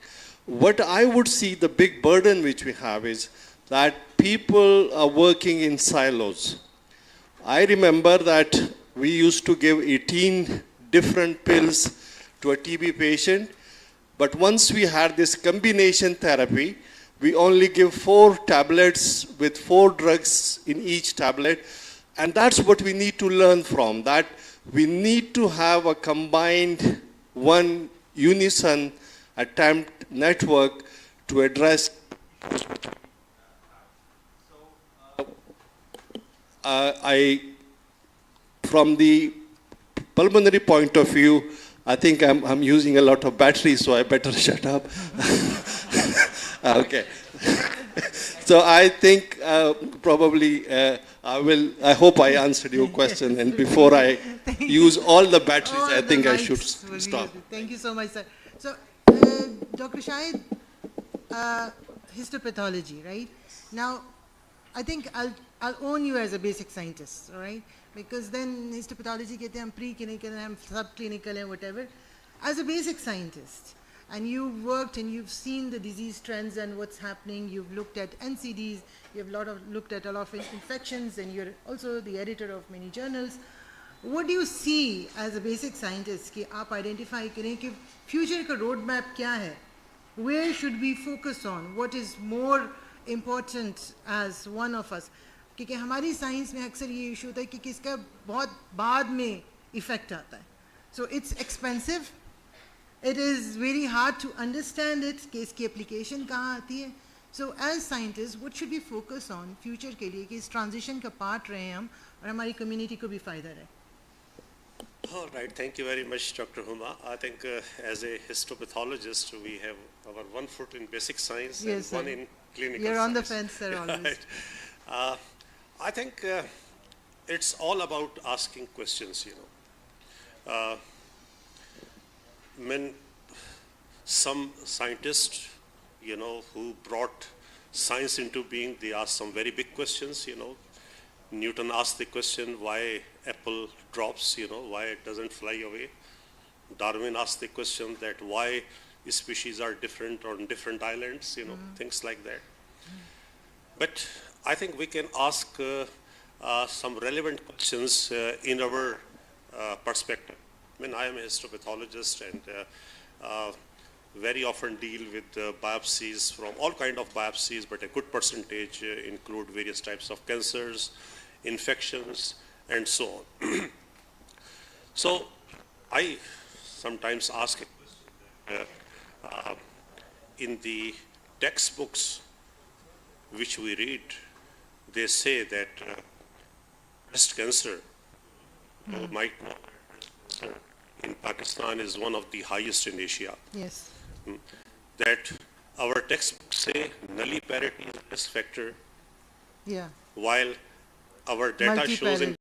What I would see the big burden which we have is that people are working in silos. I remember that we used to give 18 different pills to a TB patient, but once we had this combination therapy, we only give 4 tablets with 4 drugs in each tablet, and that's what we need to learn from, that we need to have a combined one unison attempt network to address. From the pulmonary point of view, I think I'm using a lot of battery, so I better shut up. Okay. So I think probably I hope I answered your question, and before I use all the batteries, I think I should stop. Thank you so much, sir. So, Dr. Shahid, histopathology, right? Now, I think I'll own you as a basic scientist, all right? Because then histopathology kehte hain, preclinical, hum subclinical and whatever. As a basic scientist, and you've worked and you've seen the disease trends and what's happening, you've looked at NCDs, you've looked at a lot of infections, and you're also the editor of many journals. What do you see as a basic scientist कि आप identify करें कि future का roadmap क्या है? Where should we focus on? What is more important as one of us? क्योंकि हमारी science में अक्सर ये इशू होता है कि किसका बहुत बाद में इफेक्ट आता है. So it's expensive. It is very hard to understand it कि इसकी application कहाँ आती है. So as scientists, what should we focus on future के लिए कि इस transition का part रहे हम और हमारी community को भी फायदा रहे. All right, thank you very much, Dr. Huma. I think as a histopathologist, we have our one foot in basic science and one in clinical science. You're on the fence, sir, always. Right. I think it's all about asking questions, you know. When some scientists, you know, who brought science into being, they asked some very big questions, you know. Newton asked the question why apple drops, you know, why it doesn't fly away. Darwin asked the question that why species are different on different islands, you know, things like that. But I think we can ask some relevant questions in our perspective. I mean, I am a histopathologist and very often deal with biopsies from all kind of biopsies, but a good percentage include various types of cancers, infections, and so on. So I sometimes ask in the textbooks which we read, they say that breast cancer might not in Pakistan is one of the highest in Asia. Yes. That our textbooks say nulliparity is risk factor. Yeah. While our data shows in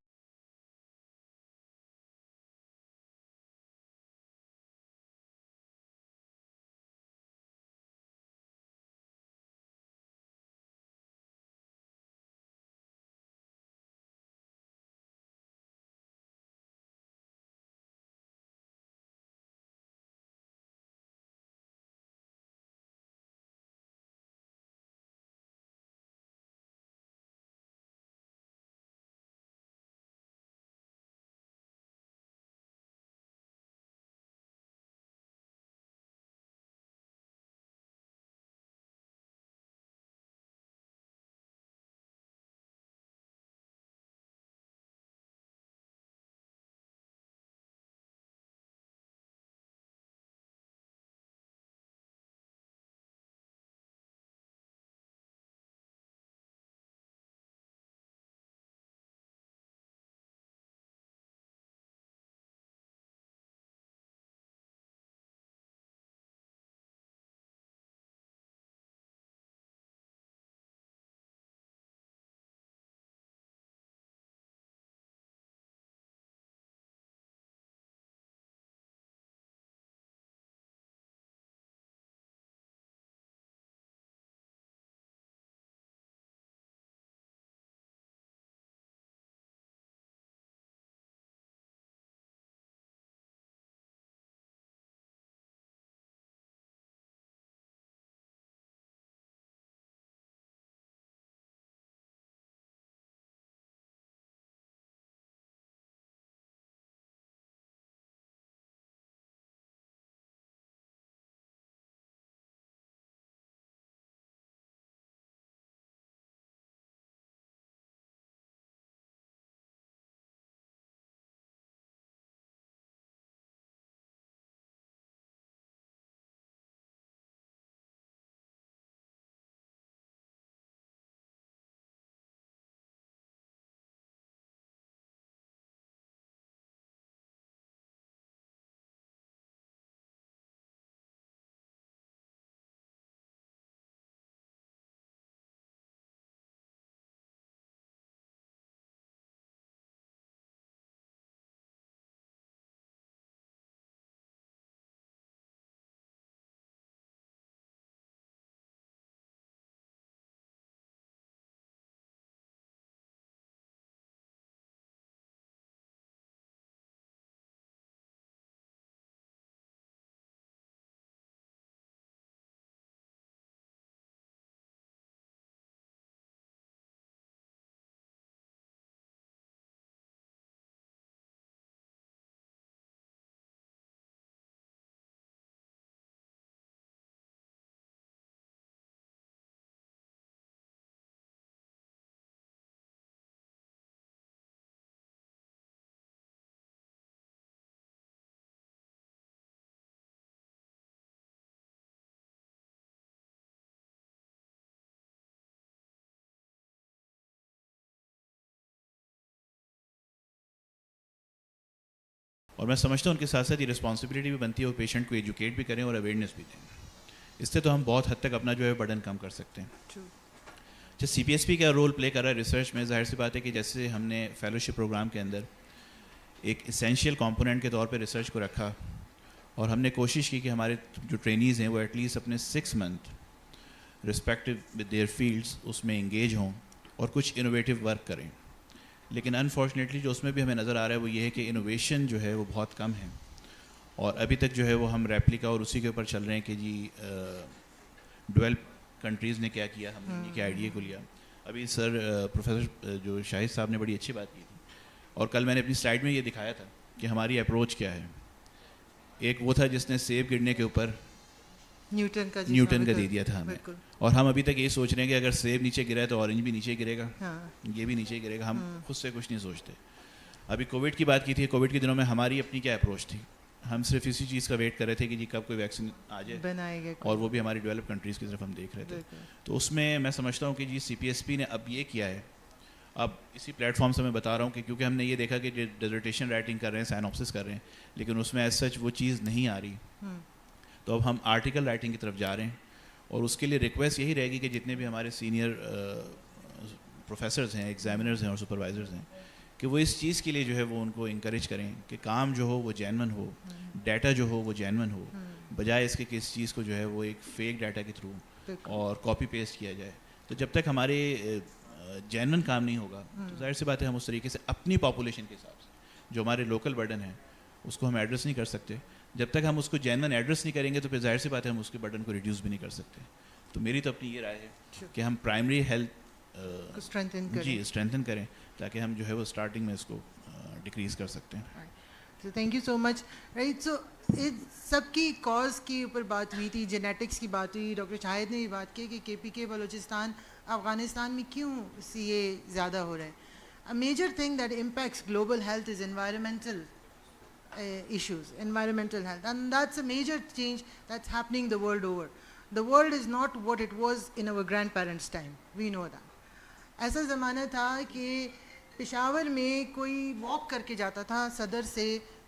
اور میں سمجھتا ہوں ان کے ساتھ ساتھ یہ responsibility بھی بنتی ہے وہ پیشنٹ کو ایجوکیٹ بھی کریں اور اویئرنیس بھی دیں. اس سے تو ہم بہت حد تک اپنا جو ہے برڈن کم کر سکتے ہیں. جو سی پی ایس پی کا رول پلے کر رہا ہے ریسرچ میں, ظاہر سی بات ہے کہ جیسے ہم نے فیلوشپ پروگرام کے اندر ایک اسینشیل کمپوننٹ کے طور پہ ریسرچ کو رکھا, اور ہم نے کوشش کی کہ ہمارے جو ٹرینیز ہیں وہ ایٹ لیسٹ اپنے 6 month respective with their fields اس میں انگیج ہوں اور کچھ انوویٹیو ورک کریں. لیکن انفارچونیٹلی جو اس میں بھی ہمیں نظر آ رہا ہے وہ یہ ہے کہ انوویشن جو ہے وہ بہت کم ہے, اور ابھی تک جو ہے وہ ہم ریپلیکا اور اسی کے اوپر چل رہے ہیں کہ جی ڈیولپ کنٹریز نے کیا کیا, ہم نے کیا آئیڈیا کو لیا. ابھی سر پروفیسر جو شاہد صاحب نے بڑی اچھی بات کی تھی, اور کل میں نے اپنی سلائڈ میں یہ دکھایا تھا کہ ہماری اپروچ کیا ہے. ایک وہ تھا جس نے سیب گرنے کے اوپر نیوٹن کا دے دیا تھا ہمیں, اور ہم ابھی تک یہ سوچ رہے ہیں کہ اگر سیب نیچے گرا ہے تو اورنج بھی نیچے گرے گا, یہ بھی نیچے گرے گا. ہم خود سے کچھ نہیں سوچتے. ابھی کووڈ کی بات کی تھی, کووڈ کے دنوں میں ہماری اپنی کیا اپروچ تھی, ہم صرف اسی چیز کا ویٹ کر رہے تھے کہ جی کب کوئی ویکسین آ جائے, اور وہ بھی ہماری ڈیولپ کنٹریز کی طرف ہم دیکھ رہے تھے. تو اس میں سمجھتا ہوں کہ جی سی پی ایس پی نے اب یہ کیا ہے, اب اسی پلیٹ فارم سے میں بتا رہا ہوں کہ کیونکہ ہم نے یہ دیکھا کہ ڈیزرٹیشن رائٹنگ کر رہے ہیں, سائنوپسس کر رہے ہیں, لیکن اس میں ایز سچ وہ چیز نہیں آ رہی, تو اب ہم آرٹیکل رائٹنگ کی طرف جا رہے ہیں. اور اس کے لیے ریکویسٹ یہی رہے گی کہ جتنے بھی ہمارے سینئر پروفیسرز ہیں, ایگزامینرز ہیں اور سپروائزرز ہیں, کہ وہ اس چیز کے لیے جو ہے وہ ان کو انکریج کریں کہ کام جو ہو وہ جینون ہو, ڈیٹا جو ہو وہ جینون ہو, بجائے اس کے کہ اس چیز کو جو ہے وہ ایک فیک ڈیٹا کے تھرو اور کاپی پیسٹ کیا جائے. تو جب تک ہمارے جینون کام نہیں ہوگا تو ظاہر سی بات ہے ہم اس طریقے سے اپنی پاپولیشن کے حساب سے جو ہمارے لوکل برڈن ہے اس کو ہم ایڈریس نہیں کر سکتے. جب تک ہم اس کو جینون ایڈریس نہیں کریں گے تو پھر ظاہر سی بات ہے ہم اس کے برڈن کو ریڈیوس بھی نہیں کر سکتے. تو میری تو اپنی یہ رائے ہے کہ ہم پرائمری ہیلتھ اسٹرینتھن کریں تاکہ ہم جو ہے وہ اسٹارٹنگ میں اس کو ڈکریز کر سکتے ہیں. Thank you so much. Right, so سب کی کاز کے اوپر بات ہوئی تھی, جینیٹکس کی بات ہوئی, ڈاکٹر شاہد نے بھی بات کی کہ کے پی کے بلوچستان افغانستان میں کیوں سی اے زیادہ ہو رہا ہے. A major thing that impacts global health is environmental issues, environmental health, and that's a major change that's happening the world over. The world is not what it was in our grandparents' time. We know that. ایسا زمانہ تھا کہ پشاور میں کوئی walk کر کے جاتا تھا, صدر سے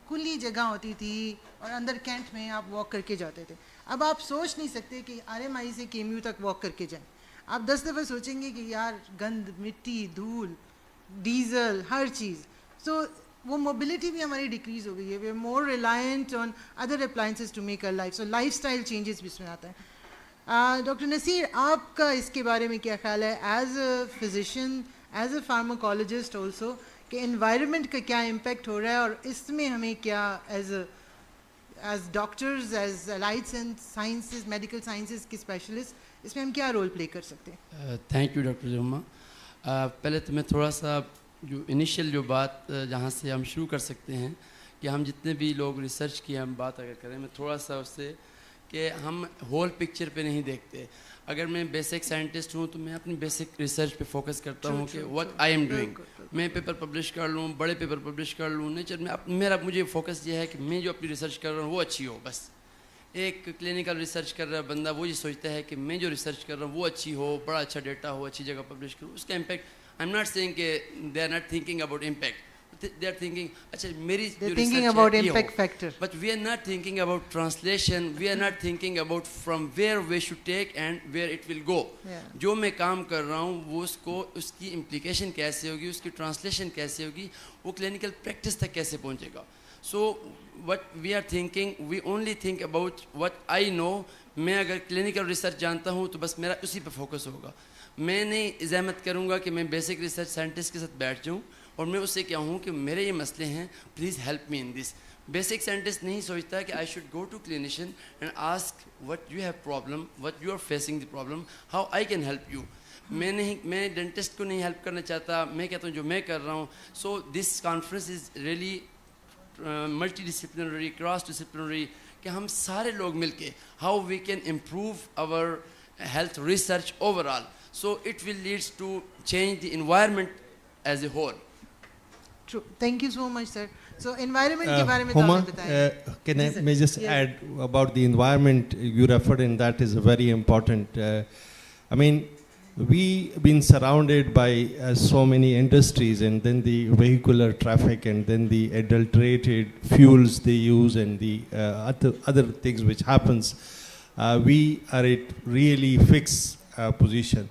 کھلی جگہ ہوتی تھی اور اندر کینٹ میں آپ واک کر کے جاتے تھے. اب آپ سوچ نہیں سکتے کہ آر ایم آئی سے کے ایم یو تک واک کر کے جائیں. آپ 10 دفعہ سوچیں گے کہ یار گند, مٹی, دھول, ڈیزل, ہر چیز. سو وہ موبلٹی بھی ہماری ڈکریز ہو گئی ہے. We are more reliant on other appliances to make our life. So lifestyle changes بھی اس میں آتا ہے. ڈاکٹر نصیر, آپ کا اس کے بارے میں کیا خیال ہے as a physician, as a pharmacologist also, کہ انوائرمنٹ کا کیا امپیکٹ ہو رہا ہے, اور اس میں ہمیں کیا as doctors, as allied sciences, medical sciences کے اسپیشلسٹ, اس میں ہم کیا رول پلے کر سکتے ہیں؟ تھینک یو ڈاکٹر جمعہ. پہلے تو میں تھوڑا سا جو انیشیل جو بات جہاں سے ہم شروع کر سکتے ہیں کہ ہم جتنے بھی لوگ ریسرچ کی ہم بات اگر کریں, میں تھوڑا سا اس سے کہ ہم ہول پکچر پہ نہیں دیکھتے. اگر میں بیسک سائنٹسٹ ہوں تو میں اپنی بیسک ریسرچ پہ فوکس کرتا ہوں کہ واٹ آئی ایم ڈوئنگ. میں پیپر پبلش کر لوں, بڑے پیپر پبلش کر لوں, نیچر میں مجھے فوکس یہ ہے کہ میں جو اپنی ریسرچ کر رہا ہوں وہ اچھی ہو. بس ایک کلینکل ریسرچ کر رہا بندہ وہ یہ سوچتا ہے کہ میں جو ریسرچ کر رہا ہوں وہ اچھی ہو, بڑا اچھا ڈیٹا ہو, اچھی جگہ پبلش کروں. اس کا impact I am not seeing کہ they are not thinking about impact, they are thinking اچھا میری thinking about impact factor, but we are not thinking about translation, we are not thinking about from where we should take and where it will go. جو میں کام کر رہا ہوں وہ اس کو اس کی امپلیکیشن کیسے ہوگی, اس کی ٹرانسلیشن کیسے ہوگی, وہ کلینکل پریکٹس تک کیسے پہنچے گا. So what we are thinking, we only think about what I know. میں اگر کلینکل ریسرچ جانتا ہوں تو بس میرا اسی پہ فوکس ہوگا. میں نہیں ازامت کروں گا کہ میں بیسک ریسرچ سائنٹسٹ کے ساتھ بیٹھ جاؤں اور میں اس سے کیا ہوں کہ میرے یہ مسئلے ہیں, please help me in this. Basic scientist نہیں سوچتا کہ I should go to clinician and ask what you have problem, what you are facing the problem, how I can help you. میں ڈینٹسٹ کو نہیں ہیلپ کرنا چاہتا, میں کہتا ہوں جو میں کر رہا ہوں. So this conference is really multidisciplinary, cross disciplinary, کہ ہم سارے لوگ مل کے how we can improve our health research overall. So it will leads to change the environment as a whole. True. Thank you so much, sir. So environment ke bare mein Huma, can I just add about the environment you referred in, that is very important. I mean, we been surrounded by so many industries, and then the vehicular traffic, and then the adulterated fuels they use, and the other things which happens. We are at really fixed position.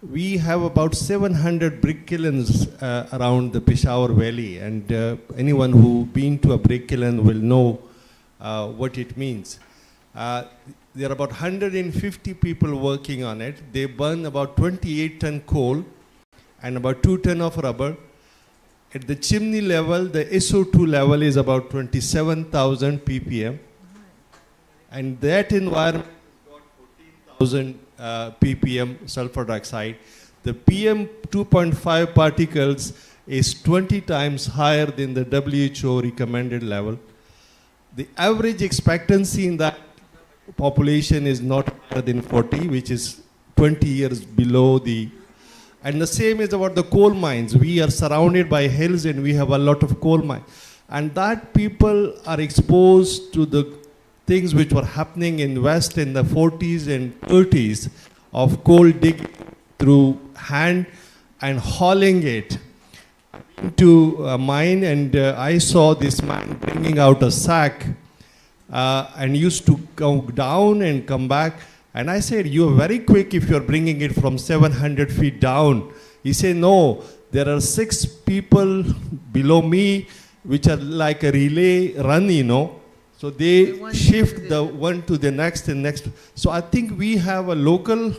We have about 700 brick kilns around the Peshawar Valley, and anyone who been to a brick kiln will know what it means. There are about 150 people working on it. They burn about 28 ton coal and about 2 ton of rubber. At the chimney level, the SO2 level is about 27,000 ppm. And that environment has got 14,000 ppm sulfur dioxide. The PM 2.5 particles is 20 times higher than the WHO recommended level. The average expectancy in that population is not higher than 40, which is 20 years below the, and the same is about the coal mines. We are surrounded by hills and we have a lot of coal mines. And that people are exposed to the things which were happening in West in the 40s and 30s of coal digging through hand and hauling it into a mine. And I saw this man bringing out a sack and used to go down and come back. And I said, you're very quick if you're bringing it from 700 feet down. He said, no, there are 6 people below me which are like a relay run, you know. So they shift the one to the next and next. So I think we have a local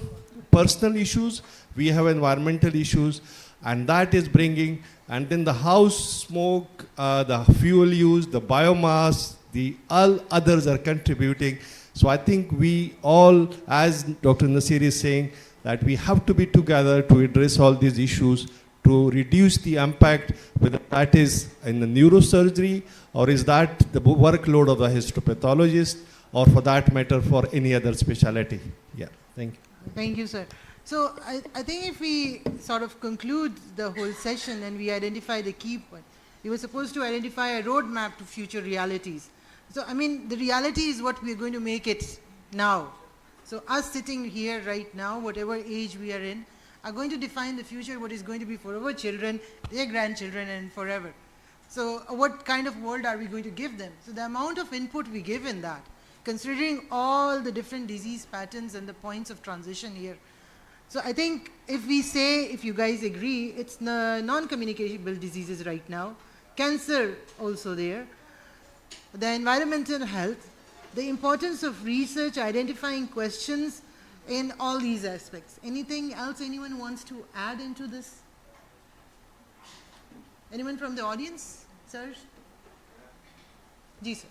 personal issues, we have environmental issues, and that is bringing, and then the house smoke, the fuel use, the biomass, the all others are contributing. So I think we all, as Dr. Nasir is saying, that we have to be together to address all these issues, to reduce the impact, whether that is in the neurosurgery, or is that the workload of the histopathologist, or for that matter, for any other specialty. Yeah, thank you. Thank you, sir. So I think if we sort of conclude the whole session and we identify the key point, we were supposed to identify a roadmap to future realities. So, I mean, the reality is what we're going to make it now. So us sitting here right now, whatever age we are in, are going to define the future, what is going to be for our children, their grandchildren, and forever. So what kind of world are we going to give them? So the amount of input we give in that, considering all the different disease patterns and the points of transition here. So I think if we say, if you guys agree, it's the non-communicable diseases right now, cancer also there, the environmental health, the importance of research, identifying questions in all these aspects. Anything else anyone wants to add into this? Anyone from the audience? Sir? Ji, sir.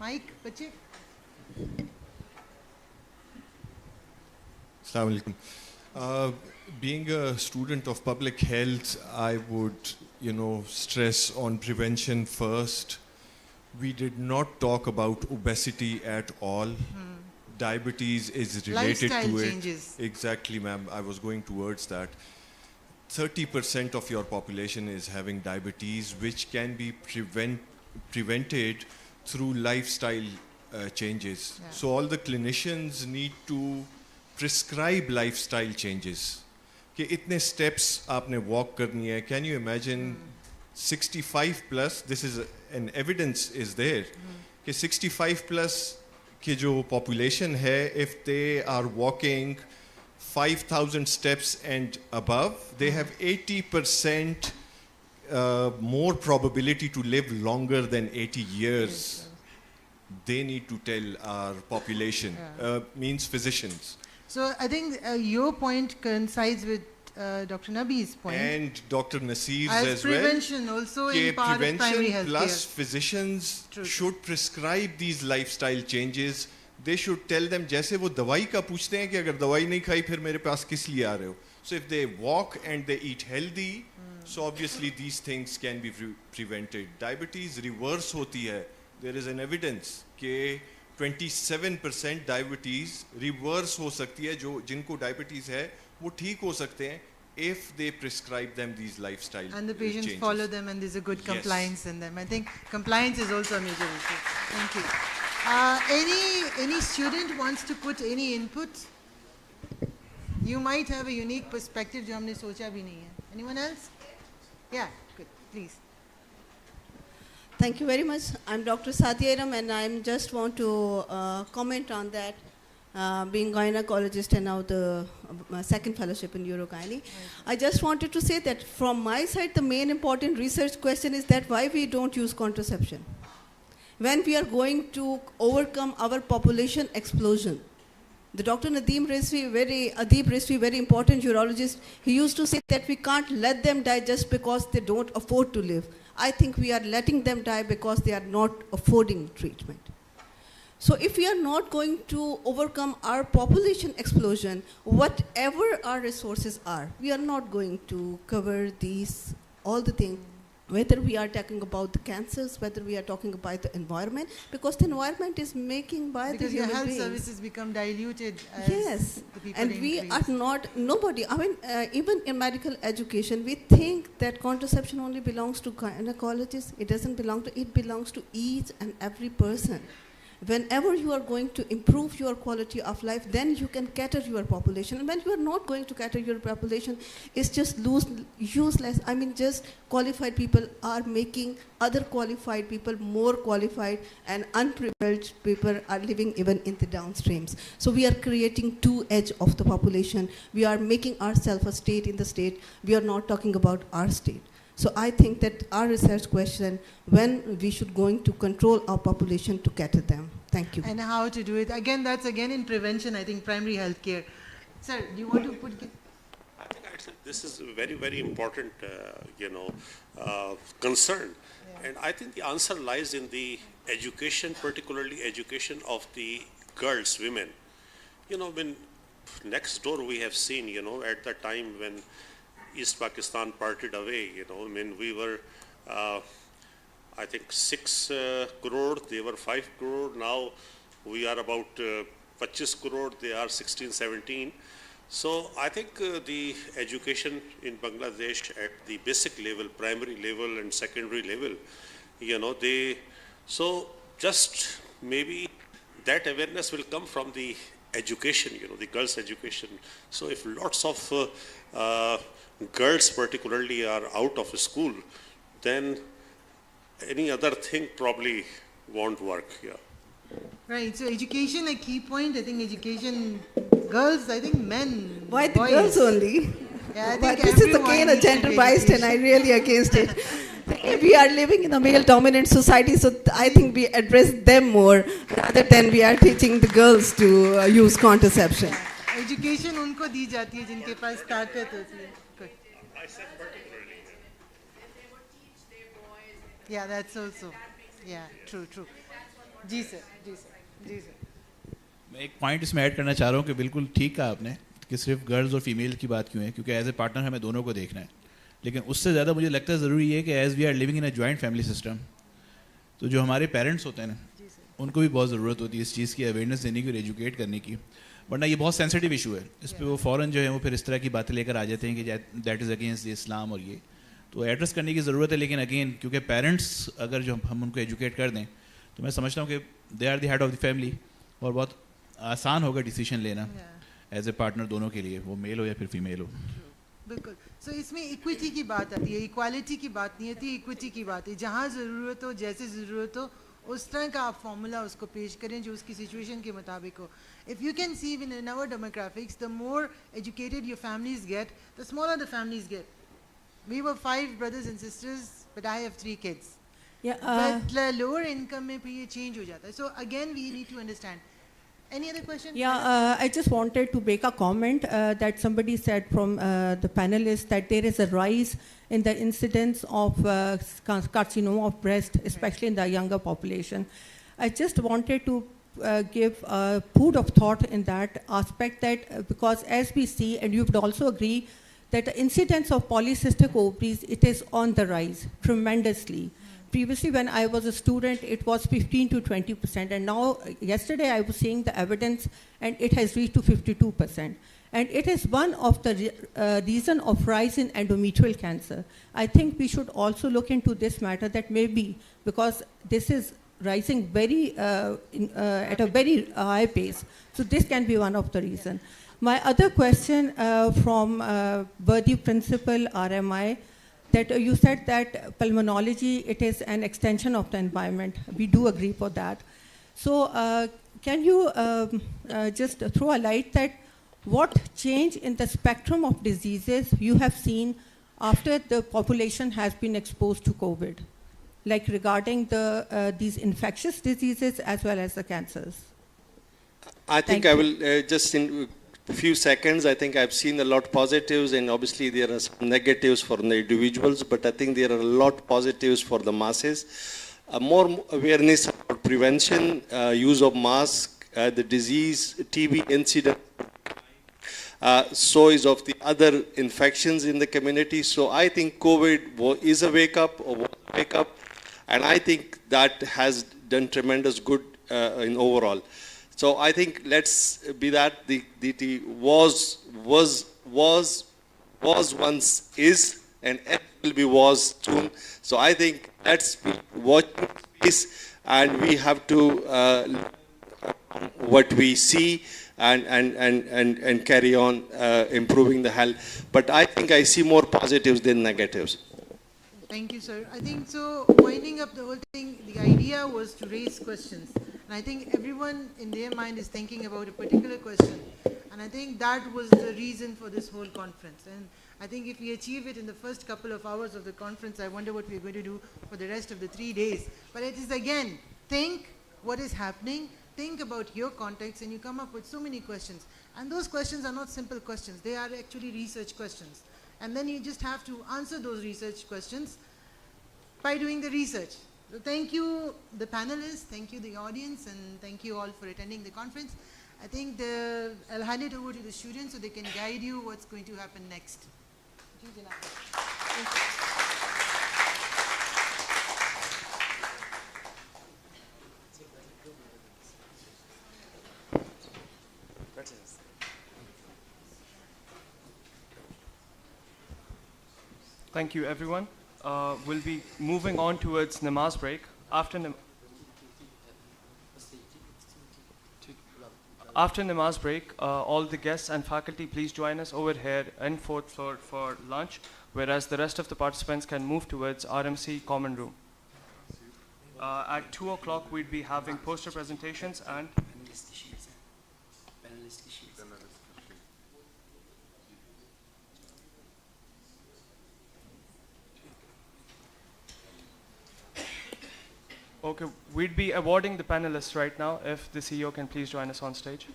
Mike, bache? Assalamu alaikum. Being a student of public health, I would, stress on prevention first. We did not talk about obesity at all. Diabetes is related Lifestyle to it. Changes. Exactly, ma'am. I was going towards that. 30% of your population is having diabetes, which can be prevented through lifestyle changes. Yeah. So all the clinicians need to prescribe lifestyle changes. कि इतने steps आपने walk करनी है. Can you imagine 65 plus? This is an evidence is there. कि 65 plus की जो population है, if they are walking 5,000 steps and above, they have 80% more probability to live longer than 80 years. They need to tell our population, means physicians. So I think your point coincides with Dr. Nabi's point. And Dr. Nasir's as well. Prevention also in part of primary health plus care. Physicians should prescribe these lifestyle changes. They should tell them, जैसे वो दवाई का पूछते हैं कि अगर दवाई नहीं खाई फिर मेरे पास किस लिए आ रहे हो. So if they walk and they eat healthy, so obviously these things can be prevented. Diabetes reverse होती है. There is an evidence कि 27% diabetes reverse हो सकती है. जो जिनको diabetes है वो ठीक हो सकते हैं if they prescribe them these lifestyle and the patients changes. Follow them and there's a good compliance in them. I think compliance is also a major issue. Thank you. Any student wants to put any input? You might have a unique perspective जो हमने सोचा भी नहीं है. Anyone else? Yeah, good. Please. Thank you very much. I'm Dr. Satyaram, and I just want to comment on that. Being gynecologist and now the second fellowship in Urogyne. I just wanted to say that from my side, the main important research question is that why we don't use contraception. When we are going to overcome our population explosion. The Dr. Adib Rizvi, very important urologist, he used to say that we can't let them die just because they don't afford to live. I think we are letting them die because they are not affording treatment. So if we are not going to overcome our population explosion, whatever our resources are, we are not going to cover all the things, whether we are talking about the cancers, whether we are talking about the environment, because the environment is making by because the human your health beings. Services become diluted as Yes, the people and increase. we are not, nobody, I mean, even in medical education, we think that contraception only belongs to gynecologists. It doesn't belong to, it belongs to each and every person. Whenever you are going to improve your quality of life, then you can cater your population. And when you are not going to cater your population, it's just useless. I mean, just qualified people are making other qualified people more qualified, and unprivileged people are living even in the downstreams. So we are creating two edges of the population. We are making ourselves a state in the state. We are not talking about our state. So I think that our research question, when we should going to control our population to cater them. Thank you. And how to do it. Again, that's again in prevention, I think, primary health care. Sir, do you want to put... I think this is a very, very important, concern. Yeah. And I think the answer lies in the education, particularly education of the girls, women. When next door we have seen, at the time when East Pakistan parted away, we were, I think 6 crore, they were 5 crore, now we are about 25 crore, they are 16, 17. So I think the education in Bangladesh at the basic level, primary level and secondary level, so just maybe that awareness will come from the education, the girls' education. So if lots of girls particularly are out of school, then any other thing probably won't work. Yeah. Right, so education, a key point. I think education, girls, I think men, why boys. The girls only? Yeah, I but think this is again a gender-biased, and I really against it. We are living in a male-dominant society, so I think we address them more rather than we are teaching the girls to use contraception. Education उनको दी जाती है जिनके पास ताकत होती है. I said particularly. Yeah, that's also. Yeah, true. जी sir. मैं एक पॉइंट इसमें ऐड करना चाह रहा हूँ कि बिल्कुल ठीक कहा आपने कि सिर्फ गर्ल्स और फीमेल की बात क्यों है, क्योंकि एज ए पार्टनर हमें दोनों को देखना है. लेकिन उससे ज़्यादा मुझे लगता है ज़रूरी है कि as we are living in a joint family system, तो जो हमारे पेरेंट्स होते हैं ना, उनको भी बहुत ज़रूरत होती है इस चीज़ की अवेयरनेस देने की और एजुकेट करने की. वरना ये बहुत सेंसिटिव इशू है, इस पर वो फ़ौरन जो है वो फिर इस तरह की बातें लेकर आ जाते हैं कि दैट इज़ अगेंस्ट द इस्लाम और ये तो एड्रेस करने की ज़रूरत है. लेकिन अगेन क्योंकि पेरेंट्स अगर जो हम उनको एजुकेट कर दें तो मैं समझता हूँ कि they are the head of the family और बहुत आसान होगा डिसीजन लेना एज ए पार्टनर दोनों के लिए, वो मेल हो या फिर फीमेल हो. बिल्कुल. सो इसमें इक्विटी की बात आती है, इक्वालिटी की बात नहीं आती, इक्विटी की बात है. जहाँ ज़रूरत हो, जैसे ज़रूरत हो, उस तरह का आप फॉर्मूला उसको पेश करें जो उसकी सिचुएशन के मुताबिक हो. If you can see even in our demographics, the more educated your families get, the smaller the families get. We were 5 brothers and sisters, but I have 3 kids. Yeah, but the lower income में भी ये change हो जाता है. So again, we need to understand. Any other question? Yeah, I just wanted to make a comment that somebody said from the panelists that there is a rise in the incidence of carcinoma of breast, especially in the younger population. I just wanted to give food of thought in that aspect, that because as we see, and you would also agree, that the incidence of polycystic ovaries, it is on the rise tremendously. Previously, when I was a student, it was 15 to 20%, and now, yesterday I was seeing the evidence, and it has reached to 52%. And it is one of the reason of rise in endometrial cancer. I think we should also look into this matter, that maybe, because this is rising very at a very high pace, so this can be one of the reasons. My other question from Verdi Principal RMI, that you said that pulmonology, it is an extension of the environment. We do agree for that. So can you just throw a light that what change in the spectrum of diseases you have seen after the population has been exposed to COVID, like regarding these infectious diseases as well as the cancers? I think I will just in a few seconds, I think I've seen a lot positives, and obviously there are some negatives for the individuals, but I think there are a lot positives for the masses. More awareness about prevention, use of mask, the disease, TB incident, so is of the other infections in the community. So I think COVID is a wake-up, or was a wake-up, and I think that has done tremendous good in overall. So I think let's be that the was once is, and will be was soon. So I think let's be watching this, and we have to what we see and carry on improving the health. But I think I see more positives than negatives. Thank you, sir. I think so, winding up the whole thing, the idea was to raise questions. And I think everyone in their mind is thinking about a particular question. And I think that was the reason for this whole conference. And I think if we achieve it in the first couple of hours of the conference, I wonder what we're going to do for the rest of the 3 days. But it is, again, think what is happening, think about your context, and you come up with so many questions. And those questions are not simple questions. They are actually research questions. And then you just have to answer those research questions by doing the research. So thank you, the panelists, thank you, the audience, and thank you all for attending the conference. I think I'll hand it over to the students so they can guide you what's going to happen next. Thank you, everyone. We'll be moving on towards namaz break. After namaz break, all the guests and faculty, please join us over here in 4th floor for lunch, whereas the rest of the participants can move towards RMC common room. At 2 o'clock, we'd be having poster presentations and okay, we'd be awarding the panelists right now. If the CEO can please join us on stage.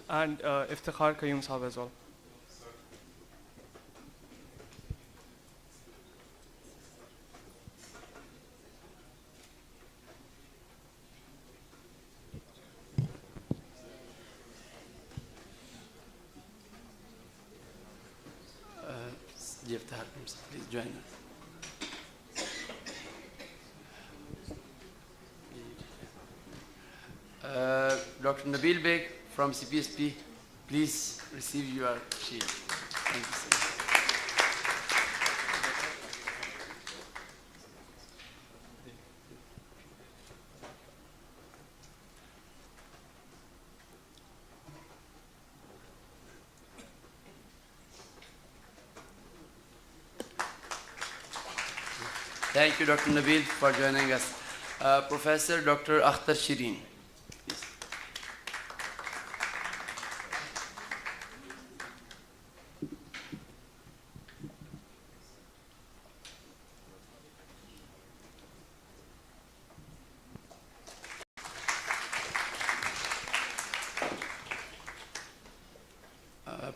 And Iftikhar Qayyum Sahab as well. Please join us. Dr. Nabil Beg from CPSP, please receive your shield. Thank you, sir. Thank you, Dr. Nabil, for joining us. Professor Dr. Akhtar Shireen.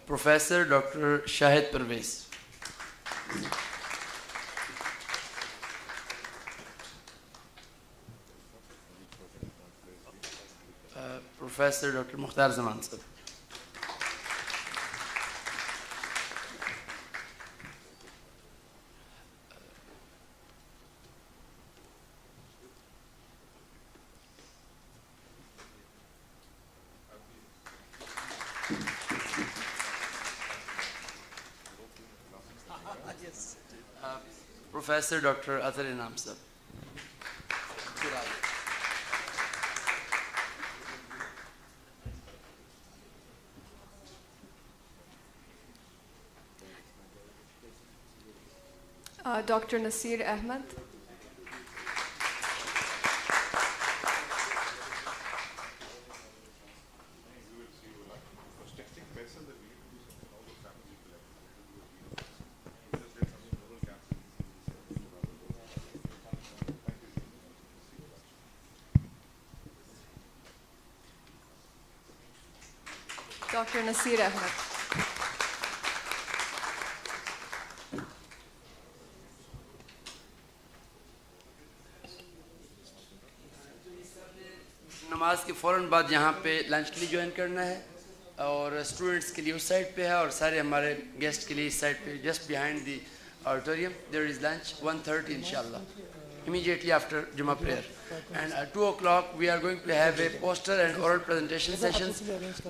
Professor Dr. Shahid Pervez. Professor Dr. Mukhtar Zaman sir. Professor Dr. Atar Inam sir. Dr. Nasir Ahmed. Dr. Nasir Ahmed. نماز کے فوراً بعد یہاں پہ lunch کے لیے join کرنا ہے اور اسٹوڈنٹس کے لیے اس سائڈ پہ ہے اور سارے ہمارے گیسٹ کے لیے اس سائڈ پہ just behind the auditorium there is lunch 1:30 inshallah immediately after Jummah prayer and at 2 o'clock we are going to have a poster and oral presentation sessions